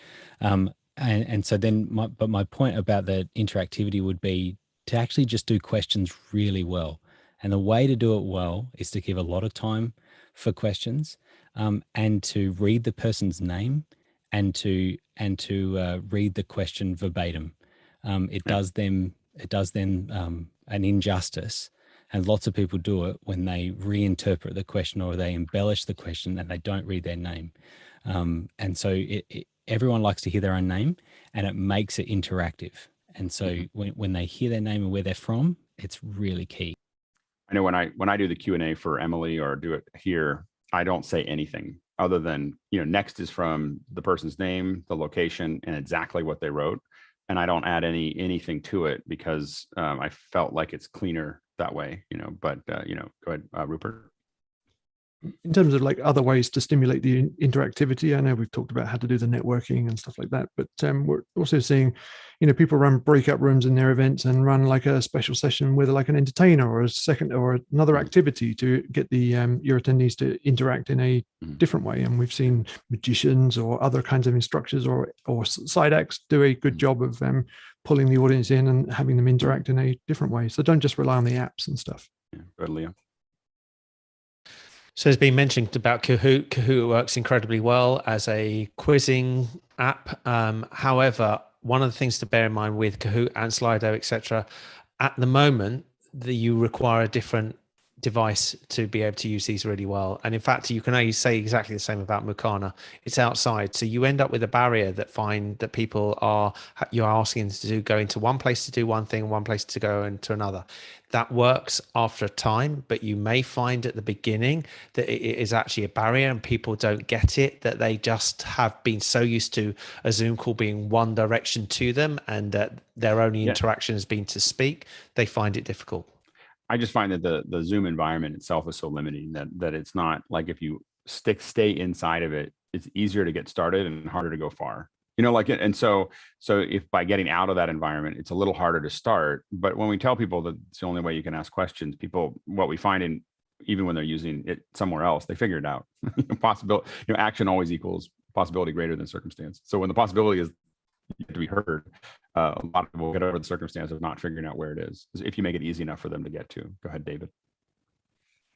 And so then my point about the interactivity would be to actually just do questions really well. And the way to do it well is to give a lot of time for questions, and to read the person's name and to read the question verbatim. It does them an injustice, and lots of people do it when they reinterpret the question or they embellish the question and they don't read their name. And so everyone likes to hear their own name, and it makes it interactive. And so when they hear their name and where they're from, it's really key. I know when I do the Q&A for Emily or do it here, I don't say anything other than, next is from the person's name, the location, and exactly what they wrote. And I don't add anything to it because I felt like it's cleaner that way, but, go ahead, Rupert. in terms of like other ways to stimulate the interactivity, I know we've talked about how to do the networking and stuff like that, but we're also seeing, people run breakout rooms in their events and run like a special session with like an entertainer or a second or another activity to get the your attendees to interact in a different way. And we've seen magicians or other kinds of instructors or side acts do a good job of pulling the audience in and having them interact in a different way. So don't just rely on the apps and stuff. Yeah, good, Leo. So there's been mentioned about Kahoot. Kahoot works incredibly well as a quizzing app. However, one of the things to bear in mind with Kahoot and Slido, etc., at the moment, you require a different device to be able to use these really well. And in fact, you can only say exactly the same about Mukana. It's outside. So you end up with a barrier that people you're asking to go into one place to do one thing, one place to go into another. That works after a time, but you may find at the beginning that it is actually a barrier and people don't get it, that they just have been so used to a Zoom call being one direction to them and that their only interaction has been to speak. They find it difficult. I just find that the Zoom environment itself is so limiting that it's not like if you stay inside of it, it's easier to get started and harder to go far. And so if by getting out of that environment, it's a little harder to start. But when we tell people that it's the only way you can ask questions, what we find even when they're using it somewhere else, they figure it out. Possibility, action always equals possibility greater than circumstance. So when the possibility is to be heard, a lot of people get over the circumstance of not figuring out where it is, if you make it easy enough for them to get to. Go ahead, David.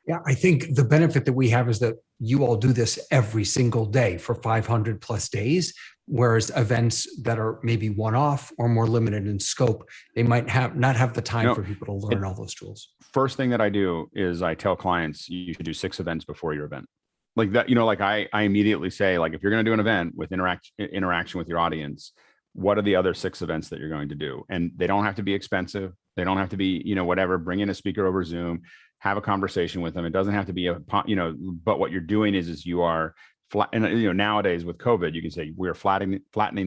Yeah, I think the benefit that we have is that you all do this every single day for 500 plus days, whereas events that are maybe one-off or more limited in scope, they might not have the time for people to learn all those tools. First thing that I do is I tell clients you should do 6 events before your event. Like that, like I immediately say, like, if you're going to do an event with interaction with your audience, what are the other 6 events that you're going to do? And they don't have to be expensive. They don't have to be, whatever, bring in a speaker over Zoom, have a conversation with them. It doesn't have to be but what you're doing is you are flat. And, nowadays with COVID, you can say we're flattening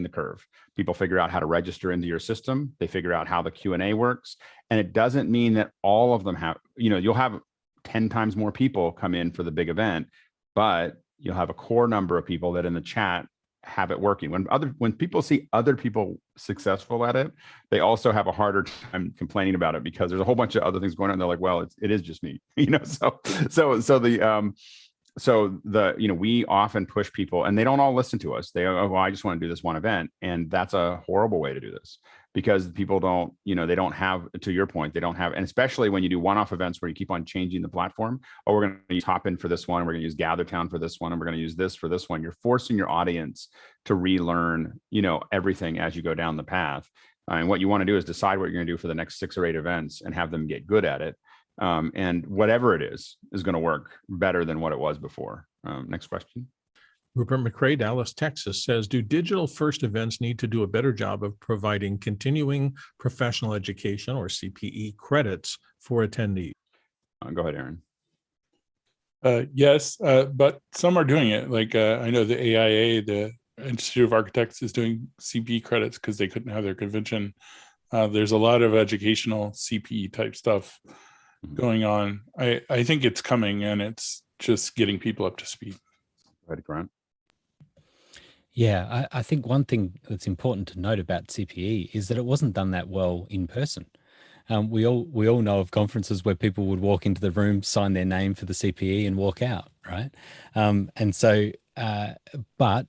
the curve. People figure out how to register into your system. They figure out how the Q&A works. And it doesn't mean that all of them have, you'll have 10 times more people come in for the big event, but you'll have a core number of people that in the chat have it working. When people see other people successful at it, they also have a harder time complaining about it because there's a whole bunch of other things going on. They're like, well, it is just me, So we often push people, and they don't all listen to us. They go, oh, well, I just want to do this one event, and that's a horrible way to do this because people don't, they don't have, to your point, they don't have, and especially when you do one-off events where you keep on changing the platform. Oh, we're going to use Hopin for this one, we're going to use GatherTown for this one, and we're going to use this for this one. You're forcing your audience to relearn, everything as you go down the path. And what you want to do is decide what you're going to do for the next 6 or 8 events and have them get good at it. And whatever it is going to work better than what it was before. Next question. Rupert McCrae, Dallas, Texas says, do digital first events need to do a better job of providing continuing professional education or CPE credits for attendees? Go ahead, Aaron. Yes, but some are doing it. Like I know the AIA, the Institute of Architects, is doing CPE credits because they couldn't have their convention. There's a lot of educational CPE type stuff going on. I think it's coming, and it's just getting people up to speed. Right, Grant. Yeah, I think one thing that's important to note about CPE is that it wasn't done that well in person. We all know of conferences where people would walk into the room, sign their name for the CPE, and walk out, right? But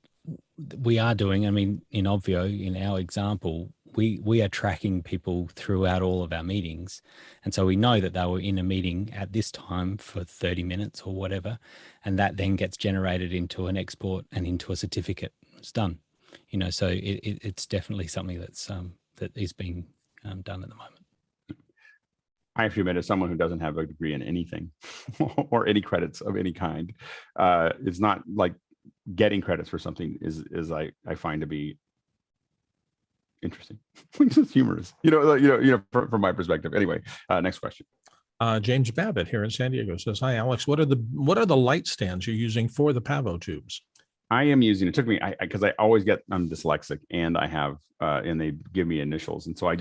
we are doing, in Obvio, in our example, we are tracking people throughout all of our meetings. And so we know that they were in a meeting at this time for 30 minutes or whatever. And that then gets generated into an export and into a certificate. It's done, so it's definitely something that is being done at the moment. I have to admit, as someone who doesn't have a degree in anything or any credits of any kind, it's not like getting credits for something is I find to be interesting. Just humorous, from my perspective. Anyway, next question. James Babbitt here in San Diego says, hi, Alex. What are the light stands you're using for the Pavo tubes? I am using, it took me, because I always I'm dyslexic and I have, and they give me initials. And so I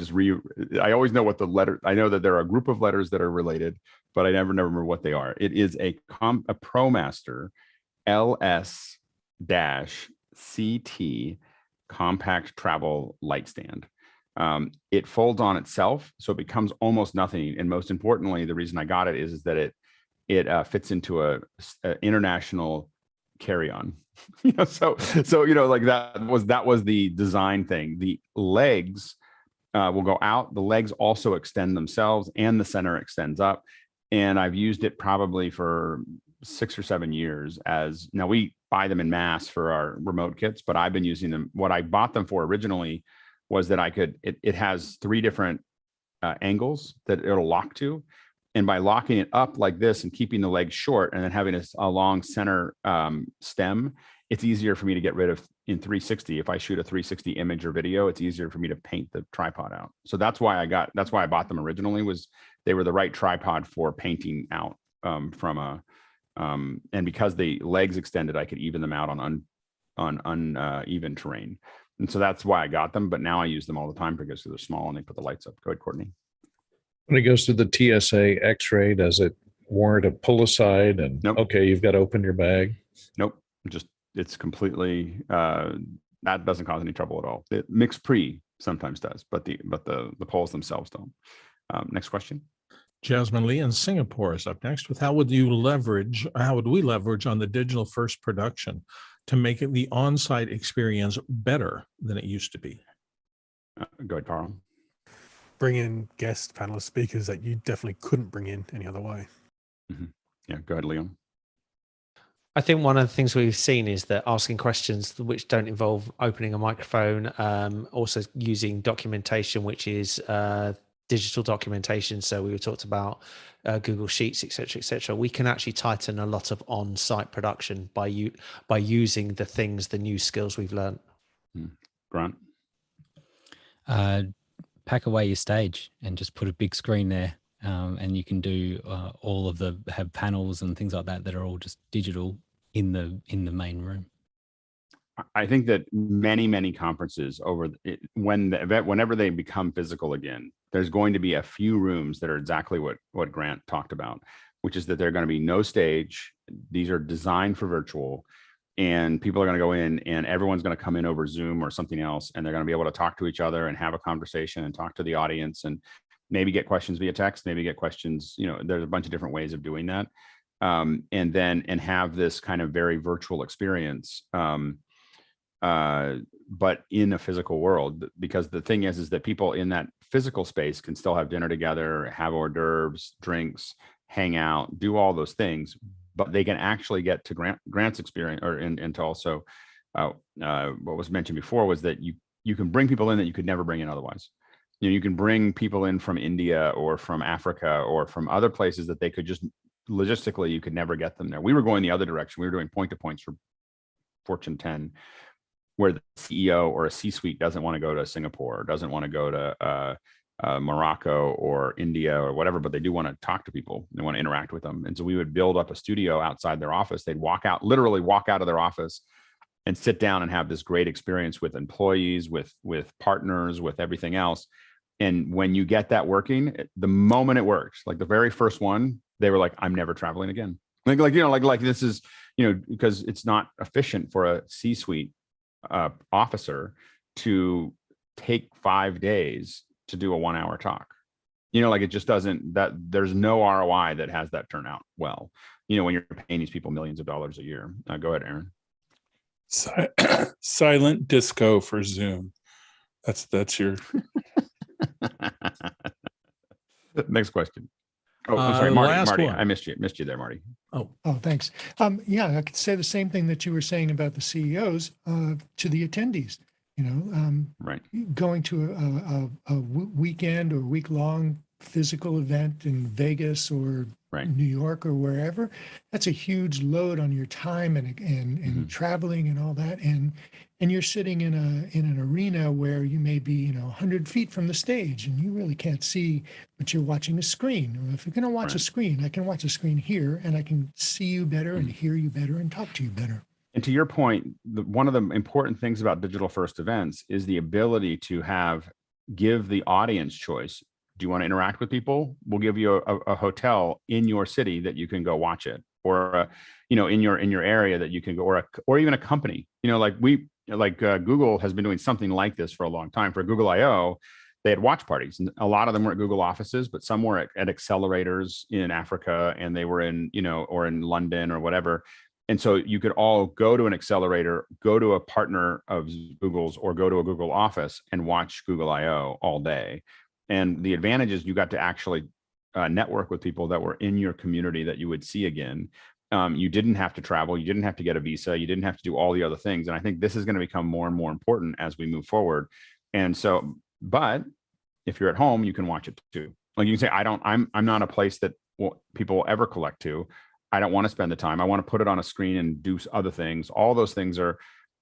always know what the letter, I know that there are a group of letters that are related, but I never remember what they are. It is a ProMaster LS-CT compact travel light stand. It folds on itself, so it becomes almost nothing. And most importantly, the reason I got it is that it fits into a international carry-on. So like that was the design thing. The legs will go out. The legs also extend themselves, and the center extends up. And I've used it probably for 6 or 7 years. As now, we buy them in mass for our remote kits, but I've been using them. What I bought them for originally was that it has 3 different angles that it'll lock to. And by locking it up like this and keeping the legs short and then having a long center stem, it's easier for me to get rid of in 360. If I shoot a 360 image or video, it's easier for me to paint the tripod out. So that's why I bought them originally, was they were the right tripod for painting out and because the legs extended, I could even them out on uneven terrain. And so that's why I got them. But now I use them all the time because they're small and they put the lights up. Go ahead, Courtney. When it goes through the TSA X-ray, does it warrant a pull aside and nope. Okay, you've got to open your bag? Nope. It's completely that doesn't cause any trouble at all. The MixPre sometimes does, but the poles themselves don't. Next question. Jasmine Lee in Singapore is up next with how would we leverage on the digital first production to make it the on-site experience better than it used to be? Go ahead, Carl. Bring in guest panelist speakers that you definitely couldn't bring in any other way. Mm-hmm. Yeah, go ahead, Leon. I think one of the things we've seen is that asking questions which don't involve opening a microphone, also using documentation, which is digital documentation. So we talked about Google Sheets, etc. We can actually tighten a lot of on-site production by using the new skills we've learned. Grant. Pack away your stage and just put a big screen there, and you can do have panels and things like that are all just digital in the main room. I think that many conferences whenever they become physical again, there's going to be a few rooms that are exactly what Grant talked about, which is that they're going to be no stage. These are designed for virtual. And people are going to go in and everyone's going to come in over Zoom or something else. And they're going to be able to talk to each other and have a conversation and talk to the audience and maybe get questions via text, maybe get questions, there's a bunch of different ways of doing that. And have this kind of very virtual experience, but in a physical world, because the thing is that people in that physical space can still have dinner together, have hors d'oeuvres, drinks, hang out, do all those things. But they can actually get to Grant's experience, and to also what was mentioned before was that you can bring people in that you could never bring in otherwise. You can bring people in from India or from Africa or from other places that they could just logistically, you could never get them there. We were going the other direction. We were doing point-to-points for Fortune 10, where the CEO or a C-suite doesn't want to go to Singapore or doesn't want to go to Morocco or India or whatever, but they do want to talk to people. They want to interact with them. And so we would build up a studio outside their office. They'd literally walk out of their office and sit down and have this great experience with employees, with partners, with everything else. And when you get that working, the moment it works, like the very first one, they were like, I'm never traveling again. Like this is, because it's not efficient for a C-suite officer to take 5 days to do a 1 hour talk. It just doesn't, there's no ROI that has that turn out well, when you're paying these people millions of dollars a year. Go ahead, Aaron. Silent disco for Zoom. That's your next question. Oh, I'm sorry, Marty. One. I missed you there, Marty. Oh, thanks. Yeah, I could say the same thing that you were saying about the CEOs to the attendees. Right. Going to a weekend or week-long physical event in Vegas or New York or wherever, that's a huge load on your time and traveling and all that. And you're sitting in an arena where you may be 100 feet from the stage and you really can't see, but you're watching a screen. Or if you're going to watch a screen, I can watch a screen here and I can see you better and hear you better and talk to you better. And to your point, one of the important things about digital first events is the ability to give the audience choice. Do you want to interact with people? We'll give you a hotel in your city that you can go watch it, or in your area that you can go, or even a company. Google has been doing something like this for a long time. For Google I/O, they had watch parties, and a lot of them were at Google offices, but some were at accelerators in Africa, and they were in or in London or whatever. And so you could all go to an accelerator, go to a partner of Google's, or go to a Google office and watch Google I/O all day. And the advantage is you got to actually network with people that were in your community that you would see again. You didn't have to travel. You didn't have to get a visa. You didn't have to do all the other things. And I think this is going to become more and more important as we move forward. And so, but if you're at home, you can watch it too. Like you can say, I'm not a place that people will ever collect to. I don't want to spend the time. I want to put it on a screen and do other things. All those things are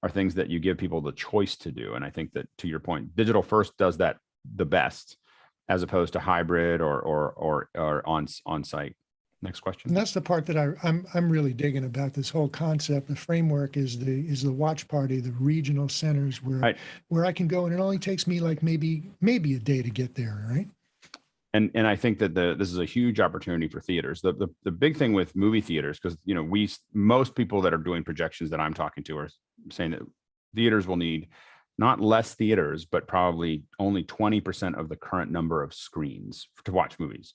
things that you give people the choice to do. And I think that, to your point, digital first does that the best, as opposed to hybrid or on site. Next question. And that's the part that I'm really digging about this whole concept. The framework is the watch party, the regional centers where I can go, and it only takes me like maybe a day to get there, right? And I think that this is a huge opportunity for theaters. The big thing with movie theaters, because most people that are doing projections that I'm talking to are saying that theaters will need not less theaters, but probably only 20% of the current number of screens to watch movies,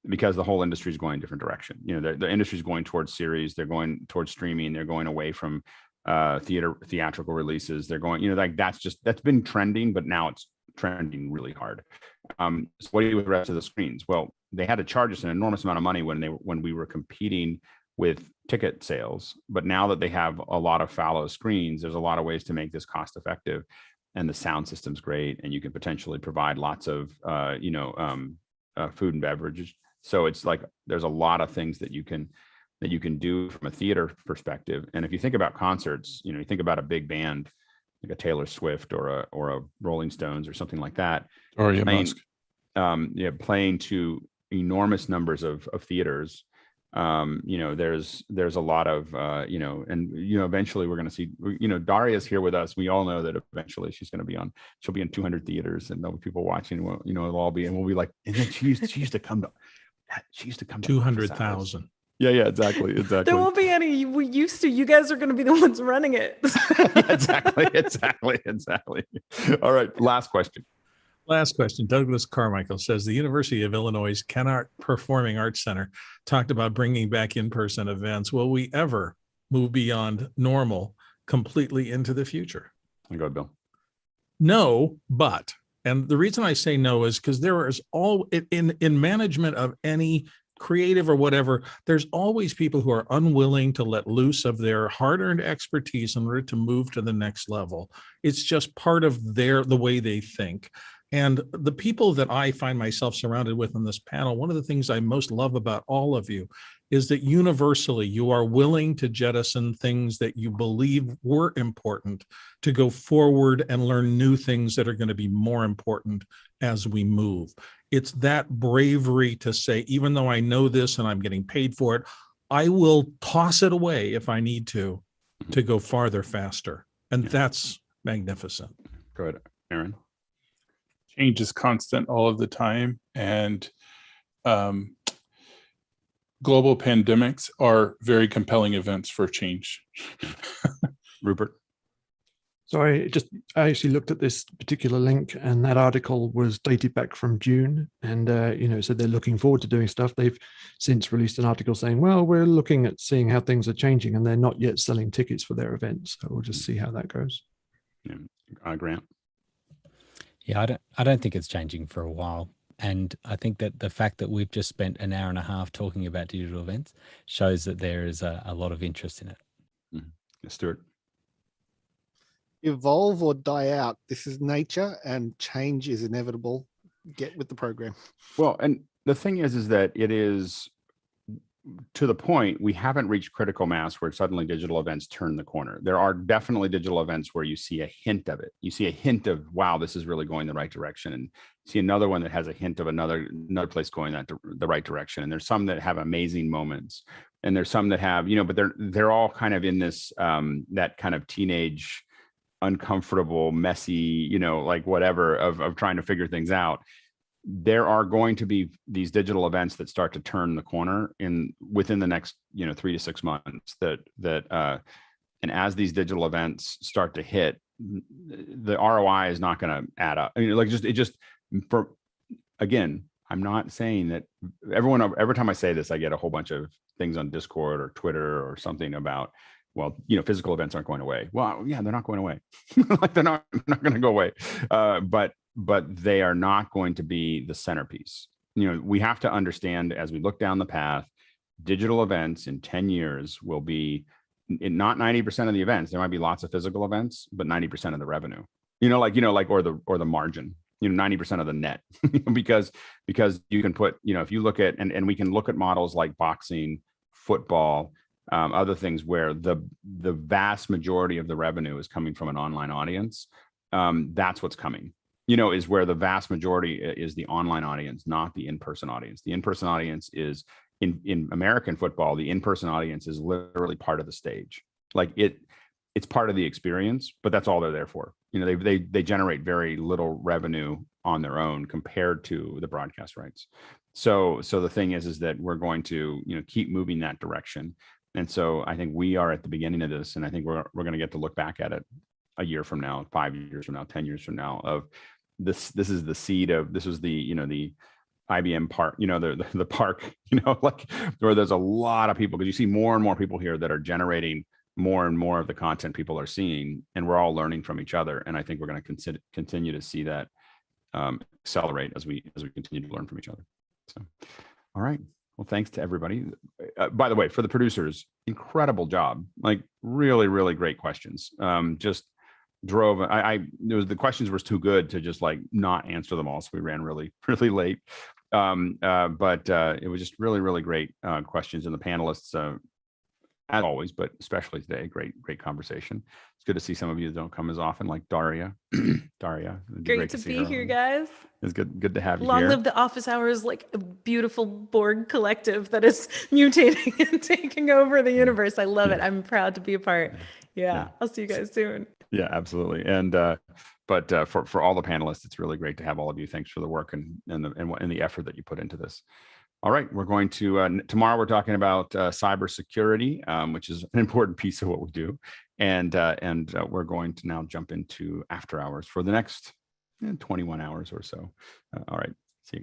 because the whole industry is going a different direction. The industry is going towards series, they're going towards streaming, they're going away from theatrical releases. They're going, that's been trending, but now it's trending really hard. So what do you do with the rest of the screens? Well, they had to charge us an enormous amount of money when we were competing with ticket sales, but now that they have a lot of fallow screens, there's a lot of ways to make this cost effective, and the sound system's great, and you can potentially provide lots of food and beverages. So it's like there's a lot of things that you can do from a theater perspective. And if you think about concerts, you think about a big band like a Taylor Swift or a Rolling Stones or something like that, or playing to enormous numbers of theaters. There's a lot of eventually we're going to see, Daria's here with us. We all know that eventually she'll be in 200 theaters, and there'll be people watching. It'll all be, and we'll be like, and then she used to come to 200,000. Yeah, exactly. There won't be any. We used to. You guys are going to be the ones running it. Exactly. All right, last question. Douglas Carmichael says the University of Illinois Kennard Performing Arts Center talked about bringing back in-person events. Will we ever move beyond normal completely into the future? Go ahead, Bill. No, but, and the reason I say no is because there is in management of any creative or whatever, there's always people who are unwilling to let loose of their hard-earned expertise in order to move to the next level. It's just part of the way they think. And the people that I find myself surrounded with on this panel, one of the things I most love about all of you is that universally you are willing to jettison things that you believe were important to go forward and learn new things that are going to be more important as we move. It's that bravery to say, even though I know this and I'm getting paid for it, I will toss it away if I need to go farther, faster. And that's magnificent. Go ahead, Aaron. Change is constant all of the time, and global pandemics are very compelling events for change. Rupert? So I actually looked at this particular link, and that article was dated back from June, and so they're looking forward to doing stuff. They've since released an article saying, well, we're looking at seeing how things are changing, and they're not yet selling tickets for their events. So we'll just see how that goes. Yeah. Grant? Yeah, I don't think it's changing for a while. And I think that the fact that we've just spent an hour and a half talking about digital events shows that there is a lot of interest in it. Mm-hmm. Stuart? Evolve or die out. This is nature, and change is inevitable. Get with the program. Well, and the thing is that it is, to the point, we haven't reached critical mass where suddenly digital events turn the corner. There are definitely digital events where you see a hint of it. You see a hint of, wow, this is really going the right direction. And see another one that has a hint of another place going the right direction. And there's some that have amazing moments. and there's some that have, but they're all kind of in this that kind of teenage, uncomfortable, messy, like whatever of trying to figure things out. There are going to be these digital events that start to turn the corner within the next 3 to 6 months. And as these digital events start to hit, the ROI is not going to add up. Again, I'm not saying that every time I say this, I get a whole bunch of things on Discord or Twitter or something about, well, physical events aren't going away. Well, yeah, they're not going away. Like they're not going to go away. But they are not going to be the centerpiece. We have to understand, as we look down the path, digital events in 10 years will be not 90% of the events. There might be lots of physical events, but 90% of the revenue, or the margin, 90% of the net, because you can put, if you look at, and we can look at models like boxing, football, other things where the vast majority of the revenue is coming from an online audience. That's what's coming, is where the vast majority is the online audience, not the in-person audience. The in-person audience is in American football. The in-person audience is literally part of the stage. Like it's part of the experience, but that's all they're there for. They generate very little revenue on their own compared to the broadcast rights. So the thing is that we're going to, keep moving that direction. And so I think we are at the beginning of this, and I think we're going to get to look back at it a year from now, 5 years from now, 10 years from now, of this is the seed of, this was the, the IBM park, the park, like where there's a lot of people, because you see more and more people here that are generating more and more of the content people are seeing, and we're all learning from each other. And I think we're going to continue to see that accelerate as we continue to learn from each other. So, all right. Well, thanks to everybody. By the way, for the producers, incredible job. Like really, really great questions. Just drove. The questions were too good to just like not answer them all, so we ran really, really late. But it was just really, really great questions, and the panelists, as always, but especially today, great conversation. It's good to see some of you that don't come as often, like Daria. Daria, great to be here, guys. It's good to have you Long here. live the office hours, like a beautiful Borg collective that is mutating and taking over the universe. I love it. I'm proud to be a part. Yeah. I'll see you guys soon. Yeah, absolutely. And but for all the panelists, it's really great to have all of you. Thanks for the work and the effort that you put into this. All right, we're going to tomorrow. We're talking about cybersecurity, which is an important piece of what we do, and we're going to now jump into after hours for the next 21 hours or so. All right,